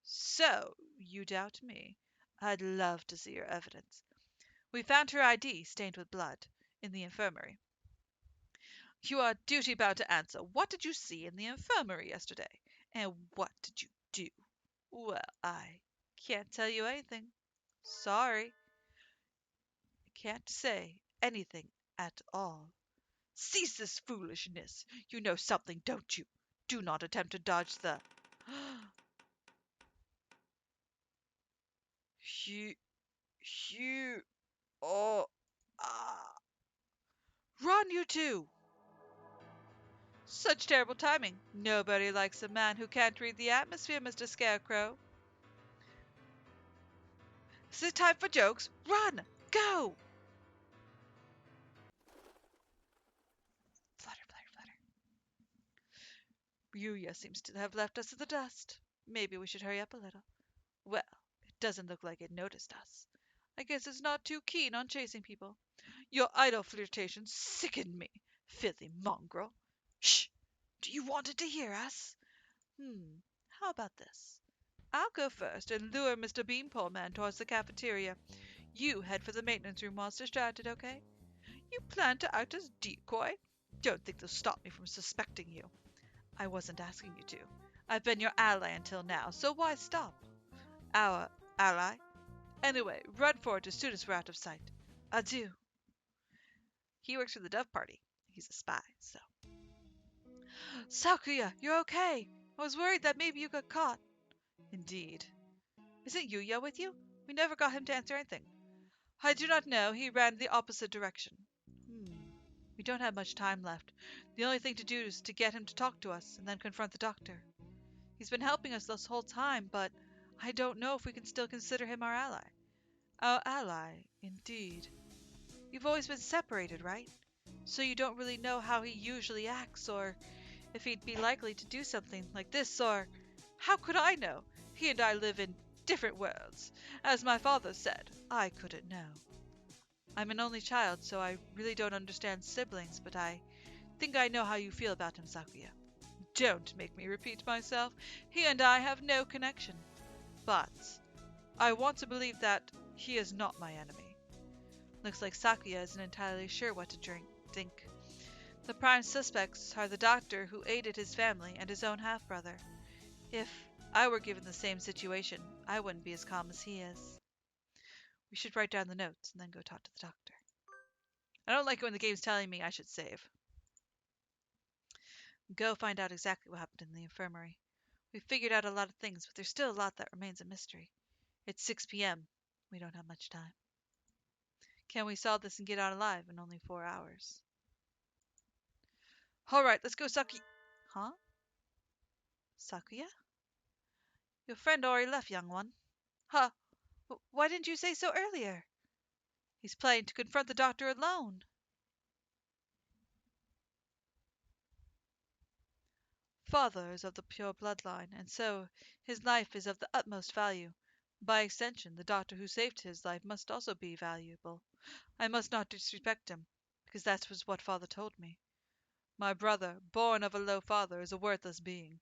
So, you doubt me. I'd love to see your evidence. We found her ID stained with blood in the infirmary. You are duty bound to answer. What did you see in the infirmary yesterday? And what did you do? Well, I can't tell you anything. Sorry. I can't say anything at all. Cease this foolishness. You know something, don't you? Do not attempt to dodge the... Hu- You. Oh. Ah. Run, you two! Such terrible timing. Nobody likes a man who can't read the atmosphere, Mr. Scarecrow. Is it time for jokes? Run! Go! Flutter, flutter, flutter. Yuya seems to have left us in the dust. Maybe we should hurry up a little. Well, it doesn't look like it noticed us. I guess it's not too keen on chasing people. Your idle flirtations sicken me, filthy mongrel. Shh! Do you want it to hear us? How about this? I'll go first and lure Mr. Beanpole Man towards the cafeteria. You head for the maintenance room while it's distracted, okay? You plan to act as decoy? Don't think they'll stop me from suspecting you. I wasn't asking you to. I've been your ally until now, so why stop? Our ally? Anyway, run for it as soon as we're out of sight. Adieu. He works for the Dove Party. He's a spy, so. Sakuya, you're okay. I was worried that maybe you got caught. Indeed. Isn't Yuya with you? We never got him to answer anything. I do not know. He ran the opposite direction. We don't have much time left. The only thing to do is to get him to talk to us and then confront the doctor. He's been helping us this whole time, but I don't know if we can still consider him our ally. Our ally, indeed. You've always been separated, right? So you don't really know how he usually acts, or if he'd be likely to do something like this, or how could I know? He and I live in different worlds. As my father said, I couldn't know. I'm an only child, so I really don't understand siblings, but I think I know how you feel about him, Sakuya. Don't make me repeat myself. He and I have no connection. But I want to believe that he is not my enemy. Looks like Sakuya isn't entirely sure what to think. The prime suspects are the doctor who aided his family and his own half-brother. If I were given the same situation, I wouldn't be as calm as he is. We should write down the notes and then go talk to the doctor. I don't like it when the game's telling me I should save. Go find out exactly what happened in the infirmary. We've figured out a lot of things, but there's still a lot that remains a mystery. It's 6 p.m. We don't have much time. Can we solve this and get out alive in only 4 hours? All right, let's go, Huh? Sakuya? Your friend already left, young one. Huh? Why didn't you say so earlier? He's planning to confront the doctor alone. Father is of the pure bloodline, and so his life is of the utmost value. By extension, the doctor who saved his life must also be valuable. I must not disrespect him, because that was what father told me. My brother, born of a low father, is a worthless being.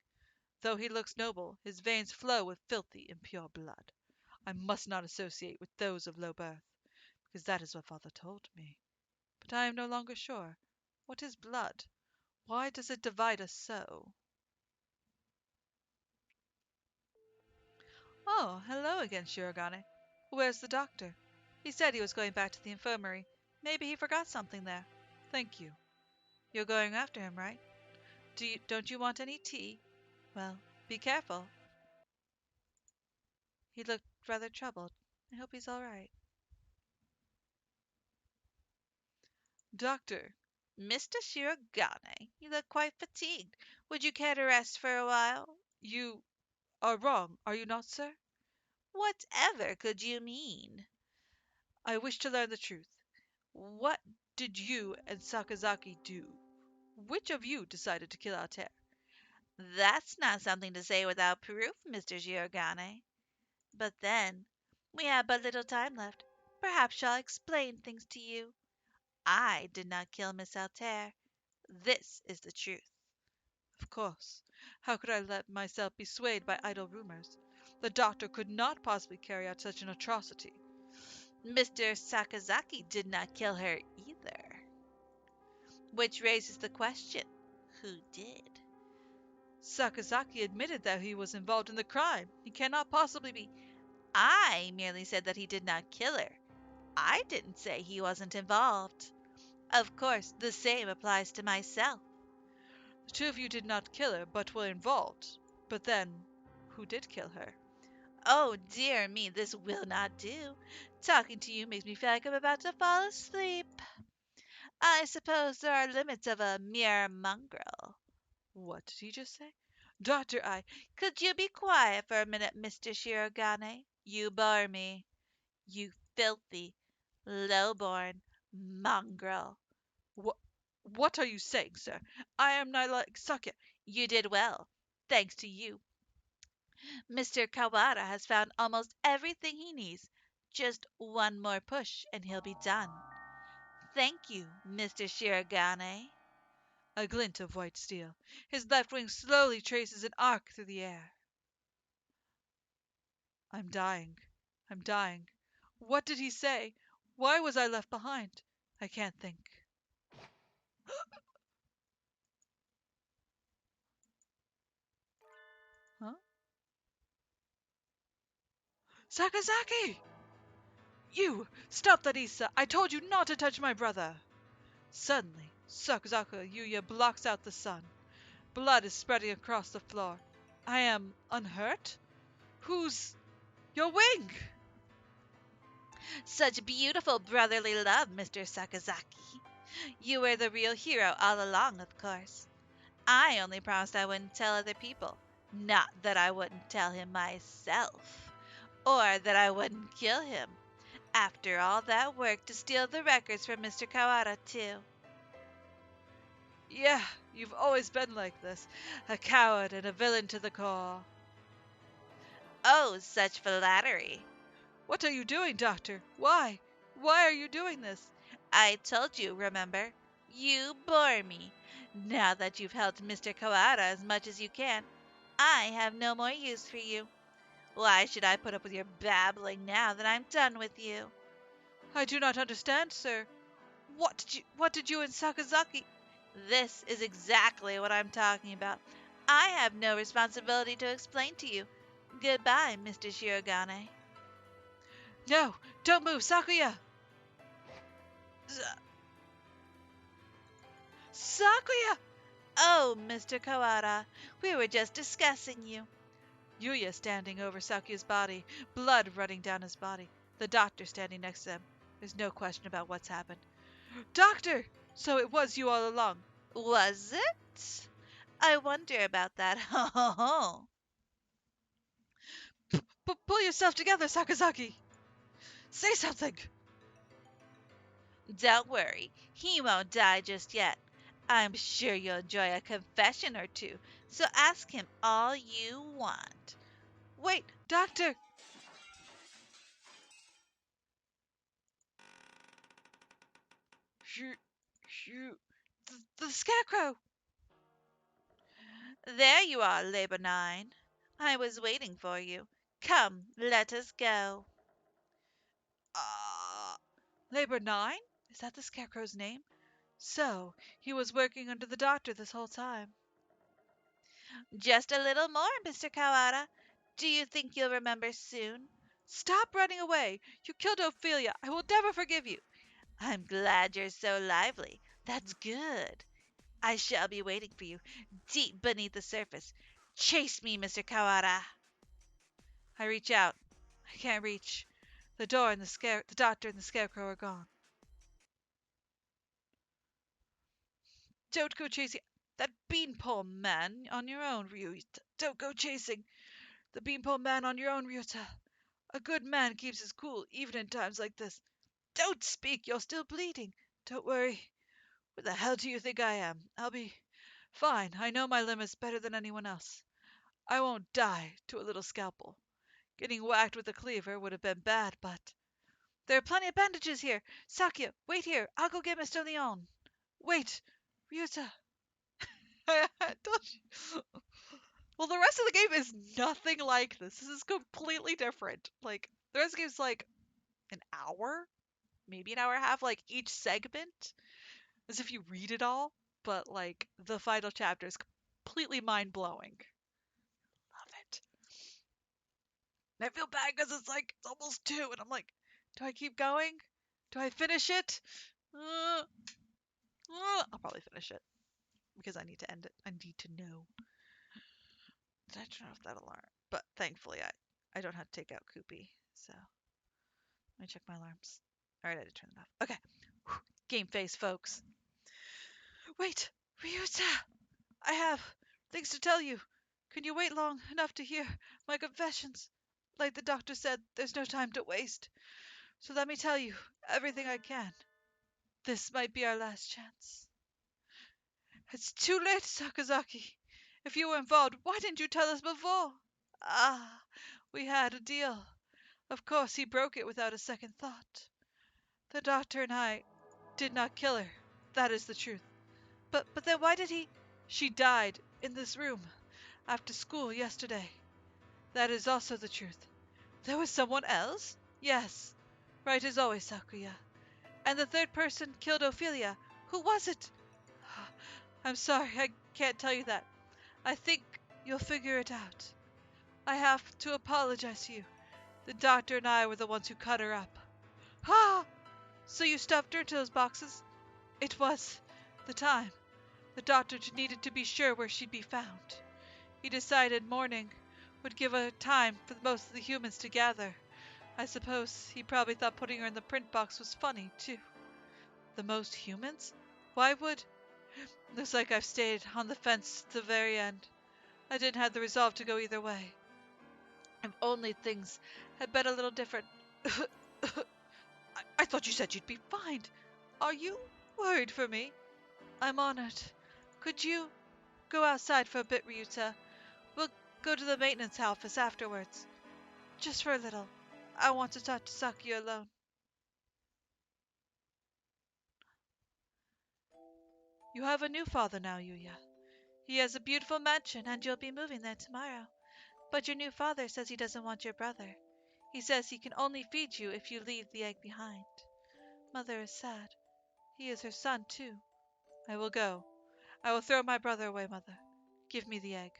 Though he looks noble, his veins flow with filthy, impure blood. I must not associate with those of low birth, because that is what father told me. But I am no longer sure. What is blood? Why does it divide us so? Oh, hello again, Shirogane. Where's the doctor? He said he was going back to the infirmary. Maybe he forgot something there. Thank you. You're going after him, right? Don't you want any tea? Well, be careful. He looked rather troubled. I hope he's all right. Doctor. Mr. Shirogane, you look quite fatigued. Would you care to rest for a while? You are wrong, are you not, sir? Whatever could you mean? I wish to learn the truth. What did you and Sakazaki do? Which of you decided to kill Altair? That's not something to say without proof, Mr. Giorgane. But then, we have but little time left. Perhaps I'll explain things to you. I did not kill Miss Altair. This is the truth. Of course. How could I let myself be swayed by idle rumors? The doctor could not possibly carry out such an atrocity. Mr. Sakazaki did not kill her either. Which raises the question, who did? Sakazaki admitted that he was involved in the crime. He cannot possibly be. I merely said that he did not kill her. I didn't say he wasn't involved. Of course, the same applies to myself. The two of you did not kill her, but were involved. But then, who did kill her? Oh, dear me, this will not do. Talking to you makes me feel like I'm about to fall asleep. I suppose there are limits of a mere mongrel. What did he just say? Doctor, could you be quiet for a minute, Mr. Shirogane? You bore me. You filthy, low-born mongrel. What? What are you saying, sir? I am not like Sakya. You did well. Thanks to you, Mr. Kawada has found almost everything he needs. Just one more push and he'll be done. Thank you, Mr. Shirogane. A glint of white steel. His left wing slowly traces an arc through the air. I'm dying. I'm dying. What did he say? Why was I left behind? I can't think. Huh? Sakazaki! You! Stop that, Issa! I told you not to touch my brother! Suddenly, Sakazaki Yuya blocks out the sun. Blood is spreading across the floor. I am unhurt? Who's your wing? Such beautiful brotherly love, Mr. Sakazaki. You were the real hero all along, of course. I only promised I wouldn't tell other people. Not that I wouldn't tell him myself. Or that I wouldn't kill him. After all that work to steal the records from Mr. Kawada, too. Yeah, you've always been like this. A coward and a villain to the core. Oh, such flattery. What are you doing, Doctor? Why? Why are you doing this? I told you, remember? You bore me. Now that you've helped Mr. Kawada as much as you can, I have no more use for you. Why should I put up with your babbling now that I'm done with you? I do not understand, sir. What did you and Sakazaki? This is exactly what I'm talking about. I have no responsibility to explain to you. Goodbye, Mr. Shirogane. No, don't move, Sakuya! Sakuya! Oh, Mr. Kawada, we were just discussing you. Yuya standing over Sakuya's body, blood running down his body. The doctor standing next to them. There's no question about what's happened. Doctor! So it was you all along. Was it? I wonder about that. Ho ho ho. Pull yourself together, Sakazaki! Say something! Don't worry, he won't die just yet. I'm sure you'll enjoy a confession or two, so ask him all you want. Wait, doctor! Shoot, shoot. The scarecrow! There you are, Labor 9. I was waiting for you. Come, let us go. Uh, Labor 9? Is that the scarecrow's name? So, he was working under the doctor this whole time. Just a little more, Mr. Kawada. Do you think you'll remember soon? Stop running away! You killed Ophelia! I will never forgive you! I'm glad you're so lively. That's good. I shall be waiting for you, deep beneath the surface. Chase me, Mr. Kawada. I reach out. I can't reach. The door and the doctor and the scarecrow are gone. Don't go chasing that beanpole man on your own, Ryuta. Don't go chasing the beanpole man on your own, Ryuta. A good man keeps his cool even in times like this. Don't speak, you're still bleeding. Don't worry. Who the hell do you think I am? I'll be fine. I know my limits better than anyone else. I won't die to a little scalpel. Getting whacked with a cleaver would have been bad, but there are plenty of bandages here. Sakya, wait here. I'll go get Mr. Leon. Wait, Ryuta. I told you. Well, the rest of the game is nothing like this. This is completely different. Like, the rest of the game's like an hour, maybe an hour and a half, like each segment, as if you read it all. But, like, the final chapter is completely mind blowing. Love it. And I feel bad because it's like, it's almost 2, and I'm like, do I keep going? Do I finish it? Uh, I'll probably finish it because I need to end it. I need to know. Did I turn off that alarm? But thankfully, I don't have to take out Koopy. So Let me check my alarms. All right, I did turn them off. Okay. Whew. Game face, folks. Wait, Ryuta! I have things to tell you. Can you wait long enough to hear my confessions? Like the doctor said, there's no time to waste. So let me tell you everything I can. This might be our last chance. It's too late, Sakazaki. If you were involved, why didn't you tell us before? Ah, we had a deal. Of course, he broke it without a second thought. The doctor and I did not kill her. That is the truth. But then why did he? She died in this room after school yesterday. That is also the truth. There was someone else? Yes. Right as always, Sakuya. And the third person killed Ophelia. Who was it? I'm sorry, I can't tell you that. I think you'll figure it out. I have to apologize to you. The doctor and I were the ones who cut her up. Ah! So you stuffed her into those boxes? It was the time. The doctor needed to be sure where she'd be found. He decided morning would give a time for most of the humans to gather. I suppose he probably thought putting her in the print box was funny, too. The most humans? Why would... Looks like I've stayed on the fence to the very end. I didn't have the resolve to go either way. If only things had been a little different. I thought you said you'd be fine. Are you worried for me? I'm honored. Could you go outside for a bit, Ryuta? We'll go to the maintenance office afterwards. Just for a little. I want to talk to Sakuya alone. You have a new father now, Yuya. He has a beautiful mansion, and you'll be moving there tomorrow. But your new father says he doesn't want your brother. He says he can only feed you if you leave the egg behind. Mother is sad. He is her son, too. I will go. I will throw my brother away, Mother. Give me the egg.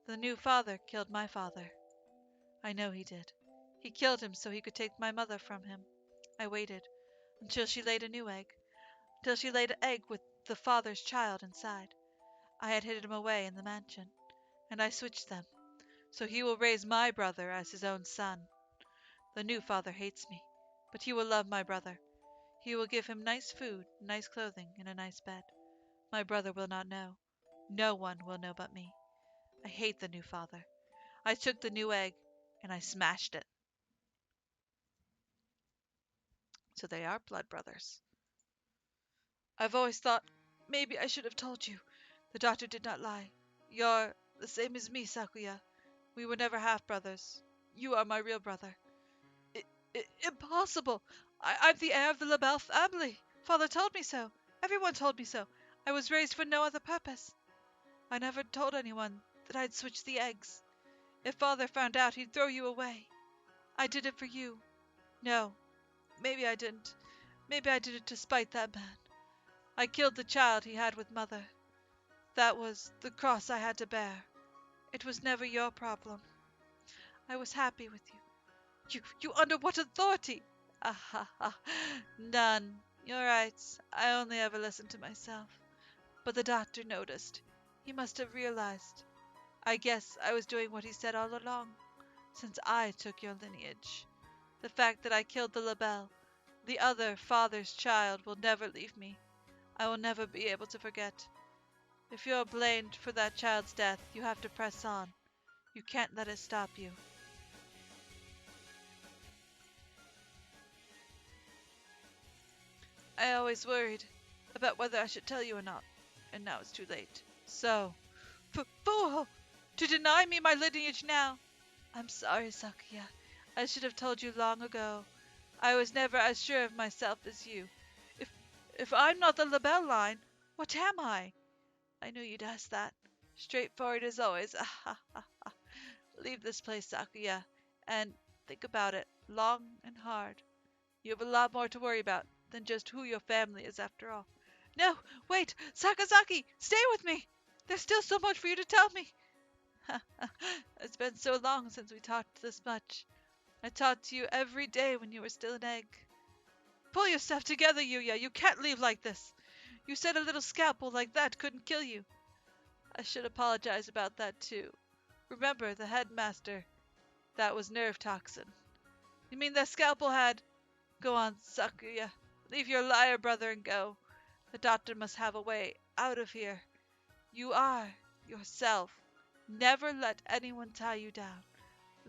The new father killed my father. I know he did. He killed him so he could take my mother from him. I waited until she laid a new egg, until she laid an egg with the father's child inside. I had hidden him away in the mansion, and I switched them, so he will raise my brother as his own son. The new father hates me, but he will love my brother. He will give him nice food, nice clothing, and a nice bed. My brother will not know. No one will know but me. I hate the new father. I took the new egg, and I smashed it. So they are blood brothers. I've always thought maybe I should have told you. The doctor did not lie. You're the same as me, Sakuya. We were never half-brothers. You are my real brother. Impossible! I'm the heir of the LaBelle family. Father told me so. Everyone told me so. I was raised for no other purpose. I never told anyone that I'd switched the eggs. If Father found out, he'd throw you away. I did it for you. No, maybe I didn't. Maybe I did it to spite that man. I killed the child he had with Mother. That was the cross I had to bear. It was never your problem. I was happy with you. You under what authority? Ah ha ha. None. You're right. I only ever listened to myself. But the doctor noticed. He must have realized. I guess I was doing what he said all along, since I took your lineage. The fact that I killed the LaBelle, the other father's child, will never leave me. I will never be able to forget. If you're blamed for that child's death, you have to press on. You can't let it stop you. I always worried about whether I should tell you or not, and now it's too late. So, fool! To deny me my lineage now! I'm sorry, Sakuya. I should have told you long ago. I was never as sure of myself as you. If if I'm not the LaBelle line, what am I? I knew you'd ask that. Straightforward as always. Leave this place, Sakuya, and think about it long and hard. You have a lot more to worry about than just who your family is after all. No, wait, Sakazaki, stay with me. There's still so much for you to tell me. It's been so long since we talked this much. I talked to you every day when you were still an egg. Pull yourself together, Yuya. You can't leave like this. You said a little scalpel like that couldn't kill you. I should apologize about that too. Remember the headmaster. That was nerve toxin. You mean that scalpel had? Go on, Sakuya. Leave your liar brother and go. The doctor must have a way out of here. You are yourself. Never let anyone tie you down.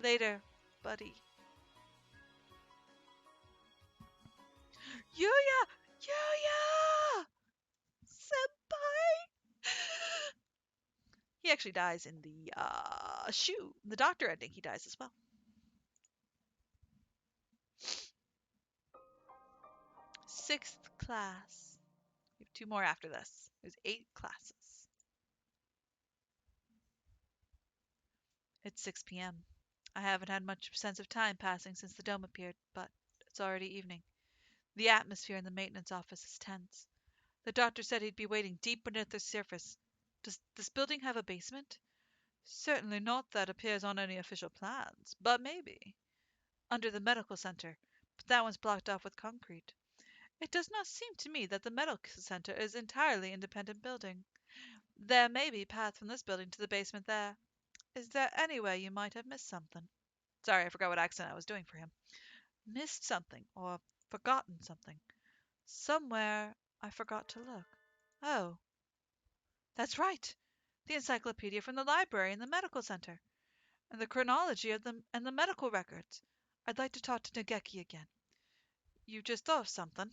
Later, buddy. Yuya! Yuya! Senpai! He actually dies in the shoe. The doctor ending, he dies as well. Sixth class. We have two more after this. There's 8 classes. It's 6 p.m. I haven't had much sense of time passing since the dome appeared, but it's already evening. The atmosphere in the maintenance office is tense. The doctor said he'd be waiting deep beneath the surface. Does this building have a basement? Certainly not that appears on any official plans, but maybe. Under the medical center, but that one's blocked off with concrete. It does not seem to me that the medical center is entirely independent building. There may be path from this building to the basement there. Is there any way you might have missed something? Sorry, I forgot what accent I was doing for him. Missed something, or forgotten something. Somewhere I forgot to look. Oh, that's right. The encyclopedia from the library in the medical center, and the chronology of them and the medical records. I'd like to talk to Nageki again. You just thought of something?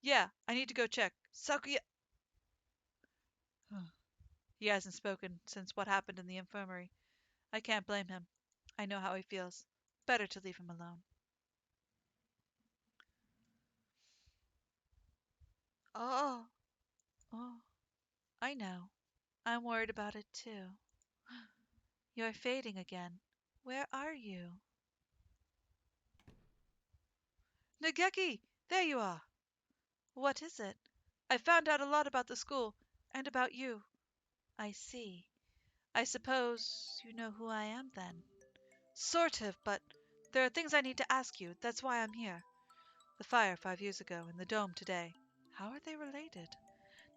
Yeah, I need to go check. Sakuya. He hasn't spoken since what happened in the infirmary. I can't blame him. I know how he feels. Better to leave him alone. Oh, oh, I know. I'm worried about it too. You're fading again. Where are you? Nageki! There you are! What is it? I found out a lot about the school, and about you. I see. I suppose you know who I am then. Sort of, but there are things I need to ask you. That's why I'm here. The fire 5 years ago, and the dome today. How are they related?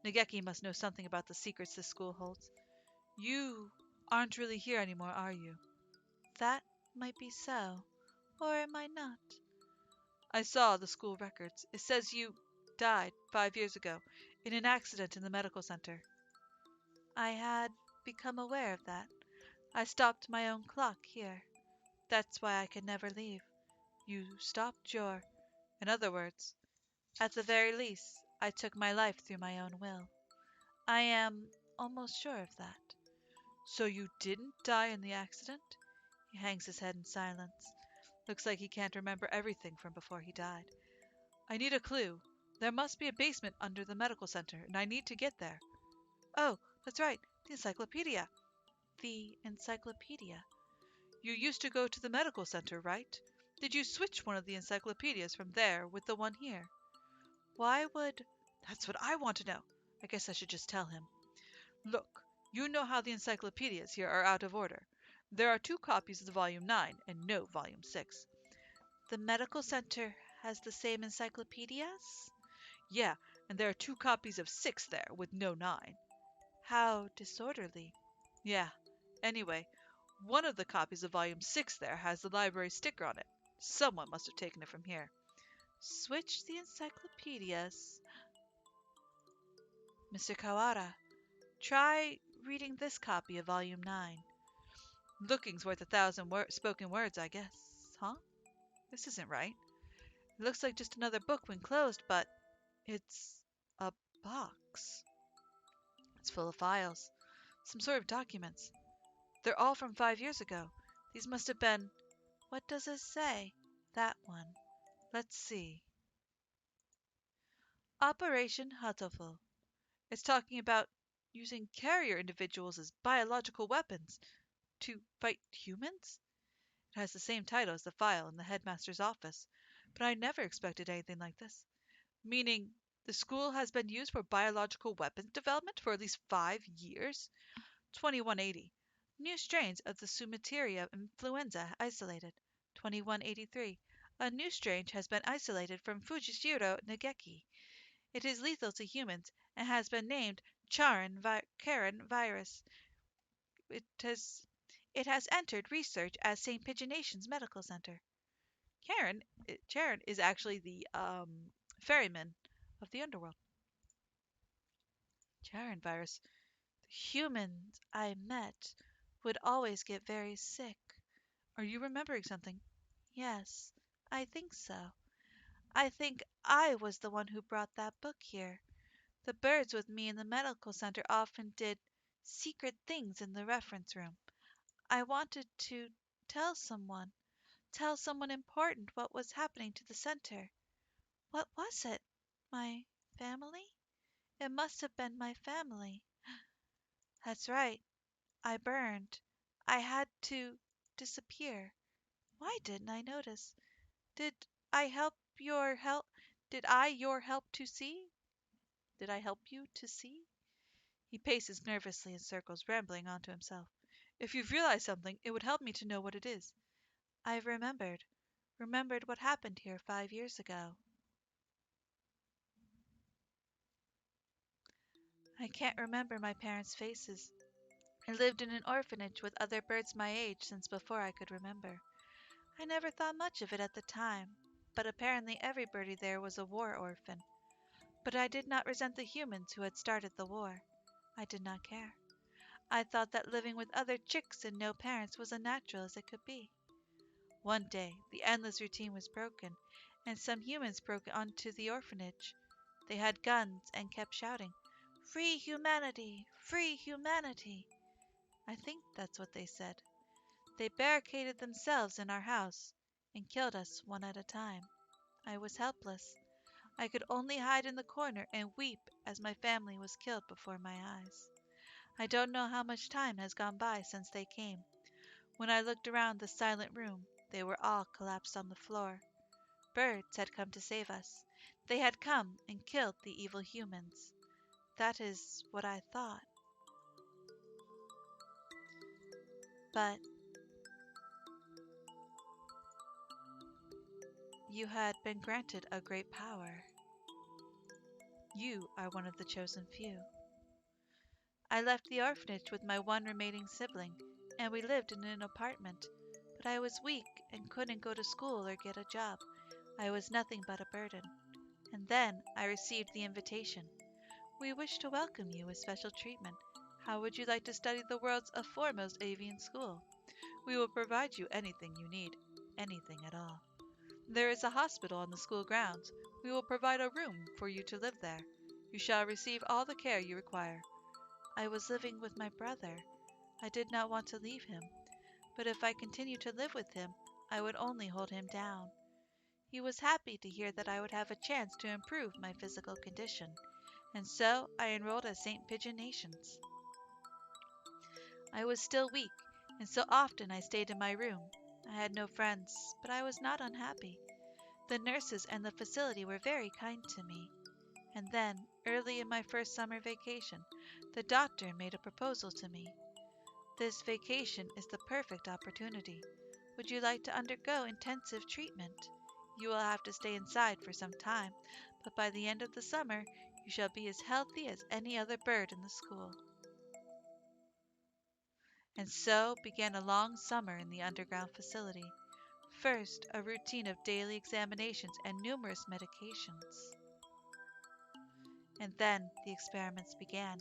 Nageki must know something about the secrets this school holds. You aren't really here anymore, are you? That might be so, or it might not. I saw the school records. It says you died 5 years ago in an accident in the medical center. I had become aware of that. I stopped my own clock here. That's why I could never leave. You stopped your. In other words, at the very least, I took my life through my own will. I am almost sure of that. So you didn't die in the accident? He hangs his head in silence. Looks like he can't remember everything from before he died. I need a clue. There must be a basement under the medical center, and I need to get there. Oh, that's right, the encyclopedia. The encyclopedia. You used to go to the medical center, right? Did you switch one of the encyclopedias from there with the one here? Why would. That's what I want to know. I guess I should just tell him. Look, you know how the encyclopedias here are out of order. There are 2 copies of the volume 9 and no volume 6. The medical center has the same encyclopedias? Yeah, and there are 2 copies of 6 there with no 9. How disorderly. Yeah. Anyway, one of the copies of volume 6 there has the library sticker on it. Someone must have taken it from here. Switch the encyclopedias. Mr. Kawara, try reading this copy of volume 9. Looking's worth 1,000 spoken words, I guess. Huh? This isn't right. It looks like just another book when closed, but it's a box. It's full of files. Some sort of documents. They're all from 5 years ago. These must have been. What does it say? That one. Let's see. Operation Hatoful. It's talking about using carrier individuals as biological weapons to fight humans? It has the same title as the file in the headmaster's office, but I never expected anything like this. Meaning, the school has been used for biological weapons development for at least 5 years? 2180. New strains of the Sumeteria influenza isolated. 2183. A new strain has been isolated from Fujishiro Nageki. It is lethal to humans and has been named Karen virus. It has it has entered research at St. Pigeonation's Medical Center. Charon is actually the ferryman of the underworld. Charon virus. The humans I met would always get very sick. Are you remembering something? Yes, I think so. I think I was the one who brought that book here. The birds with me in the medical center often did secret things in the reference room. I wanted to tell someone, tell someone important what was happening to the center. What was it? My family? It must have been my family. That's right. I burned. I had to disappear. Why didn't I notice? Did I help your help? Did I your help to see? Did I help you to see? He paces nervously in circles, rambling on to himself. If you've realized something, it would help me to know what it is. I've remembered what happened here 5 years ago. I can't remember my parents' faces. I lived in an orphanage with other birds my age since before I could remember. I never thought much of it at the time, but apparently every birdie there was a war orphan. But I did not resent the humans who had started the war. I did not care. I thought that living with other chicks and no parents was as natural as it could be. One day, the endless routine was broken, and some humans broke onto the orphanage. They had guns and kept shouting, "Free humanity! Free humanity!" I think that's what they said. They barricaded themselves in our house and killed us one at a time. I was helpless. I could only hide in the corner and weep as my family was killed before my eyes. I don't know how much time has gone by since they came. When I looked around the silent room, they were all collapsed on the floor. Birds had come to save us. They had come and killed the evil humans. That is what I thought. But you had been granted a great power. You are one of the chosen few. I left the orphanage with my one remaining sibling, and we lived in an apartment. But I was weak and couldn't go to school or get a job. I was nothing but a burden. And then I received the invitation. We wish to welcome you with special treatment. How would you like to study the world's foremost avian school? We will provide you anything you need, anything at all. There is a hospital on the school grounds. We will provide a room for you to live there. You shall receive all the care you require. I was living with my brother. I did not want to leave him, but if I continued to live with him, I would only hold him down. He was happy to hear that I would have a chance to improve my physical condition, and so I enrolled at St. Pigeon Nations. I was still weak, and so often I stayed in my room. I had no friends, but I was not unhappy. The nurses and the facility were very kind to me. And then, early in my first summer vacation, the doctor made a proposal to me. This vacation is the perfect opportunity. Would you like to undergo intensive treatment? You will have to stay inside for some time, but by the end of the summer, you shall be as healthy as any other bird in the school. And so began a long summer in the underground facility. First, a routine of daily examinations and numerous medications. And then the experiments began.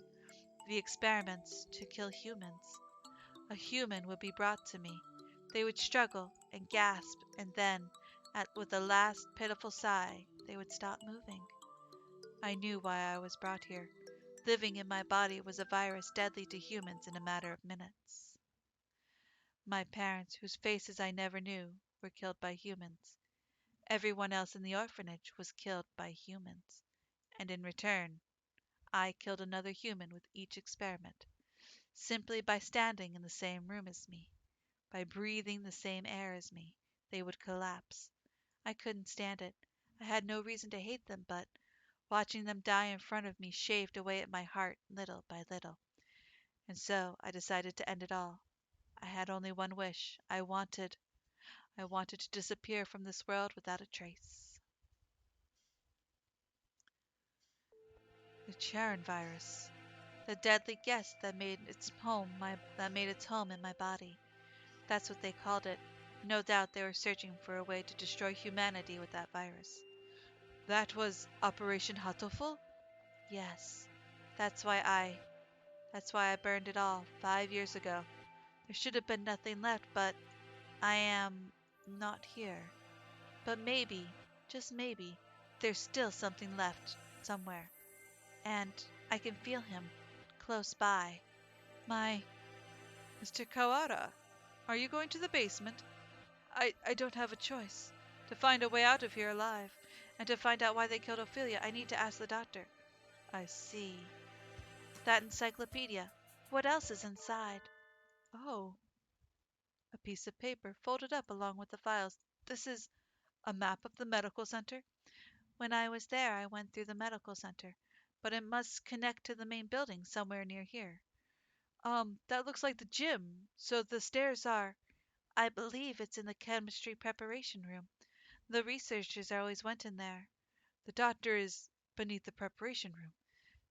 The experiments to kill humans. A human would be brought to me. They would struggle and gasp, and then, with a last pitiful sigh, they would stop moving. I knew why I was brought here. Living in my body was a virus deadly to humans in a matter of minutes. My parents, whose faces I never knew, were killed by humans. Everyone else in the orphanage was killed by humans. And in return, I killed another human with each experiment, simply by standing in the same room as me. By breathing the same air as me, they would collapse. I couldn't stand it. I had no reason to hate them, but watching them die in front of me shaved away at my heart little by little. And so I decided to end it all. I had only one wish. I wanted to disappear from this world without a trace. The Charon virus, the deadly guest that made its home in my body. That's what they called it. No doubt they were searching for a way to destroy humanity with that virus. That was Operation Hatoful? Yes. That's why I that's why I burned it all 5 years ago. There should have been nothing left, but I am not here. But maybe, just maybe, there's still something left somewhere. And I can feel him close by. My Mr. Kawara, are you going to the basement? I don't have a choice. To find a way out of here alive, and to find out why they killed Ophelia, I need to ask the doctor. I see. That encyclopedia. What else is inside? Oh, a piece of paper folded up along with the files. This is a map of the medical center. When I was there, I went through the medical center, but it must connect to the main building somewhere near here. That looks like the gym. So the stairs are. I believe it's in the chemistry preparation room. The researchers always went in there. The doctor is beneath the preparation room.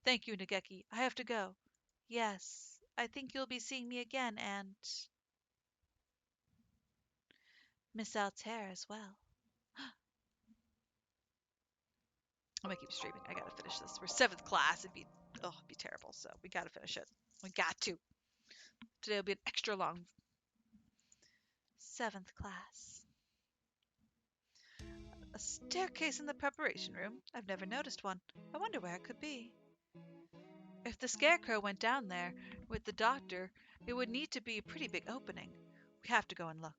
Thank you, Nageki. I have to go. Yes, I think you'll be seeing me again and Miss Altair as well. I'm gonna keep streaming. I gotta finish this. We're seventh class. It'd be terrible. So we gotta finish it. We got to. Today will be an extra long seventh class. A staircase in the preparation room. I've never noticed one. I wonder where it could be. If the scarecrow went down there with the doctor, it would need to be a pretty big opening. We have to go and look.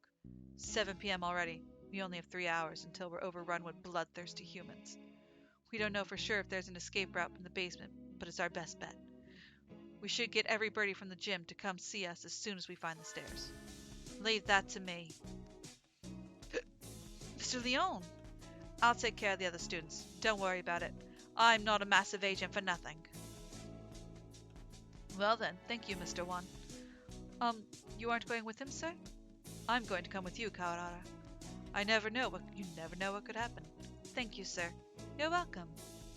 7 p.m. already. We only have 3 hours until we're overrun with bloodthirsty humans. We don't know for sure if there's an escape route from the basement, but it's our best bet. We should get every birdie from the gym to come see us as soon as we find the stairs. Leave that to me. Mr. Leon, I'll take care of the other students. Don't worry about it. I'm not a massive agent for nothing. Well then, thank you, Mr. One. You aren't going with him, sir? I'm going to come with you, Kawara. You never know what could happen. Thank you, sir. You're welcome.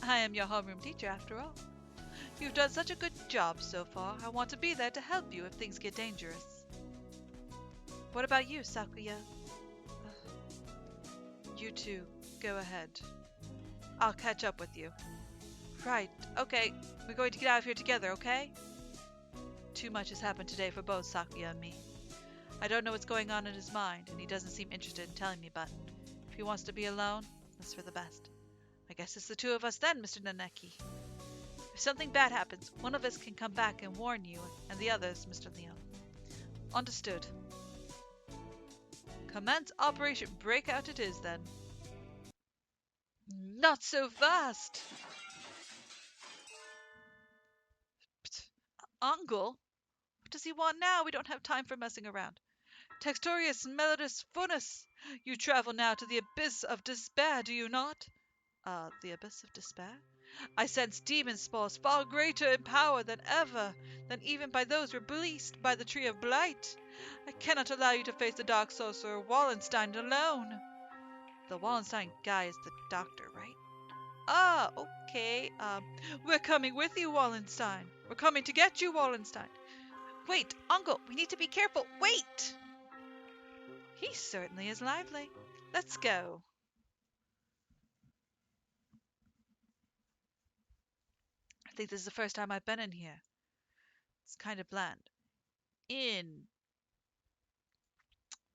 I am your homeroom teacher after all. You've done such a good job so far. I want to be there to help you if things get dangerous. What about you, Sakuya? You two, go ahead. I'll catch up with you. Right, okay. We're going to get out of here together, okay? Too much has happened today for both Sakuya and me. I don't know what's going on in his mind, and he doesn't seem interested in telling me, but if he wants to be alone, that's for the best. I guess it's the two of us then, Mr. Naneki. If something bad happens, one of us can come back and warn you, and the others, Mr. Leon. Understood. Commence Operation Breakout it is, then. Not so fast! Psst. Uncle? What does he want now? We don't have time for messing around. Textorius melodus funus! You travel now to the abyss of despair, do you not? The abyss of despair? I sense demon spores far greater in power than ever, than even by those released by the Tree of Blight. I cannot allow you to face the Dark Sorcerer Wallenstein alone. The Wallenstein guy is the doctor, right? Ah, okay. We're coming with you, Wallenstein. We're coming to get you, Wallenstein. Wait, Uncle, we need to be careful. Wait! He certainly is lively. Let's go. I think this is the first time I've been in here. It's kind of bland. In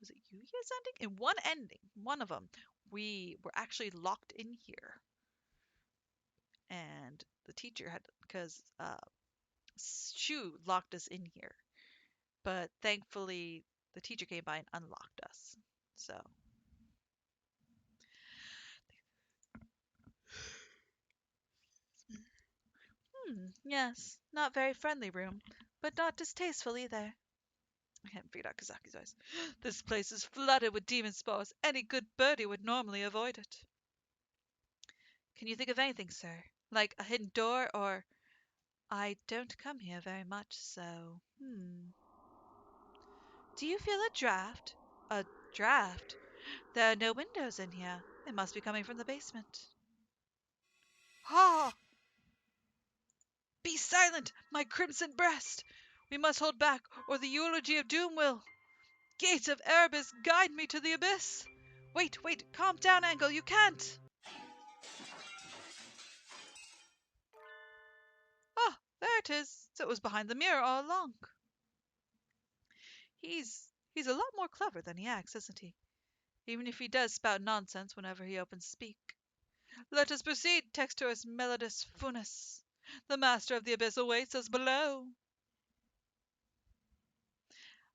was it Yuya's ending? In one ending, one of them, we were actually locked in here, and the teacher had because Shu locked us in here, but thankfully the teacher came by and unlocked us. So, yes, not very friendly room, but not distasteful either. I haven't figured out Kazaki's voice. This place is flooded with demon spores. Any good birdie would normally avoid it. Can you think of anything, sir? Like a hidden door or... I don't come here very much, so... Do you feel a draft? A draft? There are no windows in here. It must be coming from the basement. Ha! Be silent, my crimson breast! We must hold back, or the eulogy of doom will... Gates of Erebus, guide me to the abyss! Wait, wait, calm down, Angle, you can't! Ah, there it is. So it was behind the mirror all along. He's a lot more clever than he acts, isn't he? Even if he does spout nonsense whenever he opens to speak. Let us proceed, Texturus Melodus Funus. The master of the abyss awaits us below.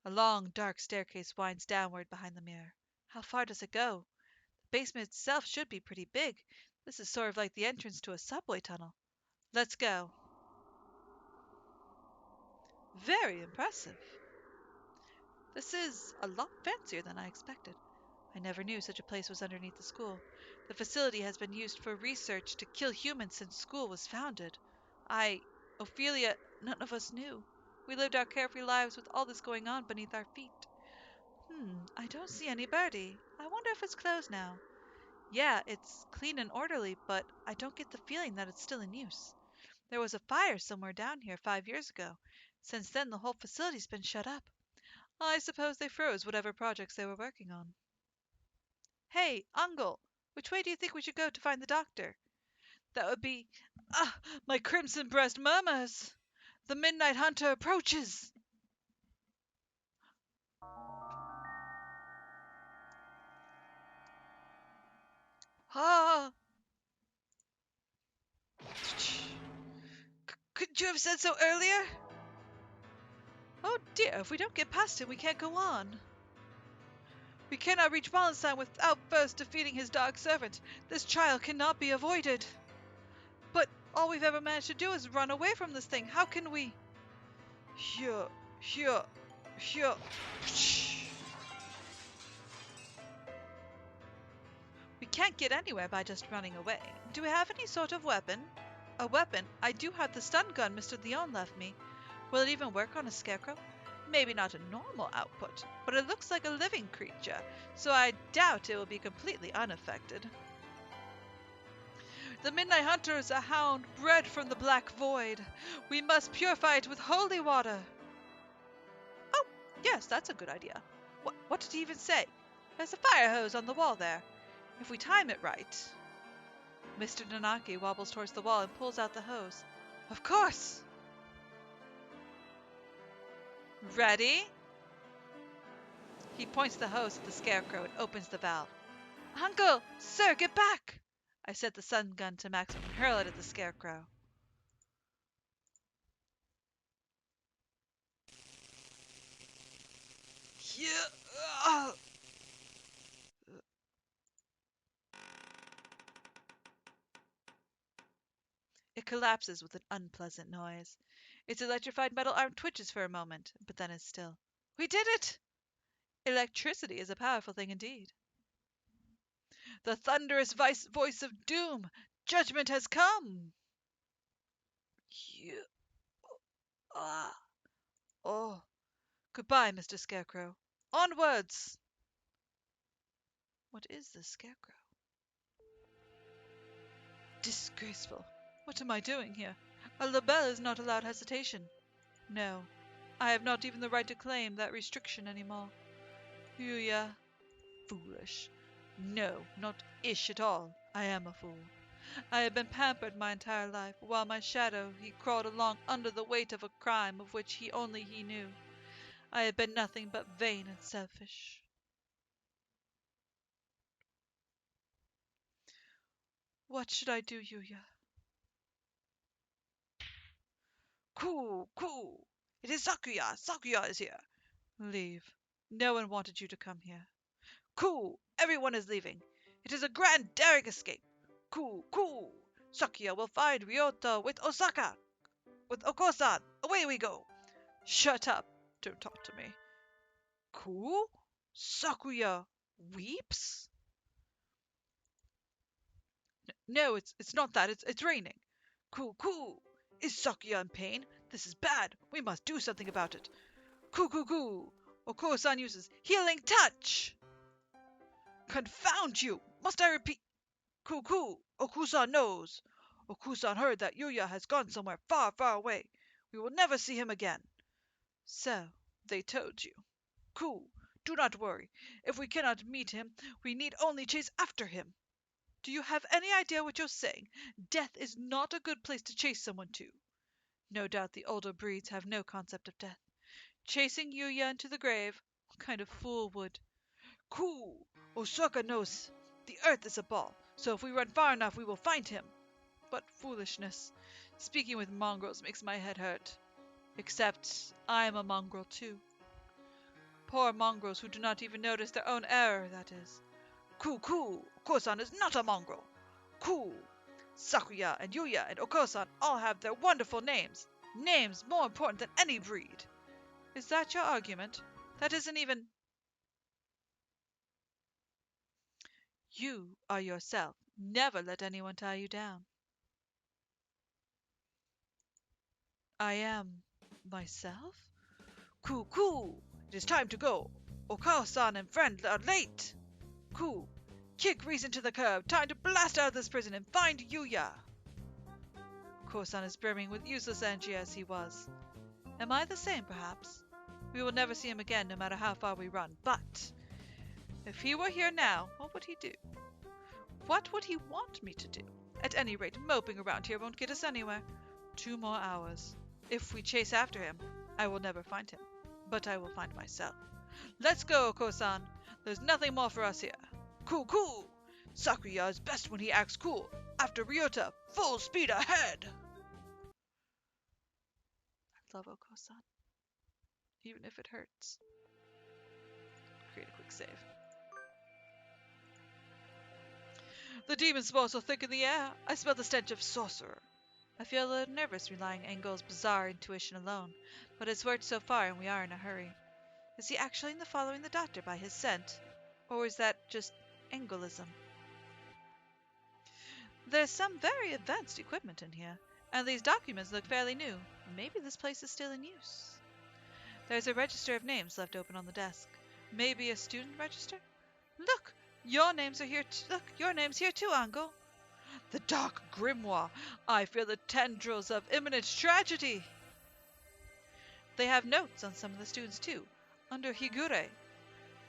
A long, dark staircase winds downward behind the mirror. How far does it go? The basement itself should be pretty big. This is sort of like the entrance to a subway tunnel. Let's go. Very impressive. This is a lot fancier than I expected. I never knew such a place was underneath the school. The facility has been used for research to kill humans since school was founded. Ophelia, none of us knew. We lived our carefree lives with all this going on beneath our feet. I don't see any birdie. I wonder if it's closed now. Yeah, it's clean and orderly, but I don't get the feeling that it's still in use. There was a fire somewhere down here 5 years ago. Since then, the whole facility's been shut up. I suppose they froze whatever projects they were working on. Hey, Uncle, which way do you think we should go to find the doctor? That would be. Ah, my crimson breast murmurs! The midnight hunter approaches! Ah! Couldn't you have said so earlier? Oh dear, if we don't get past him, we can't go on. We cannot reach Wallenstein without first defeating his dark servant. This trial cannot be avoided. But all we've ever managed to do is run away from this thing. How can we? Here, here, here. We can't get anywhere by just running away. Do we have any sort of weapon? A weapon? I do have the stun gun Mr. Leon left me. Will it even work on a scarecrow? Maybe not a normal output, but it looks like a living creature, so I doubt it will be completely unaffected. The Midnight Hunter is a hound bred from the Black Void. We must purify it with holy water. Oh, yes, that's a good idea. What did he even say? There's a fire hose on the wall there. If we time it right. Mr. Nanaki wobbles towards the wall and pulls out the hose. Of course! Ready? He points the hose at the scarecrow and opens the valve. Uncle! Sir, get back! I set the stun gun to maximum and hurl it at the scarecrow. Yeah. It collapses with an unpleasant noise. Its electrified metal arm twitches for a moment, but then is still. We did it! Electricity is a powerful thing indeed. The thunderous voice of doom! Judgment has come! You. Ah. Oh. Goodbye, Mr. Scarecrow. Onwards! What is this scarecrow? Disgraceful. What am I doing here? A label is not allowed hesitation. No, I have not even the right to claim that restriction anymore. Yuya. Foolish. No, not ish at all. I am a fool. I have been pampered my entire life, while my shadow he crawled along under the weight of a crime of which only he knew. I have been nothing but vain and selfish. What should I do, Yuya? Coo! Coo! It is Sakuya! Sakuya is here! Leave. No one wanted you to come here. Coo! Everyone is leaving. It is a grand daring escape. Coo! Coo! Sakuya will find Ryota with Osaka! With Okosan! Away we go! Shut up! Don't talk to me. Coo? Sakuya weeps? No, it's not that. It's raining. Coo! Coo! Is Sakuya in pain? This is bad. We must do something about it. Coo! Coo! Coo! Okosan uses healing touch! Confound you! Must I repeat? Coo! Okusan knows. Okusan heard that Yuya has gone somewhere far, far away. We will never see him again. So, they told you. Coo! Do not worry. If we cannot meet him, we need only chase after him. Do you have any idea what you're saying? Death is not a good place to chase someone to. No doubt the older breeds have no concept of death. Chasing Yuya into the grave? What kind of fool would? Cool! Osaka knows the earth is a ball, so if we run far enough, we will find him. What foolishness. Speaking with mongrels makes my head hurt. Except I am a mongrel too. Poor mongrels who do not even notice their own error, that is. Coo! Okosan is not a mongrel! Coo! Sakuya and Yuya and Okosan all have their wonderful names. Names more important than any breed. Is that your argument? That isn't even... You are yourself. Never let anyone tie you down. I am myself? Coo! It is time to go. Okao-san and friend are late. Coo! Kick Reese into the curb. Time to blast out of this prison and find Yuya. Kosan is brimming with useless energy as he was. Am I the same, perhaps? We will never see him again, no matter how far we run. But if he were here now, what would he do? What would he want me to do? At any rate, moping around here won't get us anywhere. 2 more hours. If we chase after him, I will never find him. But I will find myself. Let's go, Kosan. There's nothing more for us here. Coo! Sakuya is best when he acts cool. After Ryota, full speed ahead! I love Oko-san. Even if it hurts. Create a quick save. The demon spores are thick in the air. I smell the stench of sorcerer. I feel a little nervous relying on Engel's bizarre intuition alone, but it's worked so far and we are in a hurry. Is he actually following the doctor by his scent? Or is that just Engelism? There's some very advanced equipment in here, and these documents look fairly new. Maybe this place is still in use. There's a register of names left open on the desk. Maybe a student register? Look! Your names are here. Look, your name's here too, Ango. The dark grimoire. I feel the tendrils of imminent tragedy. They have notes on some of the students too, under Higure.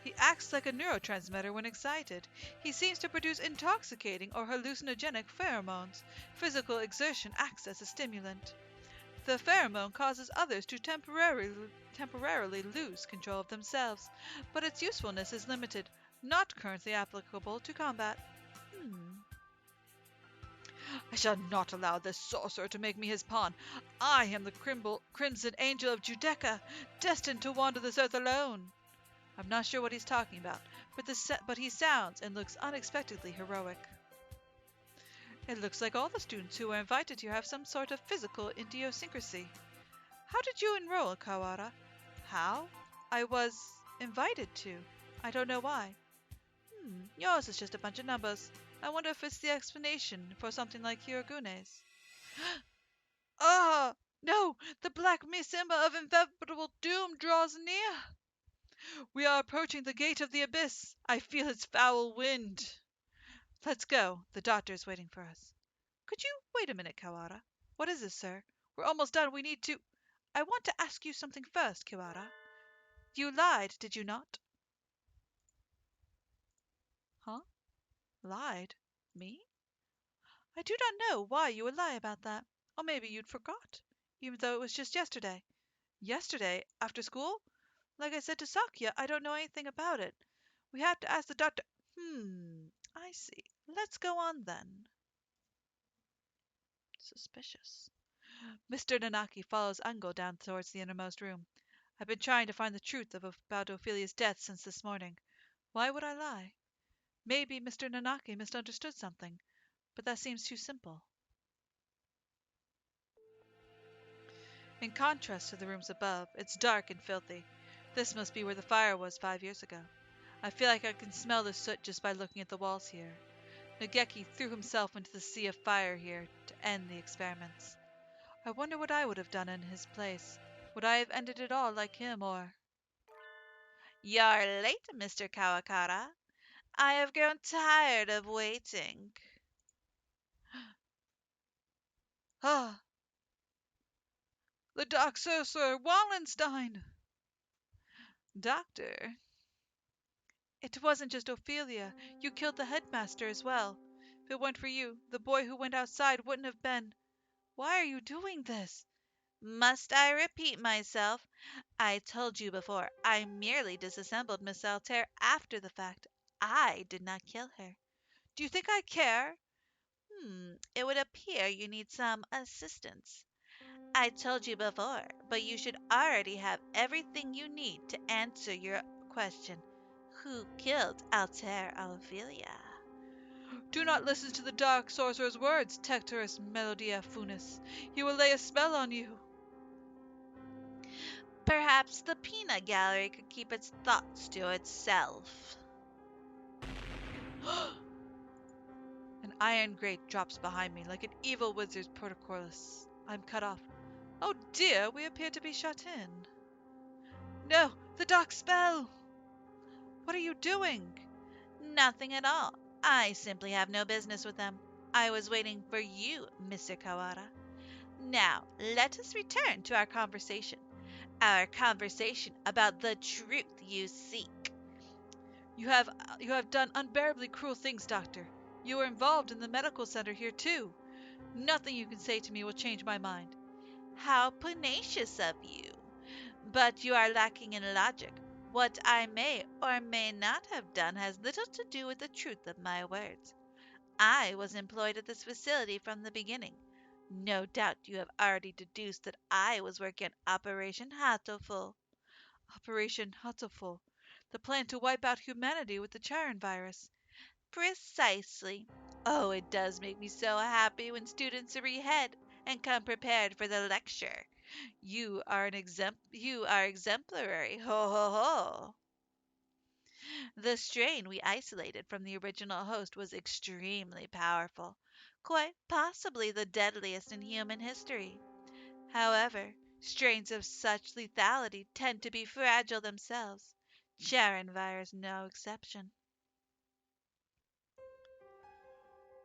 He acts like a neurotransmitter when excited. He seems to produce intoxicating or hallucinogenic pheromones. Physical exertion acts as a stimulant. The pheromone causes others to temporarily lose control of themselves, but its usefulness is limited, not currently applicable to combat. I shall not allow this sorcerer to make me his pawn. I am the crimson angel of Judecca, destined to wander this earth alone. I'm not sure what he's talking about, but he sounds and looks unexpectedly heroic. It looks like all the students who were invited here have some sort of physical idiosyncrasy. How did you enroll, Kawara? How? I was invited to. I don't know why. Yours is just a bunch of numbers. I wonder if it's the explanation for something like Hiragune's. Ah! No! The black Misimba of inevitable doom draws near! We are approaching the gate of the abyss. I feel its foul wind. Let's go. The doctor is waiting for us. Could you wait a minute, Kawara? What is this, sir? We're almost done. We need to... I want to ask you something first, Kawara. You lied, did you not? Huh? Lied? Me? I do not know why you would lie about that. Or maybe you'd forgot, even though it was just yesterday. Yesterday? After school? Like I said to Sakuya, I don't know anything about it. We have to ask the doctor. I see. Let's go on then. Suspicious. Mr. Nanaki follows Ango down towards the innermost room. I've been trying to find the truth about Ophelia's death since this morning. Why would I lie? Maybe Mr. Nanaki misunderstood something, but that seems too simple. In contrast to the rooms above, it's dark and filthy. This must be where the fire was 5 years ago. I feel like I can smell the soot just by looking at the walls here. Nageki threw himself into the sea of fire here to end the experiments. I wonder what I would have done in his place. Would I have ended it all like him, or... You're late, Mr. Kawakara. I have grown tired of waiting. Ah! The Dark Sorcerer Wallenstein! Doctor, It wasn't just Ophelia. You killed the headmaster as well. If it weren't for you, the boy who went outside wouldn't have been. Why are you doing this? Must I repeat myself? I told you before, I merely disassembled Miss Altair after the fact. I did not kill her. Do you think I care? It would appear you need some assistance. I told you before, but you should already have everything you need to answer your question. Who killed Altair Ophelia? Do not listen to the dark sorcerer's words, Tectorus Melodia Funis. He will lay a spell on you. Perhaps the peanut gallery could keep its thoughts to itself. An iron grate drops behind me like an evil wizard's portcullis. I'm cut off. Oh dear, we appear to be shut in. No, the dark spell! What are you doing? Nothing at all. I simply have no business with them. I was waiting for you, Mr. Kawara. Now, let us return to our conversation. Our conversation about the truth you seek. You have done unbearably cruel things, Doctor. You were involved in the medical center here too. Nothing you can say to me will change my mind. How pugnacious of you! But you are lacking in logic. What I may or may not have done has little to do with the truth of my words. I was employed at this facility from the beginning. No doubt you have already deduced that I was working on Operation Hatoful. Operation Hatoful, the plan to wipe out humanity with the Charon virus. Precisely. Oh, it does make me so happy when students are ahead and come prepared for the lecture. You are exemplary. Ho ho ho. The strain we isolated from the original host was extremely powerful, quite possibly the deadliest in human history. However, strains of such lethality tend to be fragile themselves. Charon virus no exception.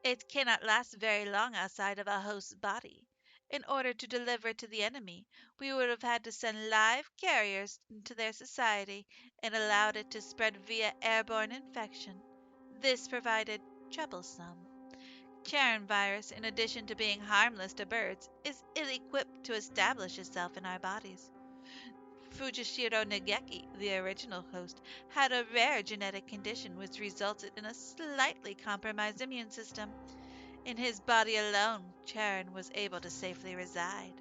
It cannot last very long outside of a host's body. In order to deliver it to the enemy, we would have had to send live carriers into their society and allowed it to spread via airborne infection. This provided troublesome. Charon virus, in addition to being harmless to birds, is ill-equipped to establish itself in our bodies. Fujishiro Nageki, the original host, had a rare genetic condition which resulted in a slightly compromised immune system. In his body alone, Charon was able to safely reside.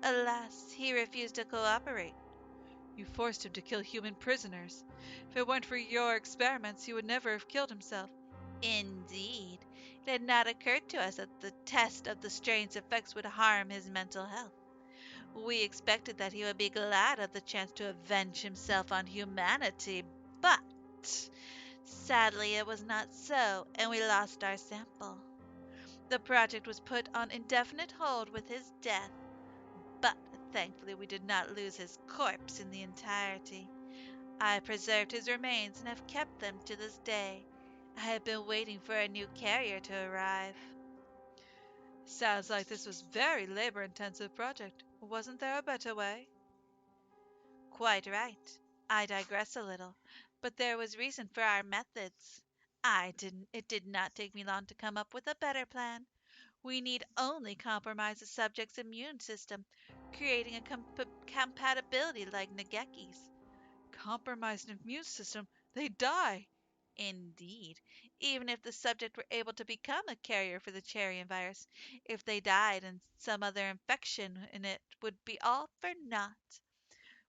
Alas, he refused to cooperate. You forced him to kill human prisoners. If it weren't for your experiments, he would never have killed himself. Indeed, it had not occurred to us that the test of the strain's effects would harm his mental health. We expected that he would be glad of the chance to avenge himself on humanity, but sadly it was not so, and we lost our sample. The project was put on indefinite hold with his death, but thankfully we did not lose his corpse in the entirety. I preserved his remains and have kept them to this day. I have been waiting for a new carrier to arrive. Sounds like this was very labor-intensive project. Wasn't there a better way? Quite right. I digress a little, but there was reason for our methods. It did not take me long to come up with a better plan. We need only compromise the subject's immune system, creating a compatibility like Nageki's. Compromised immune system, they die. Indeed, even if the subject were able to become a carrier for the Charian virus, if they died and some other infection in it would be all for naught.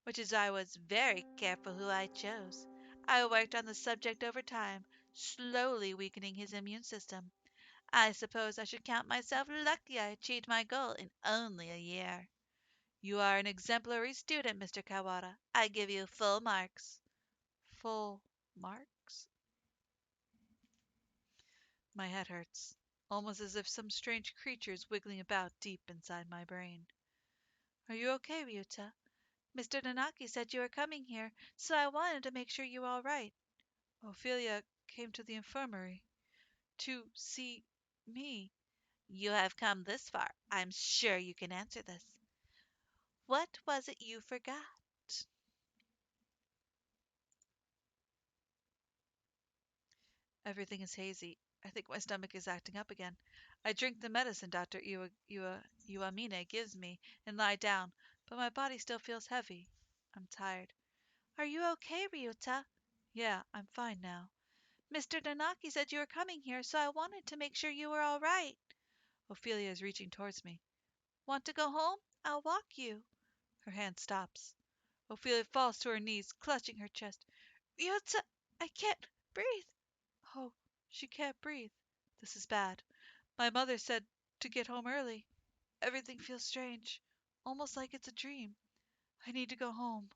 Which is why I was very careful who I chose. I worked on the subject over time, slowly weakening his immune system. I suppose I should count myself lucky I achieved my goal in only a year. You are an exemplary student, Mr. Kawara. I give you full marks. Full marks? My head hurts, almost as if some strange creature is wiggling about deep inside my brain. Are you okay, Ryuta? Mr. Nanaki said you were coming here, so I wanted to make sure you were all right. Ophelia came to the infirmary to see me. You have come this far. I'm sure you can answer this. What was it you forgot? Everything is hazy. I think my stomach is acting up again. I drink the medicine Dr. Uamine gives me and lie down, but my body still feels heavy. I'm tired. Are you okay, Ryuta? Yeah, I'm fine now. Mr. Nanaki said you were coming here, so I wanted to make sure you were all right. Ophelia is reaching towards me. Want to go home? I'll walk you. Her hand stops. Ophelia falls to her knees, clutching her chest. Ryuta, I can't breathe. Oh, she can't breathe. This is bad. My mother said to get home early. Everything feels strange, almost like it's a dream. I need to go home.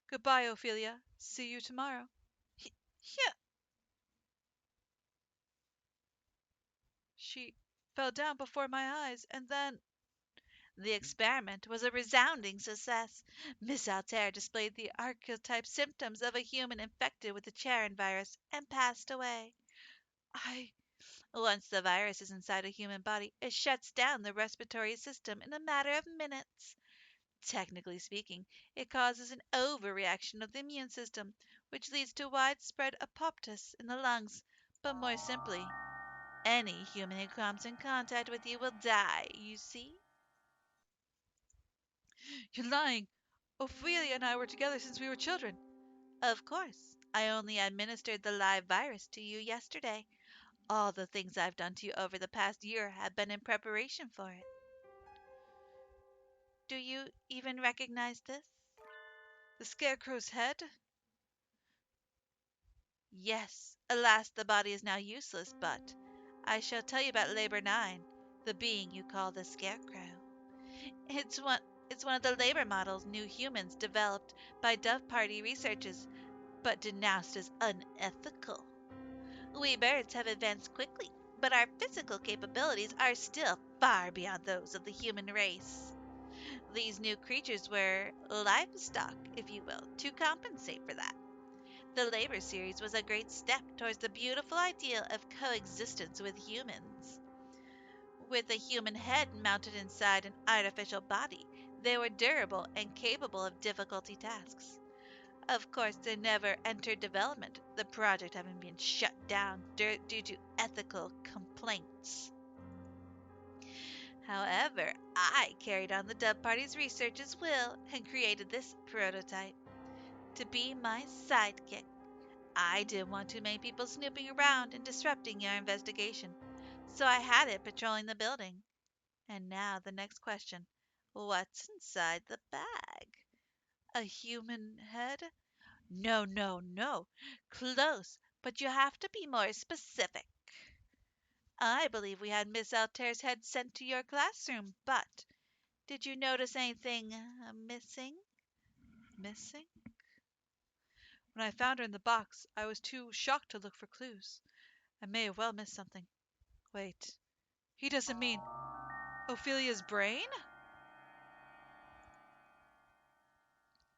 Goodbye, Ophelia. See you tomorrow. Yeah. She fell down before my eyes, and then the experiment was a resounding success. Miss Altair displayed the archetype symptoms of a human infected with the Charon virus and passed away. I Once the virus is inside a human body, it shuts down the respiratory system in a matter of minutes. Technically speaking, it causes an overreaction of the immune system, which leads to widespread apoptosis in the lungs. But more simply, any human who comes in contact with you will die, you see? You're lying. Ophelia and I were together since we were children. Of course, I only administered the live virus to you yesterday. All the things I've done to you over the past year have been in preparation for it. Do you even recognize this? The scarecrow's head? Yes, alas, the body is now useless, but I shall tell you about Labor 9, the being you call the Scarecrow. It's one it's one of the labor models new humans developed by Dove Party researchers, but denounced as unethical. We birds have advanced quickly, but our physical capabilities are still far beyond those of the human race. These new creatures were livestock, if you will, to compensate for that. The Labor series was a great step towards the beautiful ideal of coexistence with humans. With a human head mounted inside an artificial body, they were durable and capable of difficulty tasks. Of course, they never entered development, the project having been shut down due to ethical complaints. However, I carried on the Dub Party's research as well and created this prototype to be my sidekick. I didn't want too many people snooping around and disrupting your investigation, so I had it patrolling the building. And now the next question. What's inside the bag? A human head? No, no, no. Close, but you have to be more specific. I believe we had Miss Altair's head sent to your classroom, but did you notice anything missing? Missing? When I found her in the box, I was too shocked to look for clues. I may have well missed something. Wait, he doesn't mean Ophelia's brain?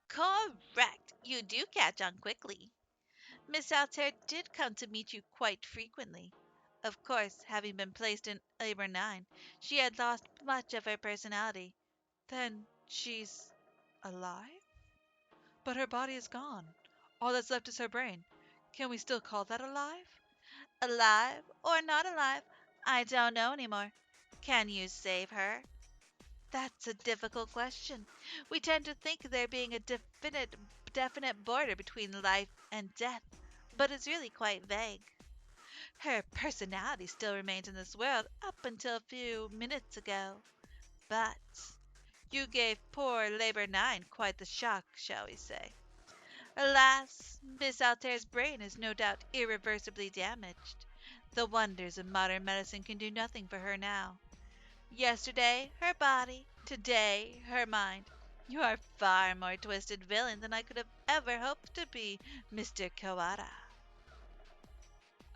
Correct. You do catch on quickly. Miss Altair did come to meet you quite frequently. Of course, having been placed in Labor 9, she had lost much of her personality. Then she's alive? But her body is gone. All that's left is her brain. Can we still call that alive? Alive or not alive, I don't know anymore. Can you save her? That's a difficult question. We tend to think there being a definite border between life and death, but it's really quite vague. Her personality still remains in this world up until a few minutes ago. But you gave poor Labor 9 quite the shock, shall we say. Alas, Miss Altair's brain is no doubt irreversibly damaged. The wonders of modern medicine can do nothing for her now. Yesterday, her body. Today, her mind. You are far more twisted villain than I could have ever hoped to be, Mr. Kawada.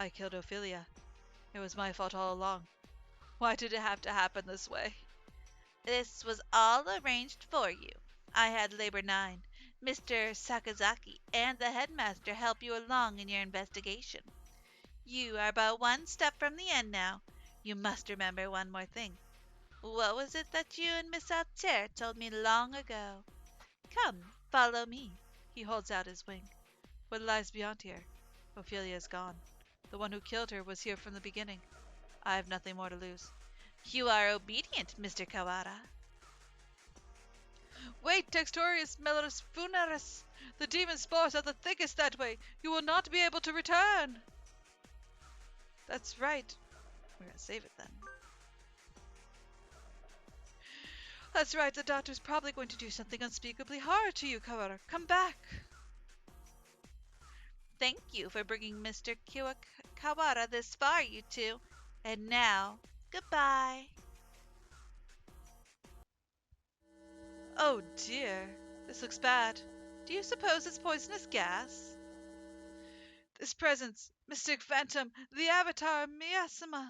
I killed Ophelia. It was my fault all along. Why did it have to happen this way? This was all arranged for you. I had Labor 9, Mr. Sakazaki, and the headmaster help you along in your investigation. You are about one step from the end now. You must remember one more thing. What was it that you and Miss Altair told me long ago? Come, follow me. He holds out his wing. What lies beyond here? Ophelia is gone. The one who killed her was here from the beginning. I have nothing more to lose. You are obedient, Mr. Kawara. Wait, Textorius Melorus Funeris! The demon spores are the thickest that way. You will not be able to return. That's right. We're gonna save it then. That's right, the doctor's probably going to do something unspeakably hard to you, Kawara. Come back. Thank you for bringing Mr. Kawara this far, you two. And now, goodbye. Oh dear, this looks bad. Do you suppose it's poisonous gas? This presence, Mystic Phantom, the Avatar, Miyasama.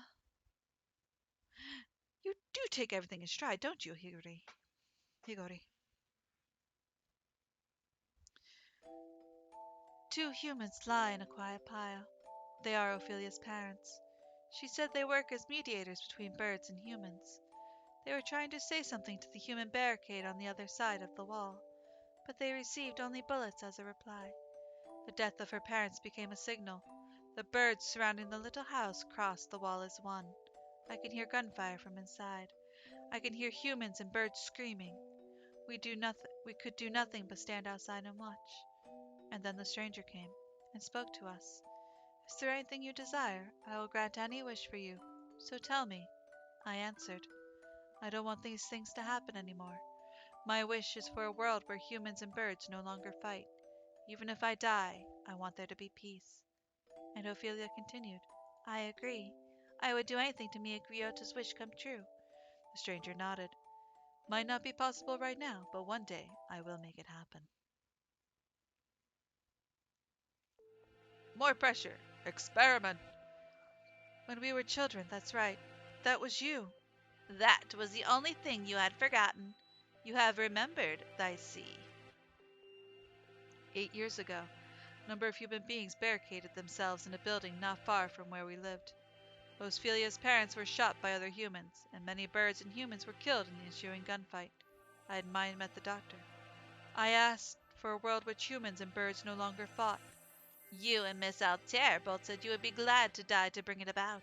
You do take everything in stride, don't you, Higori? Two humans lie in a quiet pile. They are Ophelia's parents. She said they work as mediators between birds and humans. They were trying to say something to the human barricade on the other side of the wall, but they received only bullets as a reply. The death of her parents became a signal. The birds surrounding the little house crossed the wall as one. I can hear gunfire from inside. I can hear humans and birds screaming. We could do nothing but stand outside and watch. And then the stranger came and spoke to us. Is there anything you desire? I will grant any wish for you. So tell me. I answered. I don't want these things to happen anymore. My wish is for a world where humans and birds no longer fight. Even if I die, I want there to be peace. And Ophelia continued, I agree. I would do anything to make Ryota's wish come true. The stranger nodded. Might not be possible right now, but one day I will make it happen. More pressure. Experiment. When we were children, that's right. That was you. That was the only thing you had forgotten. You have remembered, I see. 8 years ago, a number of human beings barricaded themselves in a building not far from where we lived. Ophelia's parents were shot by other humans, and many birds and humans were killed in the ensuing gunfight. I had met the doctor. I asked for a world which humans and birds no longer fought. You and Miss Altair both said you would be glad to die to bring it about.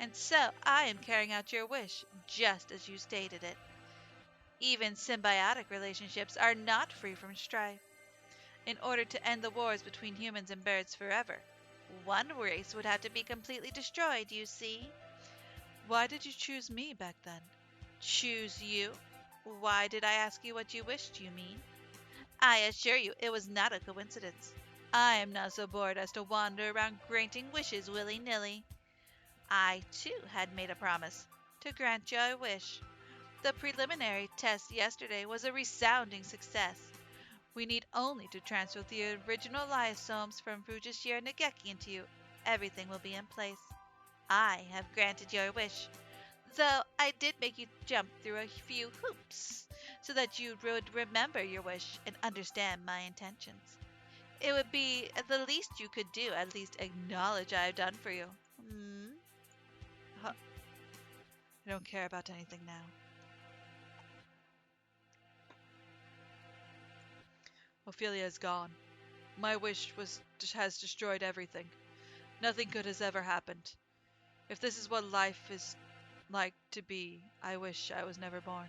And so I am carrying out your wish, just as you stated it. Even symbiotic relationships are not free from strife. In order to end the wars between humans and birds forever, one race would have to be completely destroyed, you see. Why did you choose me back then? Choose you? Why did I ask you what you wished, you mean? I assure you it was not a coincidence. I am not so bored as to wander around granting wishes willy-nilly. I, too, had made a promise to grant you a wish. The preliminary test yesterday was a resounding success. We need only to transfer the original lyosomes from Fujishira Nageki into you. Everything will be in place. I have granted your wish, though I did make you jump through a few hoops so that you would remember your wish and understand my intentions. It would be the least you could do, at least acknowledge I have done for you. I don't care about anything now. Ophelia is gone. My wish has destroyed everything. Nothing good has ever happened. If this is what life is like to be, I wish I was never born.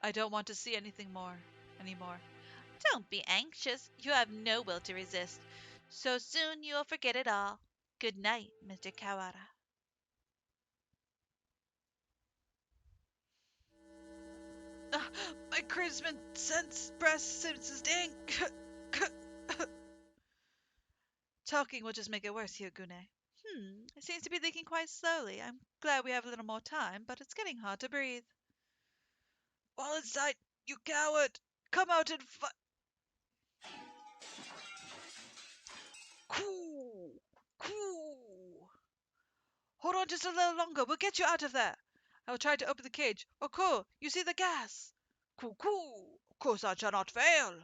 I don't want to see anything more anymore. Don't be anxious. You have no will to resist. So soon you will forget it all. Good night, Mr. Kawara. My crimson breast senses dang. Talking will just make it worse, Hyogune. It seems to be leaking quite slowly. I'm glad we have a little more time, but it's getting hard to breathe. While in sight, you coward! Come out and fight! Cool! Cool! Hold on just a little longer. We'll get you out of there. I will try to open the cage. Oh, cool! You see the gas? Cool, cool! Of course I shall not fail.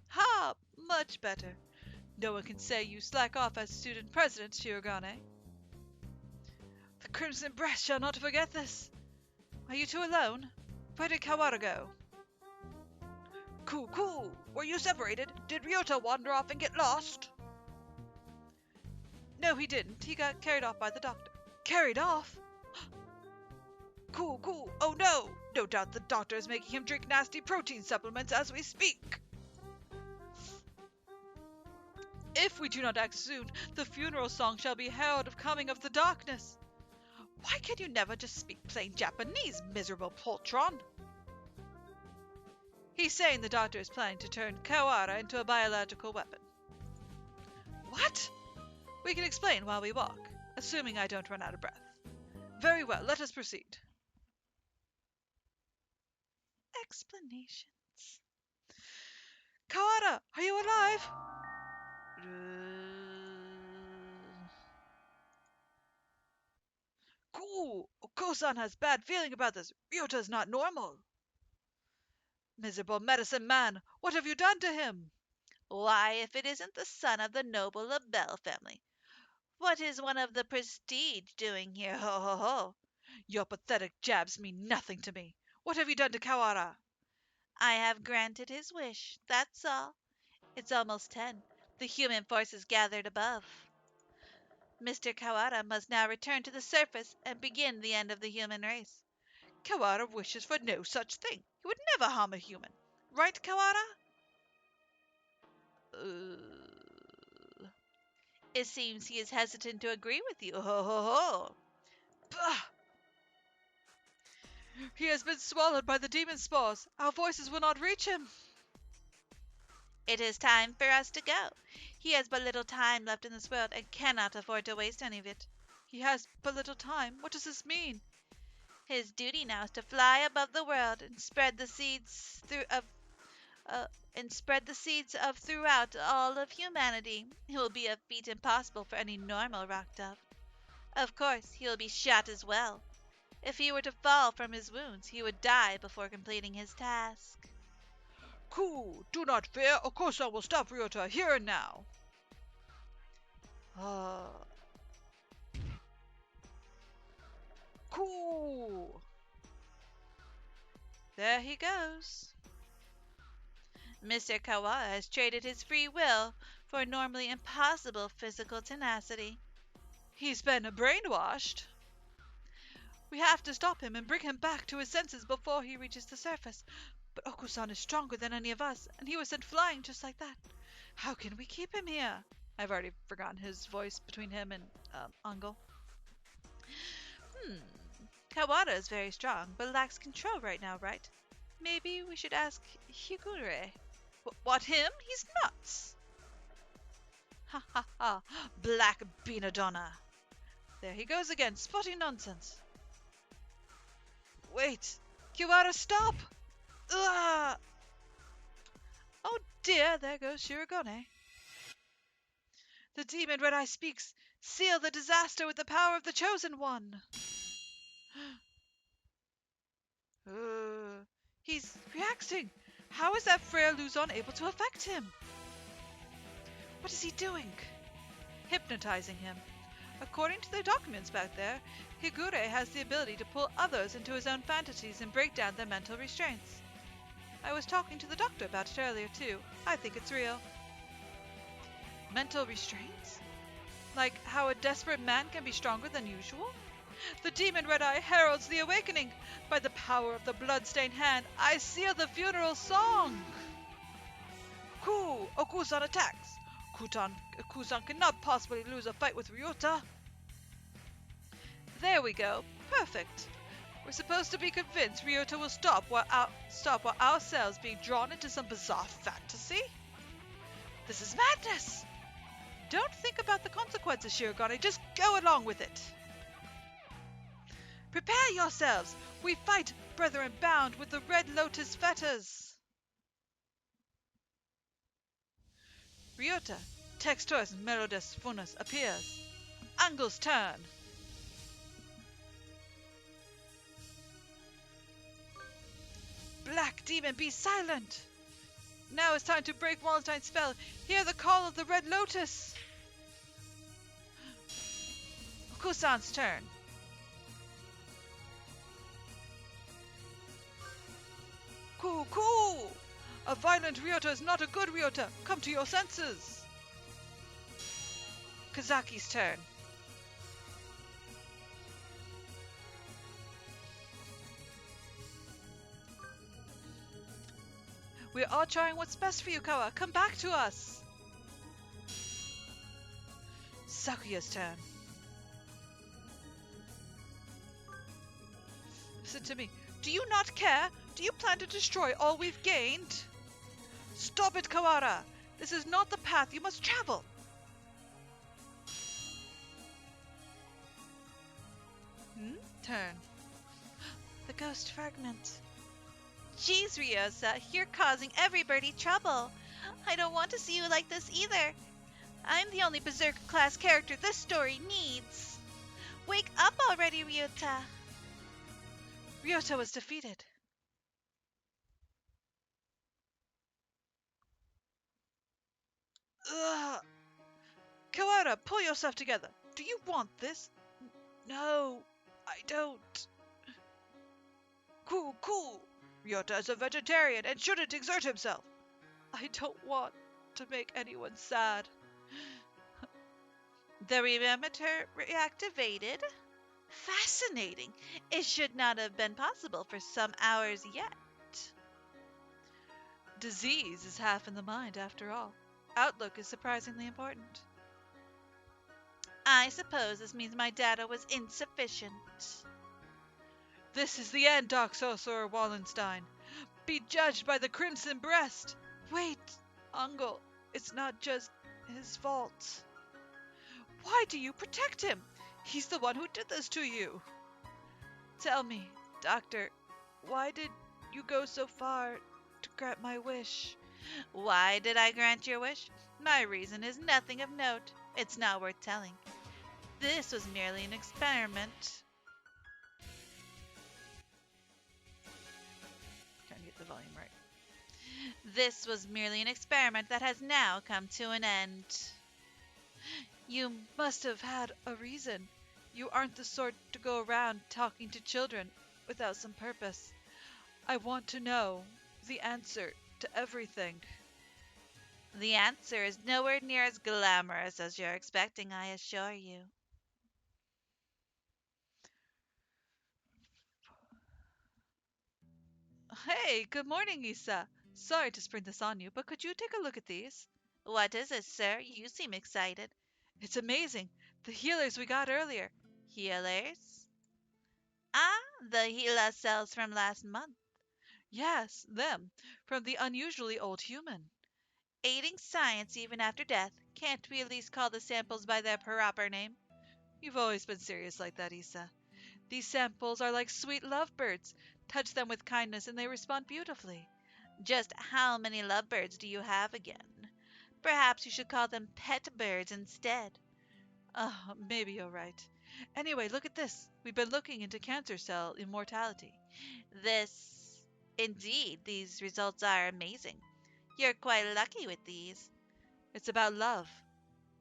Ha! Much better. No one can say you slack off as student president, Shirogane. The Crimson Breast shall not forget this. Are you two alone? Where did Kawara go? Cool. Were you separated? Did Ryota wander off and get lost? No, he didn't. He got carried off by the doctor. Carried off? Cool. Oh no! No doubt the doctor is making him drink nasty protein supplements as we speak. If we do not act soon, the funeral song shall be herald of coming of the darkness. Why can you never just speak plain Japanese, miserable poltron? He's saying the doctor is planning to turn Kawara into a biological weapon. What? We can explain while we walk, assuming I don't run out of breath. Very well, let us proceed. Explanations. Kawara, are you alive? Cool. Oko-san has bad feeling about this. Ryota's not normal. Miserable medicine man, what have you done to him? Why, if it isn't the son of the noble LaBelle family, what is one of the prestige doing here? Ho, ho, ho! Your pathetic jabs mean nothing to me. What have you done to Kawara? I have granted his wish, that's all. It's almost 10. The human forces gathered above. Mr. Kawara must now return to the surface and begin the end of the human race. Kawara wishes for no such thing. He would never harm a human. Right, Kawara? It seems he is hesitant to agree with you. Ho, ho, ho! Bah! He has been swallowed by the demon spores. Our voices will not reach him. It is time for us to go. He has but little time left in this world and cannot afford to waste any of it. He has but little time. What does this mean? His duty now is to fly above the world and spread the seeds of throughout all of humanity. It will be a feat impossible for any normal rock dove. Of course, he will be shot as well. If he were to fall from his wounds, he would die before completing his task. Cool. Do not fear. Oko-san will stop Ryota here and now. Cool. There he goes. Mr. Kawara has traded his free will for normally impossible physical tenacity. He's been brainwashed. We have to stop him and bring him back to his senses before he reaches the surface. But Oko-san is stronger than any of us, and he was sent flying just like that. How can we keep him here? I've already forgotten his voice between him and Ungle. Kawara is very strong, but lacks control right now, right? Maybe we should ask Higure. What, him? He's nuts. Ha ha ha, Black Beanadonna. There he goes again, spotting nonsense. Wait, Kawara, stop! Ugh! Oh dear, there goes Shirogane. The demon Red Eye speaks. Seal the disaster with the power of the Chosen One. He's reacting. How is that frail Luzon able to affect him? What is he doing? Hypnotizing him. According to the documents back there, Higure has the ability to pull others into his own fantasies and break down their mental restraints. I was talking to the doctor about it earlier, too. I think it's real. Mental restraints? Like how a desperate man can be stronger than usual? The demon Red Eye heralds the awakening. By the power of the blood-stained hand, I seal the funeral song. Oku-san attacks. Oku-san cannot possibly lose a fight with Ryota. There we go. Perfect. We're supposed to be convinced Ryota will stop while ourselves being drawn into some bizarre fantasy? This is madness! Don't think about the consequences, Shirogane. Just go along with it. Prepare yourselves! We fight, brethren bound with the red lotus fetters! Ryota, Textus Melodus Funus appears. Angle's turn. Black demon, be silent! Now it's time to break Wallenstein's spell. Hear the call of the red lotus! Kusan's turn. Cool! A violent Ryota is not a good Ryota. Come to your senses. Kazaki's turn. We're all trying what's best for you, Kawa. Come back to us. Sakuya's turn. Listen to me. Do you not care? Do you plan to destroy all we've gained? Stop it, Kawara! This is not the path you must travel! Turn. The ghost fragment. Jeez, Ryosa, you're causing everybody trouble. I don't want to see you like this either. I'm the only Berserker class character this story needs. Wake up already, Ryota. Ryota was defeated. Ugh. Kawara, pull yourself together. Do you want this? No, I don't. Cool. Ryota is a vegetarian and shouldn't exert himself. I don't want to make anyone sad. The remember reactivated? Fascinating. It should not have been possible for some hours yet. Disease is half in the mind, after all. Outlook is surprisingly important. I suppose this means my data was insufficient. This is the end, Dark Sorcerer Wallenstein. Be judged by the crimson breast. Wait, Uncle, it's not just his fault. Why do you protect him? He's the one who did this to you. Tell me, Doctor, why did you go so far to grant my wish? Why did I grant your wish? My reason is nothing of note. It's not worth telling. This was merely an experiment. Trying to get the volume right. This was merely an experiment that has now come to an end. You must have had a reason. You aren't the sort to go around talking to children without some purpose. I want to know the answer to everything. The answer is nowhere near as glamorous as you're expecting, I assure you. Hey, good morning, Issa. Sorry to spring this on you, but could you take a look at these? What is it, sir? You seem excited. It's amazing. The healers we got earlier. Healers? Ah, the Gila cells from last month. Yes, them. From the unusually old human. Aiding science even after death. Can't we at least call the samples by their proper name? You've always been serious like that, Issa. These samples are like sweet lovebirds. Touch them with kindness and they respond beautifully. Just how many lovebirds do you have again? Perhaps you should call them pet birds instead. Oh, maybe you're right. Anyway, look at this. We've been looking into cancer cell immortality. Indeed, these results are amazing. You're quite lucky with these. It's about love.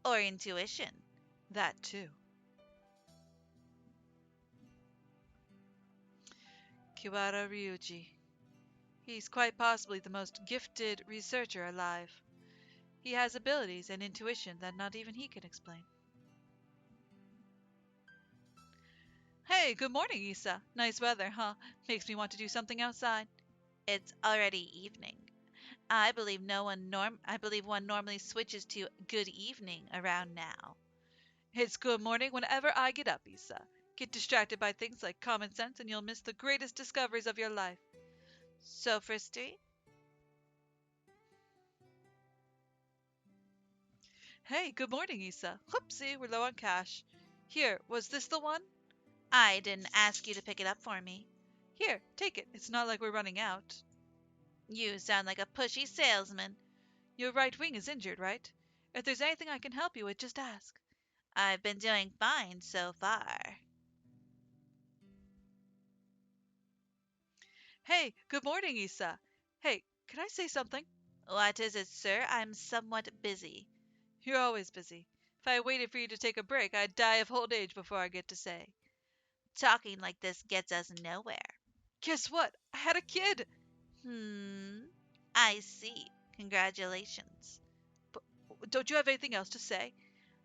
Or intuition. That too. Kiwara Ryuji. He's quite possibly the most gifted researcher alive. He has abilities and intuition that not even he can explain. Hey, good morning, Issa. Nice weather, huh? Makes me want to do something outside. It's already evening. I believe one normally switches to good evening around now. It's good morning whenever I get up, Issa. Get distracted by things like common sense and you'll miss the greatest discoveries of your life. Sophistry? Hey, good morning, Issa. Whoopsie, we're low on cash. Here, was this the one? I didn't ask you to pick it up for me. Here, take it. It's not like we're running out. You sound like a pushy salesman. Your right wing is injured, right? If there's anything I can help you with, just ask. I've been doing fine so far. Hey, good morning, Issa. Hey, can I say something? What is it, sir? I'm somewhat busy. You're always busy. If I waited for you to take a break, I'd die of old age before I get to say. Talking like this gets us nowhere. Guess what? I had a kid. I see. Congratulations. But don't you have anything else to say?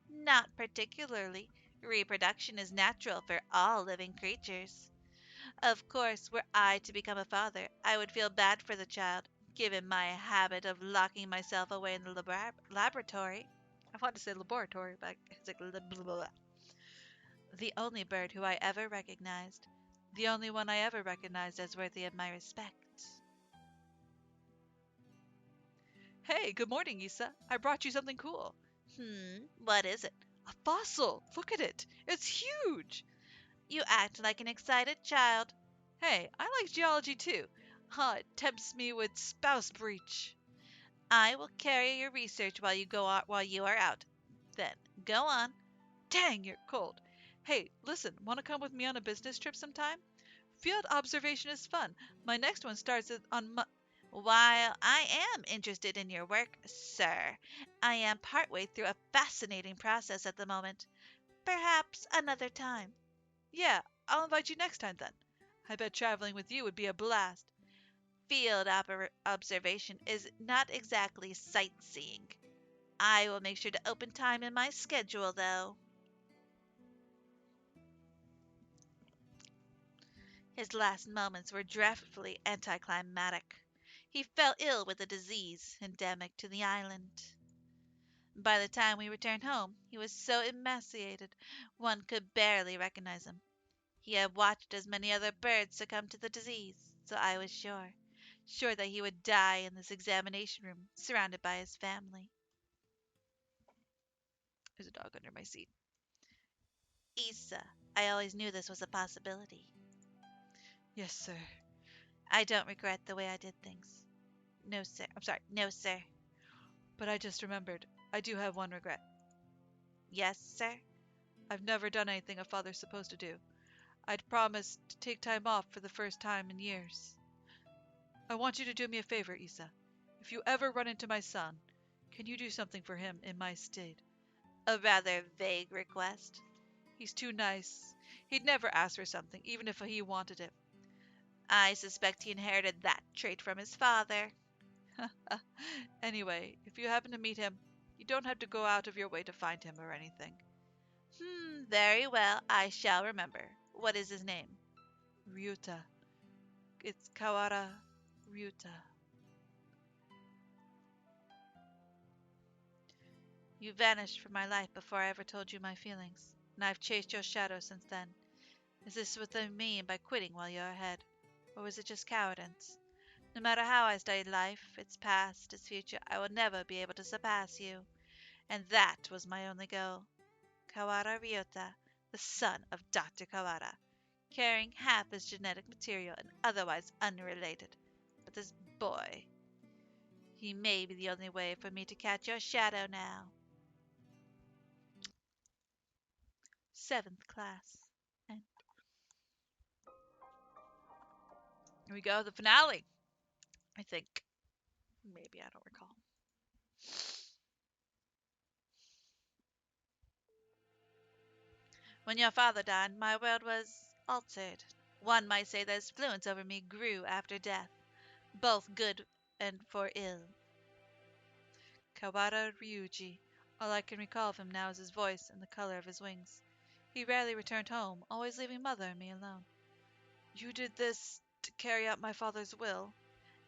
Not particularly. Reproduction is natural for all living creatures. Of course, were I to become a father, I would feel bad for the child, given my habit of locking myself away in the laboratory. I wanted to say laboratory, but it's like blah, blah, blah. The only bird who I ever recognized. The only one I ever recognized as worthy of my respect. Hey, good morning, Issa. I brought you something cool. What is it? A fossil. Look at it. It's huge. You act like an excited child. Hey, I like geology too. Huh, it tempts me with spouse breach. I will carry your research while you are out. Then, go on. Dang, you're cold. Hey, listen, want to come with me on a business trip sometime? Field observation is fun. My next one starts on While I am interested in your work, sir, I am partway through a fascinating process at the moment. Perhaps another time. Yeah, I'll invite you next time then. I bet traveling with you would be a blast. Field observation is not exactly sightseeing. I will make sure to open time in my schedule, though. His last moments were dreadfully anticlimactic. He fell ill with a disease endemic to the island. By the time we returned home, he was so emaciated one could barely recognize him. He had watched as many other birds succumb to the disease, so I was sure that he would die in this examination room, surrounded by his family. There's a dog under my seat. Issa, I always knew this was a possibility. Yes, sir. I don't regret the way I did things. No, sir. I'm sorry. No, sir. But I just remembered. I do have one regret. Yes, sir. I've never done anything a father's supposed to do. I'd promised to take time off for the first time in years. I want you to do me a favor, Issa. If you ever run into my son, can you do something for him in my stead? A rather vague request. He's too nice. He'd never ask for something, even if he wanted it. I suspect he inherited that trait from his father. Anyway, if you happen to meet him, you don't have to go out of your way to find him or anything. Very well. I shall remember. What is his name? Ryuta. It's Kawara Ryuta. You vanished from my life before I ever told you my feelings, and I've chased your shadow since then. Is this what I mean by quitting while you're ahead? Or was it just cowardice? No matter how I studied life, its past, its future, I will never be able to surpass you. And that was my only goal. Kawara Ryota, the son of Dr. Kawara, carrying half his genetic material and otherwise unrelated. But this boy, he may be the only way for me to catch your shadow now. 7th class. And Here we go, the finale. I think. Maybe, I don't recall. when your father died, my world was altered. One might say that his influence over me grew after death, both good and for ill. Kawara Ryuji. All I can recall of him now is his voice and the color of his wings. He rarely returned home, always leaving Mother and me alone. You did this to carry out my father's will?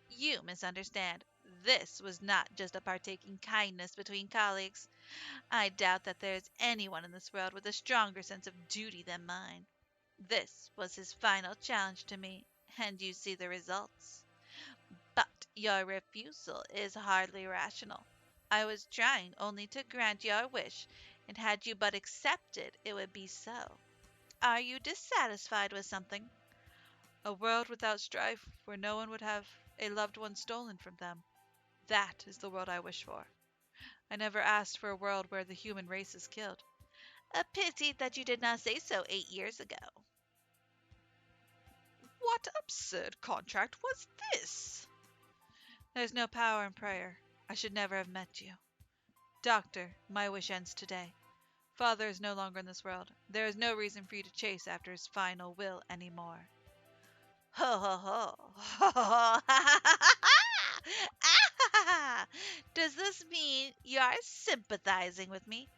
You misunderstand. This was not just a partaking kindness between colleagues. I doubt that there is anyone in this world with a stronger sense of duty than mine. This was his final challenge to me, and you see the results. But your refusal is hardly rational. I was trying only to grant your wish, and had you but accepted, it would be so. Are you dissatisfied with something? A world without strife, where no one would have a loved one stolen from them. That is the world I wish for. I never asked for a world where the human race is killed. A pity that you did not say so 8 years ago. What absurd contract was this? There's no power in prayer. I should never have met you. Doctor, my wish ends today. Father is no longer in this world. There is no reason for you to chase after his final will any more. Ho ho ho. Ho ho ho. must mean you're sympathizing with me.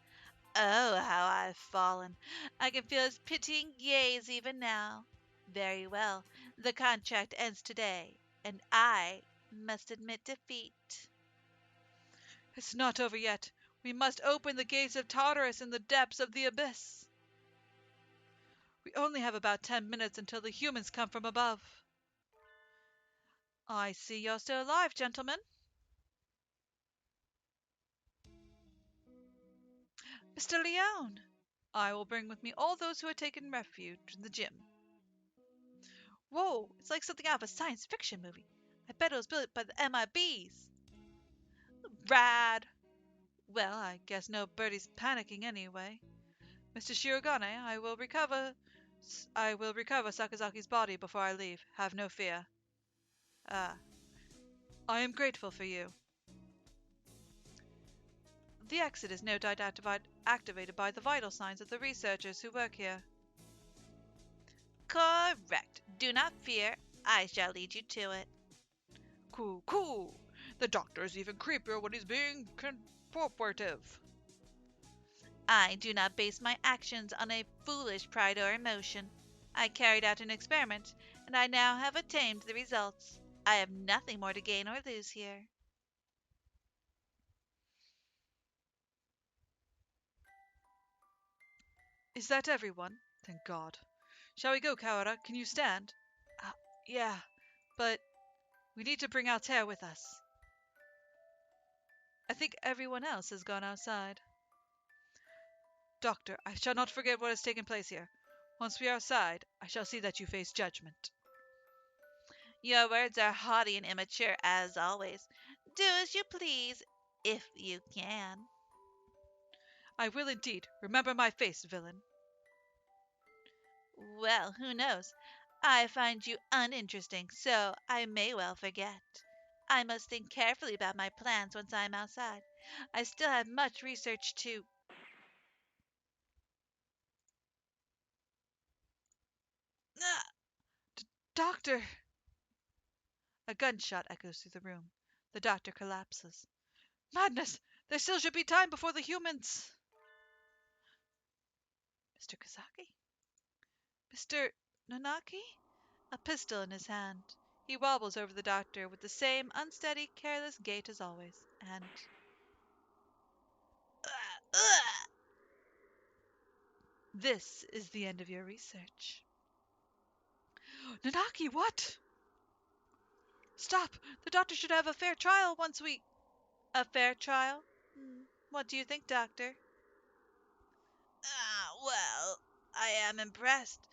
Oh, how I've fallen. I can feel his pitying gaze even now. Very well. The contract ends today, and I must admit defeat. It's not over yet. We must open the gates of Tartarus in the depths of the abyss. We only have about 10 minutes until the humans come from above. I see you're still alive, gentlemen. Mr. Leone, I will bring with me all those who have taken refuge in the gym. Whoa, it's like something out of a science fiction movie. I bet it was built by the MIBs. Rad. Well, I guess no birdie's panicking anyway. Mr. Shirogane, I will recover Sakazaki's body before I leave. Have no fear. Ah, I am grateful for you. The exit is no doubt activated by the vital signs of the researchers who work here. Correct. Do not fear. I shall lead you to it. Cool, cool. The doctor is even creepier when he's being cooperative. I do not base my actions on a foolish pride or emotion. I carried out an experiment, and I now have attained the results. I have nothing more to gain or lose here. Is that everyone? Thank God. Shall we go, Kawara? Can you stand? Uh, yeah, but we need to bring Altair with us. I think everyone else has gone outside. Doctor, I shall not forget what has taken place here. Once we are outside, I shall see that you face judgment. Your words are haughty and immature, as always. Do as you please, if you can. I will indeed. Remember my face, villain. Well, who knows? I find you uninteresting, so I may well forget. I must think carefully about my plans once I am outside. I still have much research to. Ah, Doctor! A gunshot echoes through the room. The doctor collapses. Madness! There still should be time before the humans! Mr. Kazaki? Mr. Nanaki? A pistol in his hand. He wobbles over the doctor with the same unsteady, careless gait as always, and ah. this is the end of your research. Nanaki, what? Stop! The doctor should have a fair trial once we. A fair trial? What do you think, Doctor? Well, I am impressed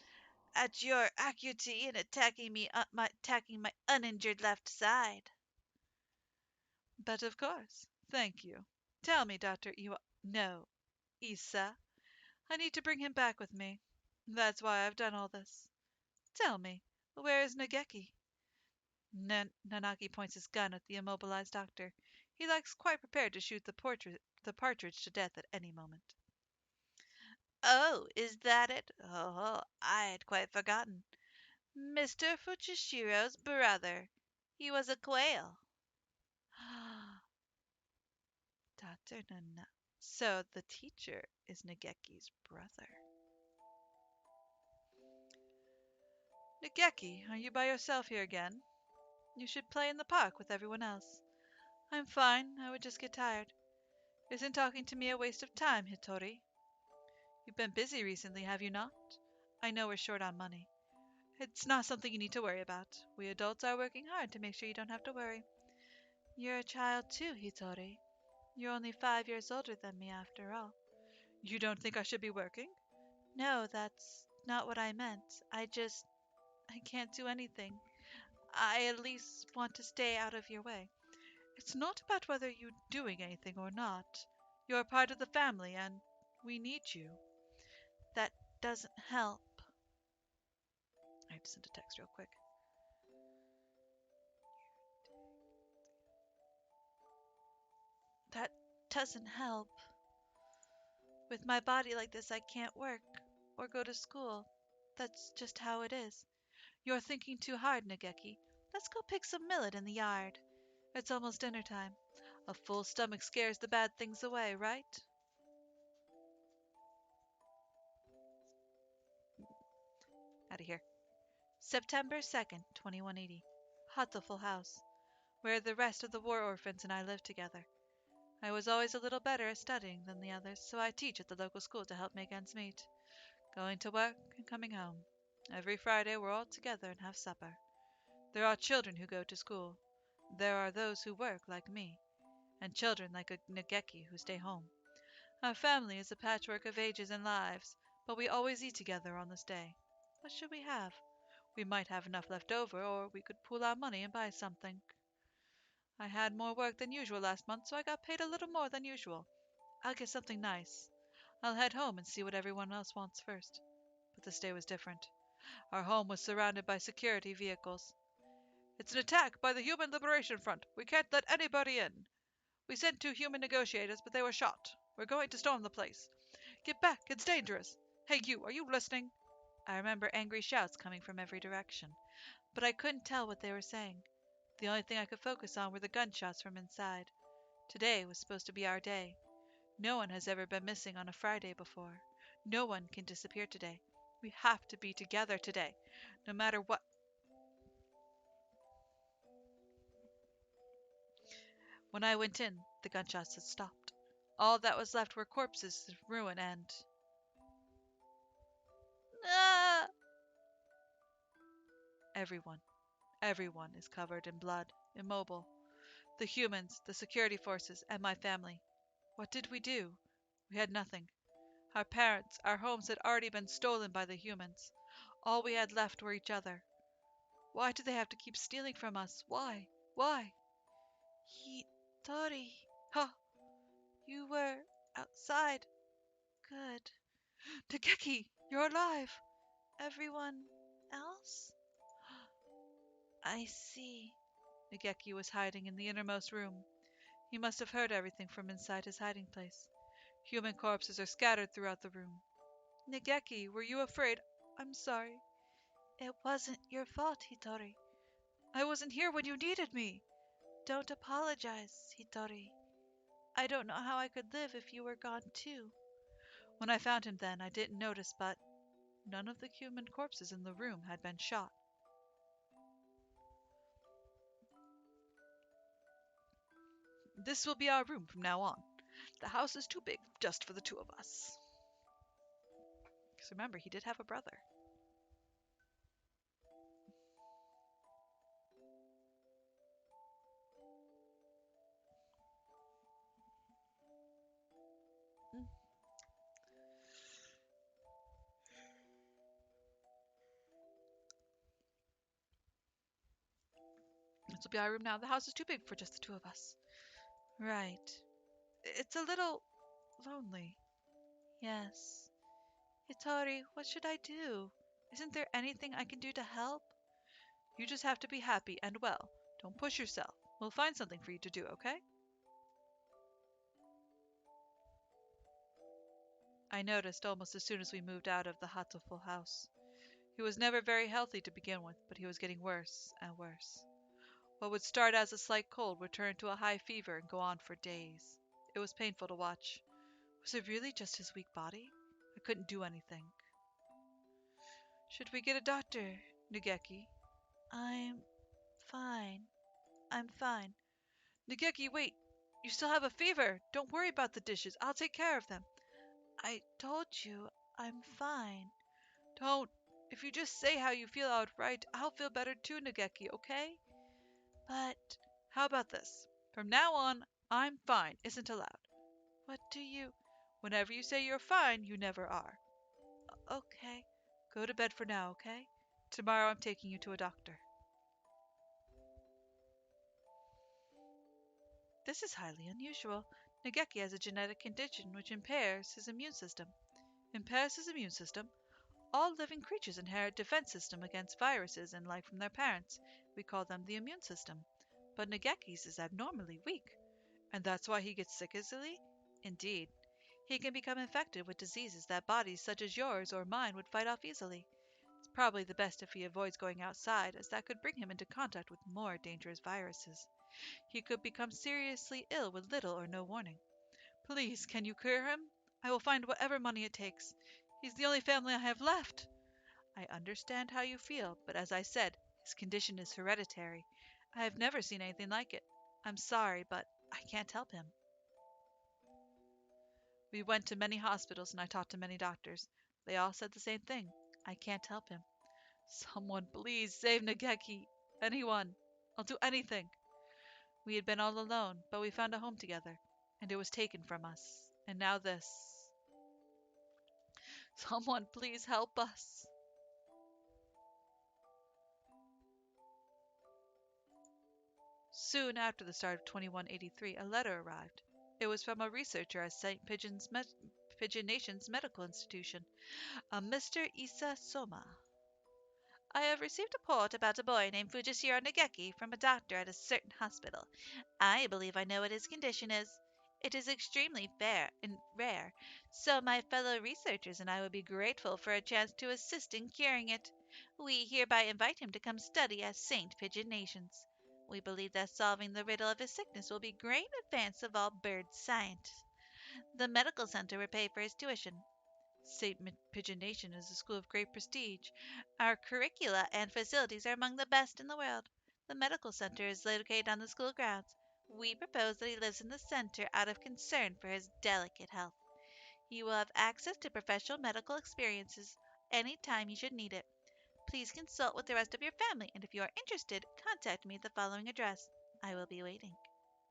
at your acuity in attacking my uninjured left side. But of course. Thank you. Tell me, Dr. No, Isa. I need to bring him back with me. That's why I've done all this. Tell me, where is Nageki? Nanaki points his gun at the immobilized doctor. He looks quite prepared to shoot the partridge to death at any moment. Oh, is that it? Oh, I had quite forgotten. Mr. Fuchishiro's brother. He was a quail. Dr. Nana. So the teacher is Nageki's brother. Nageki, are you by yourself here again? You should play in the park with everyone else. I'm fine. I would just get tired. Isn't talking to me a waste of time, Hitori? You've been busy recently, have you not? I know we're short on money. It's not something you need to worry about. We adults are working hard to make sure you don't have to worry. You're a child too, Hitori. You're only 5 years older than me after all. You don't think I should be working? No, that's not what I meant. I can't do anything. I at least want to stay out of your way. It's not about whether you're doing anything or not. You're part of the family and we need you. That doesn't help. I have to send a text real quick. That doesn't help. With my body like this, I can't work or go to school. That's just how it is. You're thinking too hard, Nageki. Let's go pick some millet in the yard. It's almost dinner time. A full stomach scares the bad things away, right? Out of here. September 2nd, 2180. Hatoful House, where the rest of the war orphans and I live together. I was always a little better at studying than the others, so I teach at the local school to help make ends meet, going to work and coming home. Every Friday we're all together and have supper. There are children who go to school. There are those who work, like me, and children like a Nageki who stay home. Our family is a patchwork of ages and lives, but we always eat together on this day. What should we have? We might have enough left over, or we could pool our money and buy something. I had more work than usual last month, so I got paid a little more than usual. I'll get something nice. I'll head home and see what everyone else wants first. But this day was different. Our home was surrounded by security vehicles. It's an attack by the Human Liberation Front. We can't let anybody in. We sent 2 human negotiators, but they were shot. We're going to storm the place. Get back, it's dangerous. Hey, you, are you listening? I remember angry shouts coming from every direction, but I couldn't tell what they were saying. The only thing I could focus on were the gunshots from inside. Today was supposed to be our day. No one has ever been missing on a Friday before. No one can disappear today. We have to be together today, no matter what. When I went in, the gunshots had stopped. All that was left were corpses, ruin, and Ah! everyone. Everyone is covered in blood, immobile. The humans, the security forces, and my family. What did we do? We had nothing. Our parents, our homes had already been stolen by the humans. All we had left were each other. Why do they have to keep stealing from us? Why? Why? Hitori, Ha! you were outside. Good. Takeki, you're alive! Everyone else? I see. Nageki was hiding in the innermost room. He must have heard everything from inside his hiding place. Human corpses are scattered throughout the room. Nageki, were you afraid? I'm sorry. It wasn't your fault, Hitori. I wasn't here when you needed me. Don't apologize, Hitori. I don't know how I could live if you were gone too. When I found him then, I didn't notice, but none of the human corpses in the room had been shot. This will be our room from now on. The house is too big just for the 2 of us. Because remember, he did have a brother. Mm. This will be our room now. The house is too big for just the 2 of us. Right. It's a little lonely. Yes. Hitori, what should I do? Isn't there anything I can do to help? You just have to be happy and well. Don't push yourself. We'll find something for you to do, okay? I noticed almost as soon as we moved out of the Hatoful house. He was never very healthy to begin with, but he was getting worse and worse. What would start as a slight cold would turn to a high fever and go on for days. It was painful to watch. Was it really just his weak body? I couldn't do anything. Should we get a doctor, Nageki? I'm fine. I'm fine. Nageki, wait! You still have a fever! Don't worry about the dishes. I'll take care of them. I told you I'm fine. Don't. If you just say how you feel outright, I'll feel better too, Nageki, okay? But How about this? From now on, I'm fine isn't allowed. what do you... Whenever you say you're fine, you never are. Okay. Go to bed for now, okay? Tomorrow I'm taking you to a doctor. This is highly unusual. Nageki has a genetic condition which impairs his immune system. Impairs his immune system? All living creatures inherit defense system against viruses and life from their parents. We call them the immune system. But Nageki's is abnormally weak. And that's why he gets sick easily? Indeed. He can become infected with diseases that bodies such as yours or mine would fight off easily. It's probably the best if he avoids going outside, as that could bring him into contact with more dangerous viruses. He could become seriously ill with little or no warning. Please, can you cure him? I will find whatever money it takes. He's the only family I have left. I understand how you feel, but as I said, his condition is hereditary. I have never seen anything like it. I'm sorry, but I can't help him. We went to many hospitals and I talked to many doctors. They all said the same thing. I can't help him. Someone please save Nageki. Anyone. I'll do anything. We had been all alone, but we found a home together, and it was taken from us. And now this. Someone please help us. Soon after the start of 2183, a letter arrived. It was from a researcher at Pigeon Nation's medical institution, a Mr. Issa Soma. I have received a report about a boy named Fujishiro Nageki from a doctor at a certain hospital. I believe I know what his condition is. It is extremely rare, so my fellow researchers and I would be grateful for a chance to assist in curing it. We hereby invite him to come study at St. Pigeon Nations. We believe that solving the riddle of his sickness will be great advance of all bird science. The medical center will pay for his tuition. St. Pigeon Nation is a school of great prestige. Our curricula and facilities are among the best in the world. The medical center is located on the school grounds. We propose that he lives in the center out of concern for his delicate health. He will have access to professional medical experiences any time he should need it. Please consult with the rest of your family, and if you are interested, contact me at the following address. I will be waiting.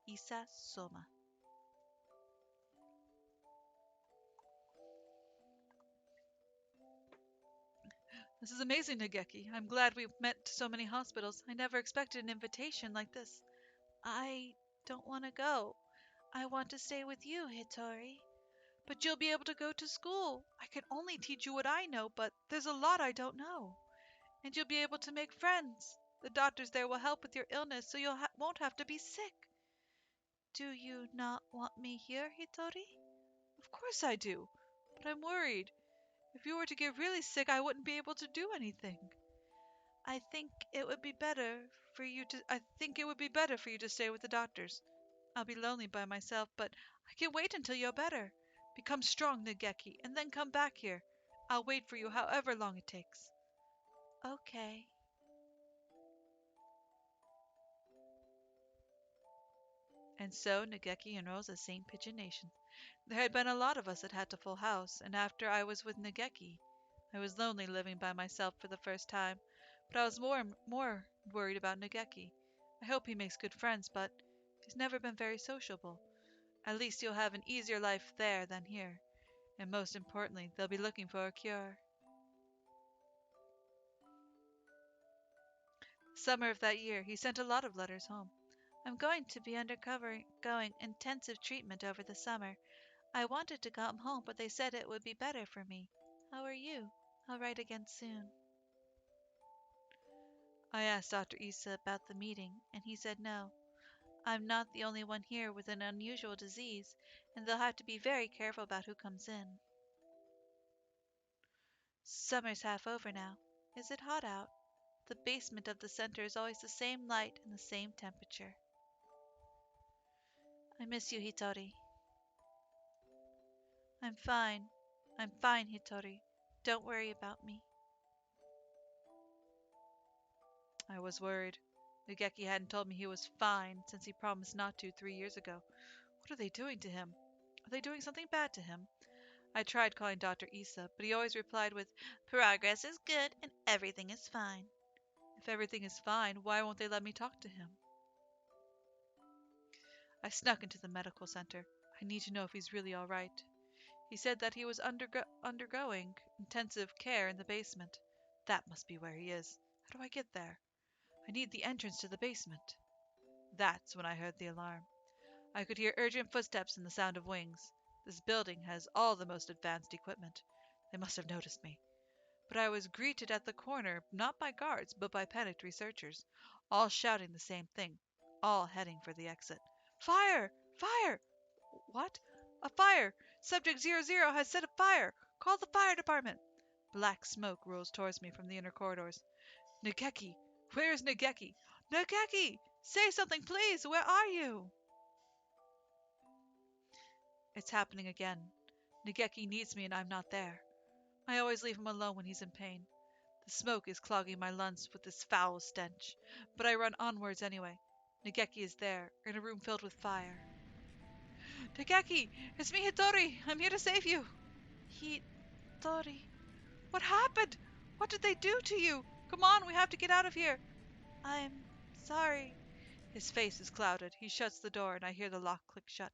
Isa Soma. This is amazing, Nageki. I'm glad we met so many hospitals. I never expected an invitation like this. I don't want to go. I want to stay with you, Hitori. But you'll be able to go to school. I can only teach you what I know, but there's a lot I don't know. And you'll be able to make friends. The doctors there will help with your illness, so you won't have to be sick. Do you not want me here, Hitori? Of course I do, but I'm worried. If you were to get really sick, I wouldn't be able to do anything. I think it would be better I think it would be better for you to stay with the doctors. I'll be lonely by myself, but I can wait until you're better. Become strong, Nageki, and then come back here. I'll wait for you however long it takes. Okay. And so Nageki enrolls at St. Pigeon Nation. There had been a lot of us at Hatoful House, and after I was with Nageki, I was lonely living by myself for the first time, but I was more worried about Nageki. I hope he makes good friends, but he's never been very sociable. At least he'll have an easier life there than here, and most importantly, they'll be looking for a cure. Summer of that year, he sent a lot of letters home. I'm going to be undergoing intensive treatment over the summer. I wanted to come home, but they said it would be better for me. How are you? I'll write again soon. I asked Dr. Issa About the meeting, and he said no. I'm not the only one here with an unusual disease, and they'll have to be very careful about who comes in. Summer's half over now. Is it hot out? The basement of the center is always the same light and the same temperature. I miss you, Hitori. I'm fine. I'm fine, Hitori. Don't worry about me. I was worried. Nageki hadn't told me he was fine since he promised not to 3 years ago. What are they doing to him? Are they doing something bad to him? I tried calling Dr. Issa, but he always replied with, Progress is good and everything is fine. if everything is fine, why won't they let me talk to him? I snuck into the medical center. I need to know if he's really all right. He said that he was undergoing intensive care in the basement. That must be where he is. How do I get there? I need the entrance to the basement. That's when I heard the alarm. I could hear urgent footsteps and the sound of wings. This building has all the most advanced equipment. They must have noticed me. But I was greeted at the corner not by guards, but by panicked researchers, all shouting the same thing, all heading for the exit. Fire! Fire! What? A fire! Subject 00 has set a fire! Call the fire department! Black smoke rolls towards me from the inner corridors. Nageki! Where is Nageki? Nageki! Say something, please! Where are you? It's happening again. Nageki needs me and I'm not there. I always leave him alone when he's in pain. The smoke is clogging my lungs with this foul stench, but I run onwards anyway. Nageki is there, in a room filled with fire. Nageki! It's me, Hitori! I'm here to save you! Hitori, What happened? What did they do to you? Come on, we have to get out of here! I'm sorry. His face is clouded. He shuts the door, and I hear the lock click shut.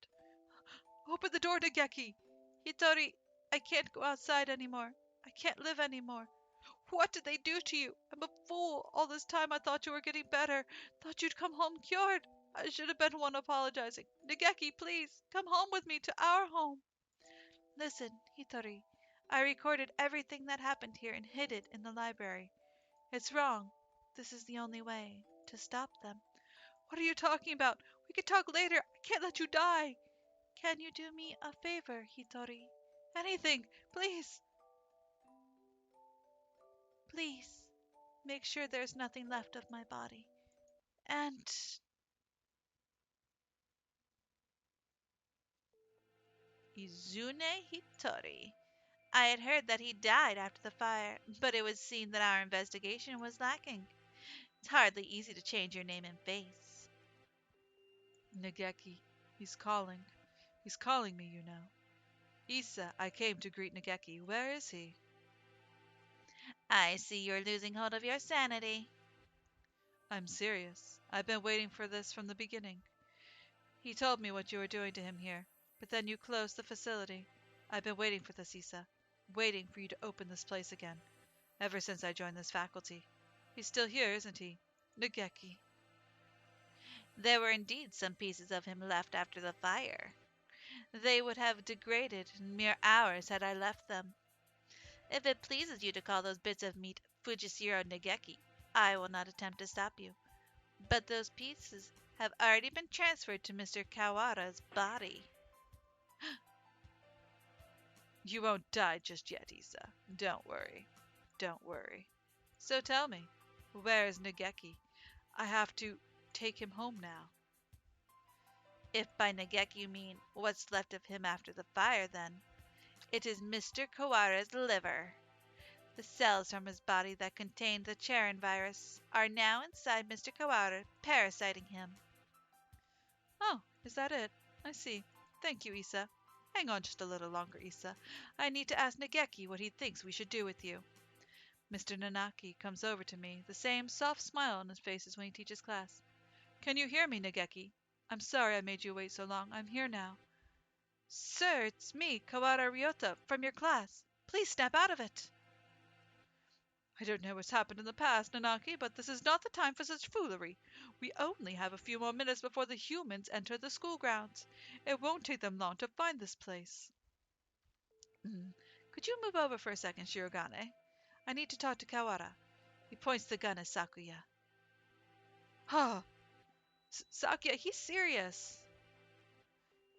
Open the door, Nageki! Hitori, I can't go outside anymore. I can't live anymore. What did they do to you? I'm a fool. All this time I thought you were getting better. Thought you'd come home cured. I should have been one apologizing. Nageki, please, come home with me to our home. Listen, Hitori, I recorded everything that happened here and hid it in the library. It's wrong. This is the only way to stop them. What are you talking about? We can talk later. I can't let you die. Can you do me a favor, Hitori? Anything, please. Please, make sure there's nothing left of my body. And Izune Hitori. I had heard that he died after the fire, but it was seen that our investigation was lacking. It's hardly easy to change your name and face. Nageki, he's calling. He's calling me, you know. Issa, I came to greet Nageki. Where is he? I see you're losing hold of your sanity. I'm serious. I've been waiting for this from the beginning. He told me what you were doing to him here, but then you closed the facility. I've been waiting for this, Issa. Waiting for you to open this place again. Ever since I joined this faculty. He's still here, isn't he? Nageki. There were indeed some pieces of him left after the fire. They would have degraded in mere hours had I left them. If it pleases you to call those bits of meat Fujishiro Nageki, I will not attempt to stop you. But those pieces have already been transferred to Mr. Kawara's body. You won't die just yet, Issa. Don't worry. Don't worry. So tell me, where is Nageki? I have to take him home now. If by Nageki you mean what's left of him after the fire, then it is Mr. Kawara's liver. The cells from his body that contained the Charon virus are now inside Mr. Kawara, parasiting him. Oh, is that it? I see. Thank you, Issa. Hang on just a little longer, Issa. I need to ask Nageki what he thinks we should do with you. Mr. Nanaki comes over to me, the same soft smile on his face as when he teaches class. Can you hear me, Nageki? I'm sorry I made you wait so long. I'm here now. Sir, it's me, Kawara Ryota, from your class. Please snap out of it. I don't know what's happened in the past, Nanaki, but this is not the time for such foolery. We only have a few more minutes before the humans enter the school grounds. It won't take them long to find this place. Could you move over for a second, Shirogane? I need to talk to Kawara. He points the gun at Sakuya. Ha! Sakuya, he's serious.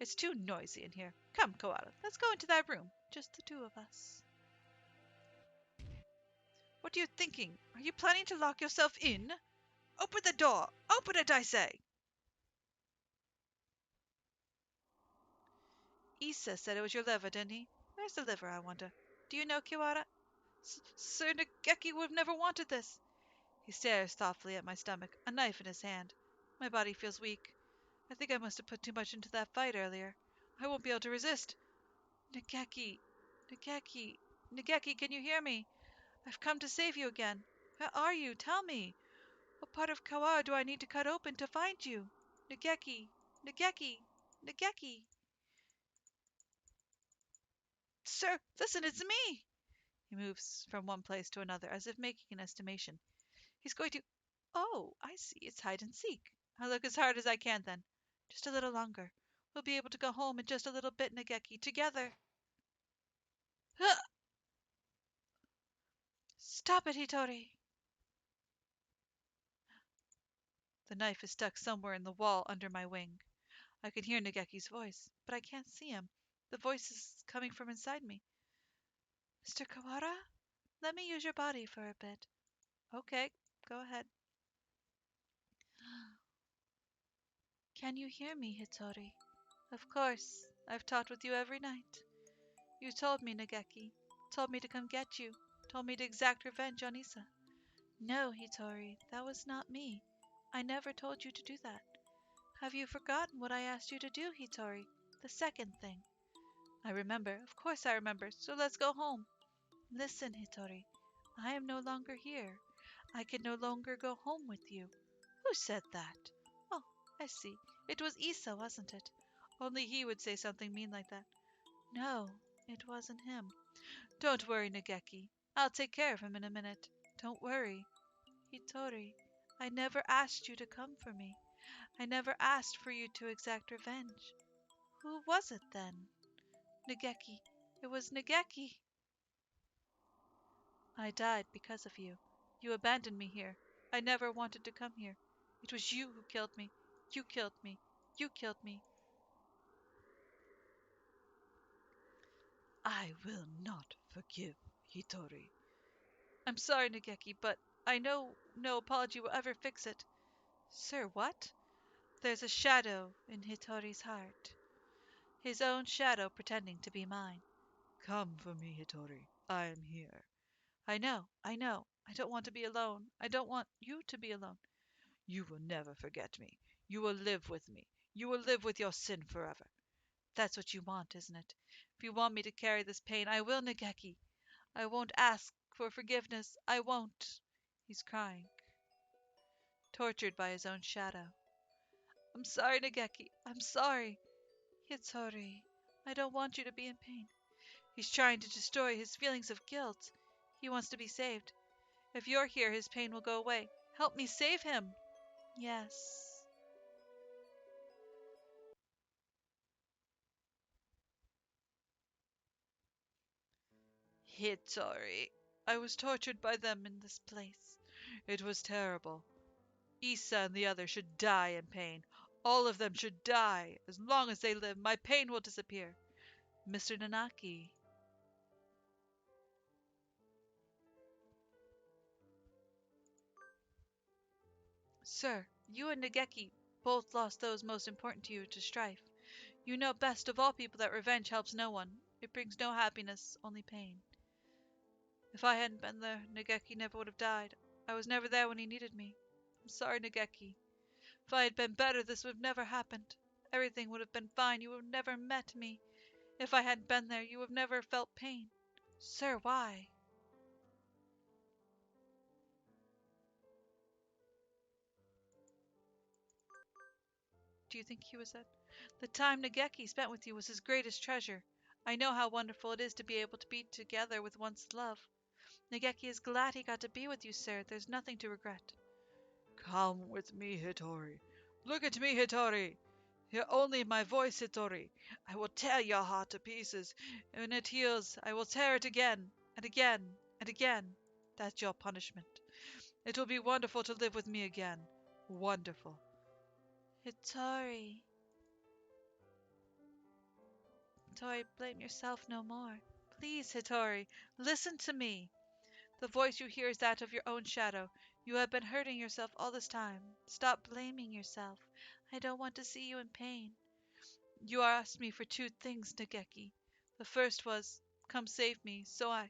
It's too noisy in here. Come, Kawara, let's go into that room. Just the two of us. What are you thinking? Are you planning to lock yourself in? Open the door! Open it, I say! Issa said it was your liver, didn't he? Where's the liver, I wonder? Do you know, Kiwara? Sir Nageki would have never wanted this. He stares thoughtfully at my stomach, a knife in his hand. My body feels weak. I think I must have put too much into that fight earlier. I won't be able to resist. Nageki, Nageki, Nageki, can you hear me? I've come to save you again. Where are you? Tell me. What part of Kawara do I need to cut open to find you? Nageki, Nageki, Nageki. Sir, listen, it's me. He moves from one place to another as if making an estimation. He's going to. Oh, I see. It's hide and seek. I look as hard as I can then. Just a little longer. We'll be able to go home in just a little bit, Nageki, together. Stop it, Hitori. The knife is stuck somewhere in the wall under my wing. I can hear Nageki's voice, but I can't see him. The voice is coming from inside me. Mr. Kawara? Let me use your body for a bit. Okay, go ahead. Can you hear me, Hitori? Of course, I've talked with you every night. You told me, Nageki. Told me to come get you. Told me to exact revenge on Issa. No, Hitori, that was not me. I never told you to do that. Have you forgotten what I asked you to do, Hitori? The second thing. I remember. Of course I remember. So let's go home. Listen, Hitori. I am no longer here. I can no longer go home with you. Who said that? Oh, I see. It was Issa, wasn't it? Only he would say something mean like that. No, it wasn't him. Don't worry, Nageki. I'll take care of him in a minute. Don't worry. Hitori, I never asked you to come for me. I never asked for you to exact revenge. Who was it then? Nageki. It was Nageki. I died because of you. You abandoned me here. I never wanted to come here. It was you who killed me. You killed me. You killed me. I will not forgive Hitori. I'm sorry, Nageki, but I know no apology will ever fix it. Sir, what? There's a shadow in Hitori's heart. His own shadow pretending to be mine. Come for me, Hitori. I am here. I know, I know. I don't want to be alone. I don't want you to be alone. You will never forget me. You will live with me. You will live with your sin forever. That's what you want, isn't it? If you want me to carry this pain, I will, Nageki. I won't ask for forgiveness. I won't. He's crying, tortured by his own shadow. I'm sorry, Nageki. I'm sorry. Hitori, I don't want you to be in pain. He's trying to destroy his feelings of guilt. He wants to be saved. If you're here, his pain will go away. Help me save him. Yes. Hitori. I was tortured by them in this place. It was terrible. Issa and the others should die in pain. All of them should die. As long as they live, my pain will disappear. Mr. Nanaki. Sir, you and Nageki both lost those most important to you to strife. You know best of all people that revenge helps no one. It brings no happiness, only pain. If I hadn't been there, Nageki never would have died. I was never there when he needed me. I'm sorry, Nageki. If I had been better, this would have never happened. Everything would have been fine. You would have never met me. If I hadn't been there, you would have never felt pain. Sir, why? Do you think he was that? The time Nageki spent with you was his greatest treasure. I know how wonderful it is to be able to be together with one's love. Nageki is glad he got to be with you, sir. There's nothing to regret. Come with me, Hitori. Look at me, Hitori. Hear only my voice, Hitori. I will tear your heart to pieces. And when it heals, I will tear it again, and again, and again. That's your punishment. It will be wonderful to live with me again. Wonderful. Hitori. Hitori, blame yourself no more. Please, Hitori, listen to me. The voice you hear is that of your own shadow. You have been hurting yourself all this time. Stop blaming yourself. I don't want to see you in pain. You asked me for two things, Nageki. The first was, come save me, so I.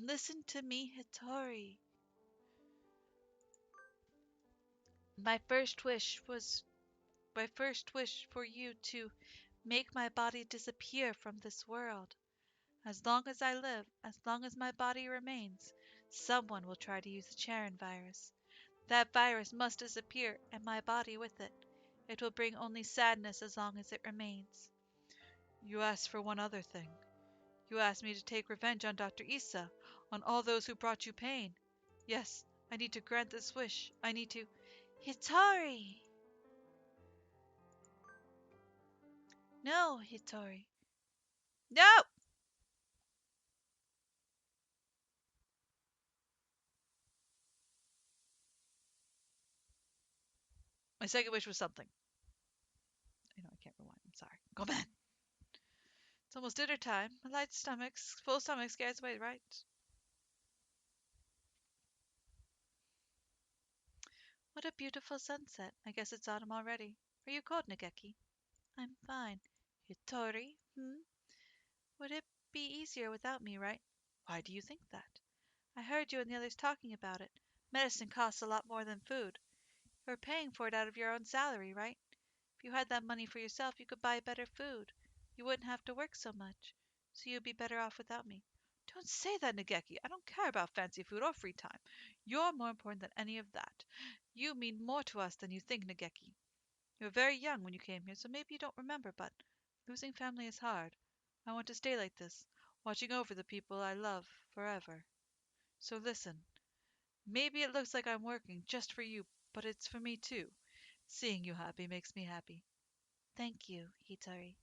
Listen to me, Hitori. My first wish for you to make my body disappear from this world. As long as I live, as long as my body remains, someone will try to use the Charon virus. That virus must disappear, and my body with it. It will bring only sadness as long as it remains. You asked for one other thing. You asked me to take revenge on Dr. Issa, on all those who brought you pain. Yes, I need to grant this wish. I need to. Hitori! No, Hitori. No! My second wish was something. I can't rewind. I'm sorry. Go back. It's almost dinner time. A light stomach, full stomach scares away, right? What a beautiful sunset. I guess it's autumn already. Are you cold, Nageki? I'm fine. Hitori, Would it be easier without me, right? Why do you think that? I heard you and the others talking about it. Medicine costs a lot more than food. You're paying for it out of your own salary, right? If you had that money for yourself, you could buy better food. You wouldn't have to work so much. So you'd be better off without me. Don't say that, Nageki. I don't care about fancy food or free time. You're more important than any of that. You mean more to us than you think, Nageki. You were very young when you came here, so maybe you don't remember, but losing family is hard. I want to stay like this, watching over the people I love forever. So listen, maybe it looks like I'm working just for you, but it's for me too. Seeing you happy makes me happy. Thank you, Hitori.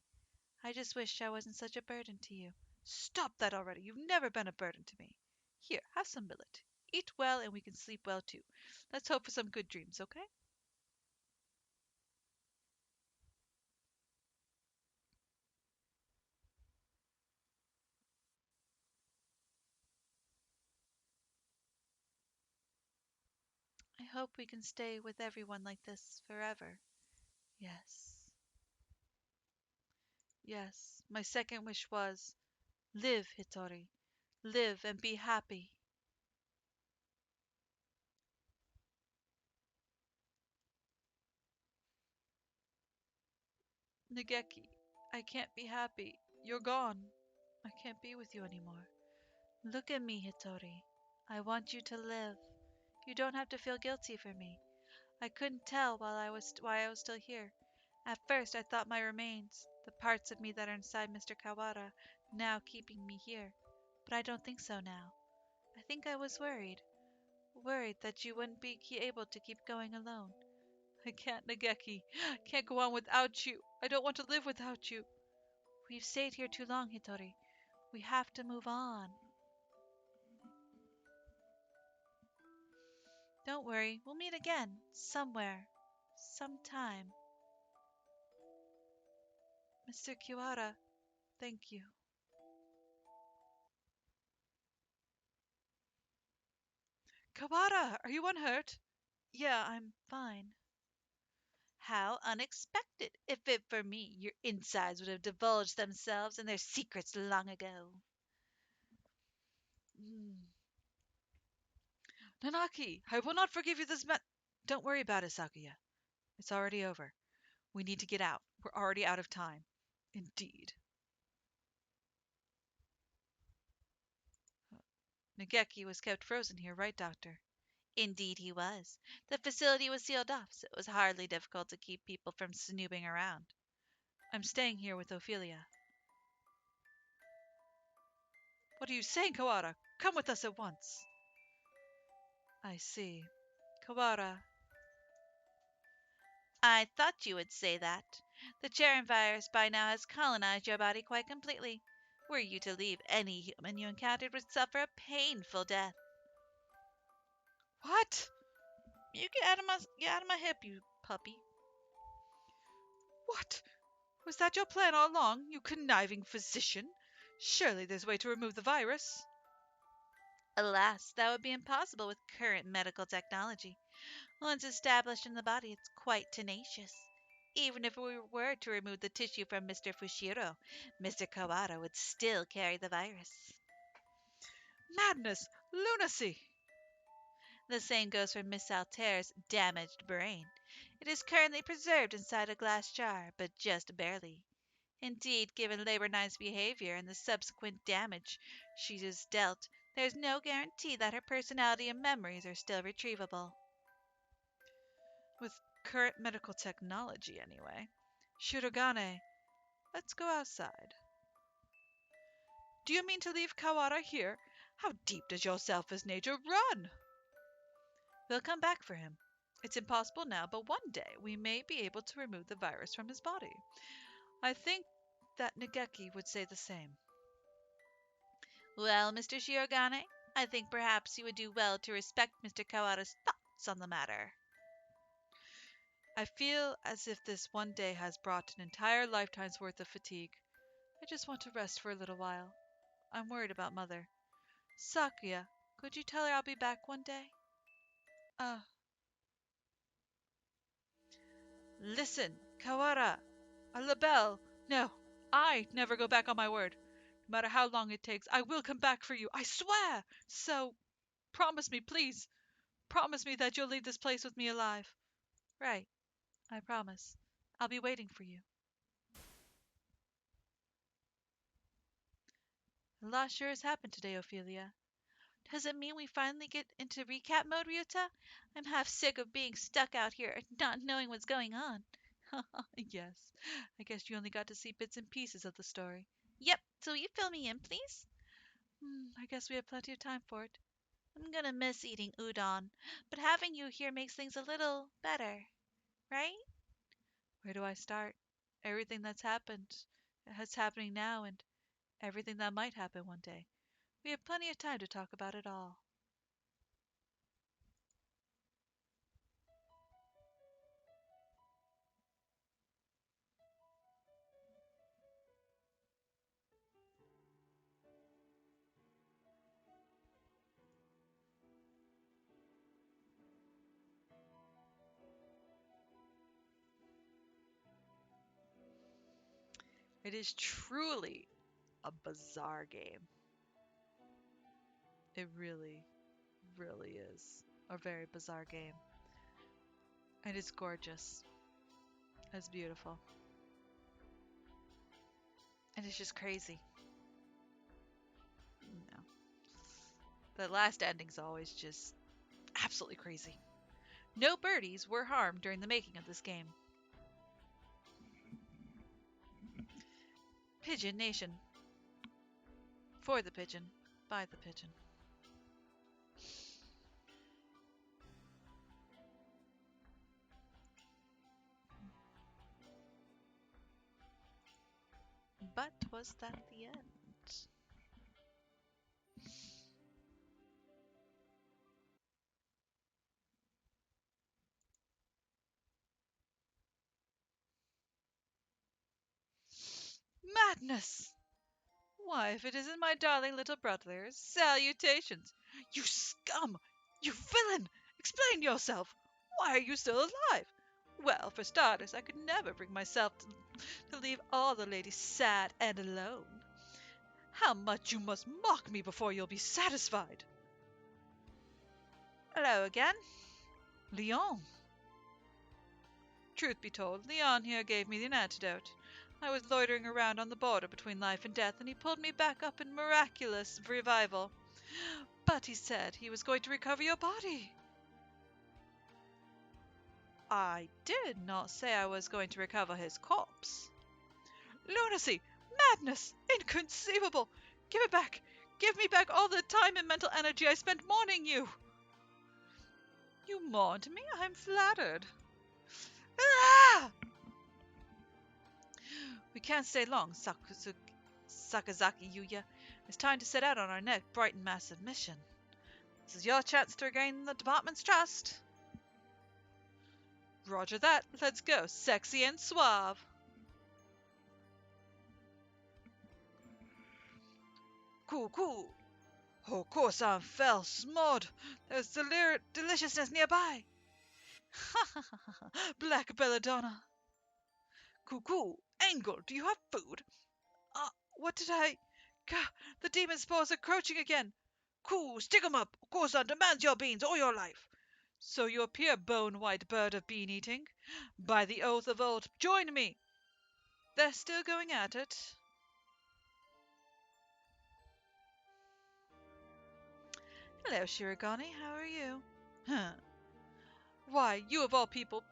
I just wish I wasn't such a burden to you. Stop that already. You've never been a burden to me. Here, have some millet. Eat well and we can sleep well too. Let's hope for some good dreams, okay? I hope we can stay with everyone like this forever. Yes. Yes. My second wish was live, Hitori. Live and be happy. Nageki, I can't be happy. You're gone. I can't be with you anymore. Look at me, Hitori. I want you to live. You don't have to feel guilty for me. I couldn't tell why I was still here. At first I thought my remains, the parts of me that are inside Mr. Kawara, now keeping me here. But I don't think so now. I think I was worried. Worried that you wouldn't be able to keep going alone. I can't, Nageki. I can't go on without you. I don't want to live without you. We've stayed here too long, Hitori. We have to move on. Don't worry, we'll meet again, somewhere, sometime. Mr. Kiwara, thank you. Kawara, are you unhurt? Yeah, I'm fine. How unexpected! If it were me, your insides would have divulged themselves and their secrets long ago. Mm. Nanaki, I will not forgive you this Don't worry about it, Sakuya. It's already over. We need to get out. We're already out of time. Indeed. Nageki was kept frozen here, right, Doctor? Indeed he was. The facility was sealed off, so it was hardly difficult to keep people from snooping around. I'm staying here with Ophelia. What are you saying, Kawara? Come with us at once. I see. Kawara. I thought you would say that. The Charon virus by now has colonized your body quite completely. Were you to leave, any human you encountered would suffer a painful death. What? You get out of my hip, you puppy. What? Was that your plan all along, you conniving physician? Surely there's a way to remove the virus. Alas, that would be impossible with current medical technology. Once established in the body, it's quite tenacious. Even if we were to remove the tissue from Mr. Fushiro, Mr. Kawara would still carry the virus. Madness! Lunacy! The same goes for Miss Alter's damaged brain. It is currently preserved inside a glass jar, but just barely. Indeed, given Labor Nine's behavior and the subsequent damage she has dealt, there is no guarantee that her personality and memories are still retrievable. With current medical technology, anyway. Shirogane, let's go outside. Do you mean to leave Kawara here? How deep does your selfish nature run? We'll come back for him. It's impossible now, but one day we may be able to remove the virus from his body. I think that Nageki would say the same. Well, Mr. Shirogane, I think perhaps you would do well to respect Mr. Kawara's thoughts on the matter. I feel as if this one day has brought an entire lifetime's worth of fatigue. I just want to rest for a little while. I'm worried about Mother. Sakuya, could you tell her I'll be back one day? Uh, Listen, Kawara, a labelle. No, I never go back on my word. No matter how long it takes, I will come back for you. I swear. So, promise me, please. Promise me that you'll leave this place with me alive. Right, I promise. I'll be waiting for you. A lot sure has happened today, Ophelia. Does it mean we finally get into recap mode, Ryuta? I'm half sick of being stuck out here and not knowing what's going on. Yes, I guess you only got to see bits and pieces of the story. Yep, so will you fill me in, please? I guess we have plenty of time for it. I'm gonna miss eating udon, but having you here makes things a little better, right? Where do I start? Everything that's happening now, and everything that might happen one day. We have plenty of time to talk about it all. It is truly a bizarre game. It really, really is a very bizarre game. And it's gorgeous. It's beautiful. And it's just crazy. You know, the last ending's always just absolutely crazy. No birdies were harmed during the making of this game. Pigeon Nation. For the pigeon, by the pigeon. But was that the end? Madness! Why, if it isn't my darling little brother, salutations! You scum! You villain! Explain yourself! Why are you still alive? Well, for starters, I could never bring myself to leave all the ladies sad and alone. How much you must mock me before you'll be satisfied! Hello again. Leon! Truth be told, Leon here gave me an antidote. I was loitering around on the border between life and death, and he pulled me back up in miraculous revival. But he said he was going to recover your body. I did not say I was going to recover his corpse. Lunacy! Madness! Inconceivable! Give it back! Give me back all the time and mental energy I spent mourning you! You mourned me? I'm flattered. Ah! We can't stay long, Sakazaki Yuya. It's time to set out on our next bright and massive mission. This is your chance to regain the department's trust. Roger that. Let's go, sexy and suave. Cool. Oh, course I'm fell, smud. There's deliciousness nearby. Ha ha ha ha. Black belladonna. Cool. Angle, do you have food? What did I... Gah, the demon spores are crouching again. Cool, stick 'em up. Corson demands your beans or your life. So you appear, bone-white bird of bean eating. By the oath of old, join me. They're still going at it. Hello, Shirogane. How are you? Huh. Why, you of all people,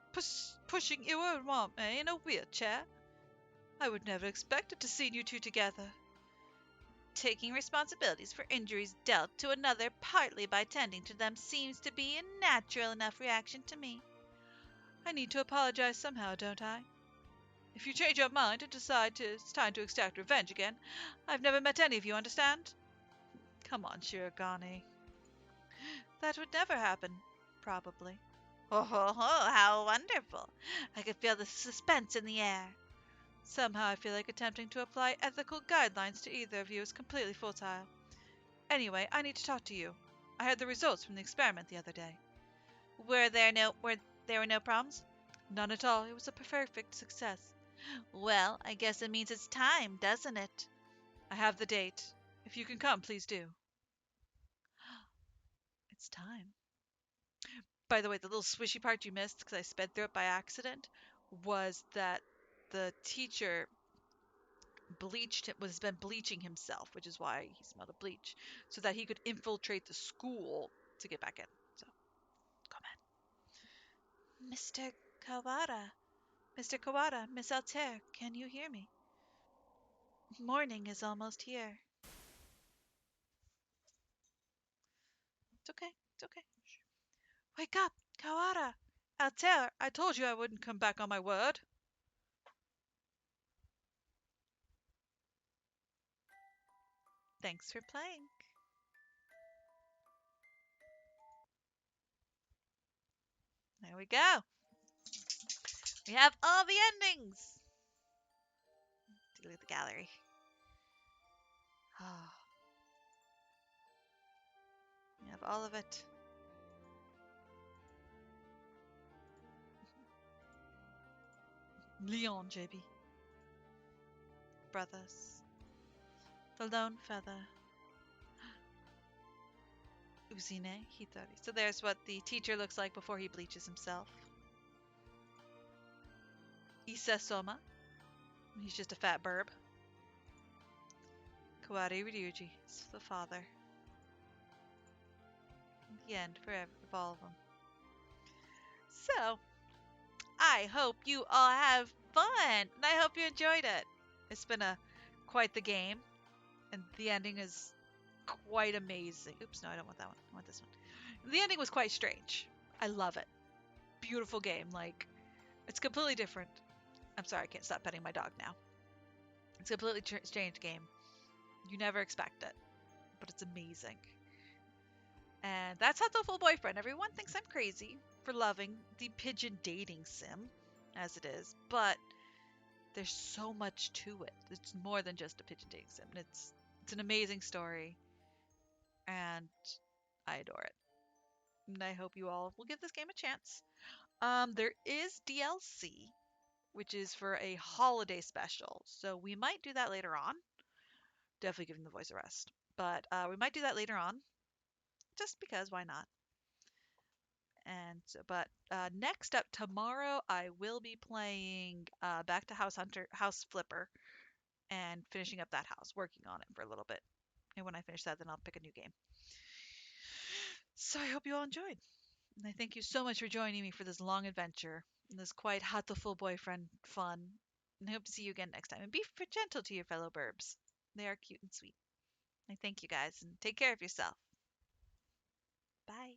pushing Iwamame in a wheelchair? I would never expected to see you two together. Taking responsibilities for injuries dealt to another partly by tending to them seems to be a natural enough reaction to me. I need to apologize somehow, don't I? If you change your mind and decide it's time to exact revenge again, I've never met any of you, understand? Come on, Shirogane. That would never happen, probably. Oh, how wonderful! I could feel the suspense in the air. Somehow I feel like attempting to apply ethical guidelines to either of you is completely futile. Anyway, I need to talk to you. I had the results from the experiment the other day. Were there no problems? None at all. It was a perfect success. Well, I guess it means it's time, doesn't it? I have the date. If you can come, please do. It's time. By the way, the little swishy part you missed because I sped through it by accident was that the teacher has been bleaching himself, which is why he smelled of bleach, so that he could infiltrate the school to get back in. So, come Mr. Kawada, Mr. Kawada, Miss Altair, can you hear me? Morning is almost here. It's okay. It's okay. Wake up, Kawada! Altair, I told you I wouldn't come back on my word. Thanks for playing. There we go. We have all the endings. Delete the gallery. Ah, we have all of it. Leon, JB. Brothers. The Lone Feather. Usine Hitori. So there's what the teacher looks like before he bleaches himself. Issa Soma. He's just a fat burb. Kawari Ryuji is the father. The end of all of them. So, I hope you all have fun, and I hope you enjoyed it. It's been quite the game, and the ending is quite amazing. Oops, no, I don't want that one. I want this one. The ending was quite strange. I love it. Beautiful game. Like, it's completely different. I'm sorry, I can't stop petting my dog now. It's a completely strange game. You never expect it, but it's amazing. And that's Hatoful Boyfriend. Everyone thinks I'm crazy for loving the pigeon dating sim, as it is, but there's so much to it. It's more than just a pigeon dating sim. It's an amazing story, and I adore it. And I hope you all will give this game a chance. There is DLC, which is for a holiday special, so we might do that later on. Definitely giving the voice a rest, but we might do that later on, just because why not? And so, but next up tomorrow, I will be playing back to House Flipper, and finishing up that house, working on it for a little bit. And when I finish that, then I'll pick a new game. So I hope you all enjoyed. And I thank you so much for joining me for this long adventure and this quite Hatoful Boyfriend fun. And I hope to see you again next time. And be gentle to your fellow burbs. They are cute and sweet. I thank you guys and take care of yourself. Bye.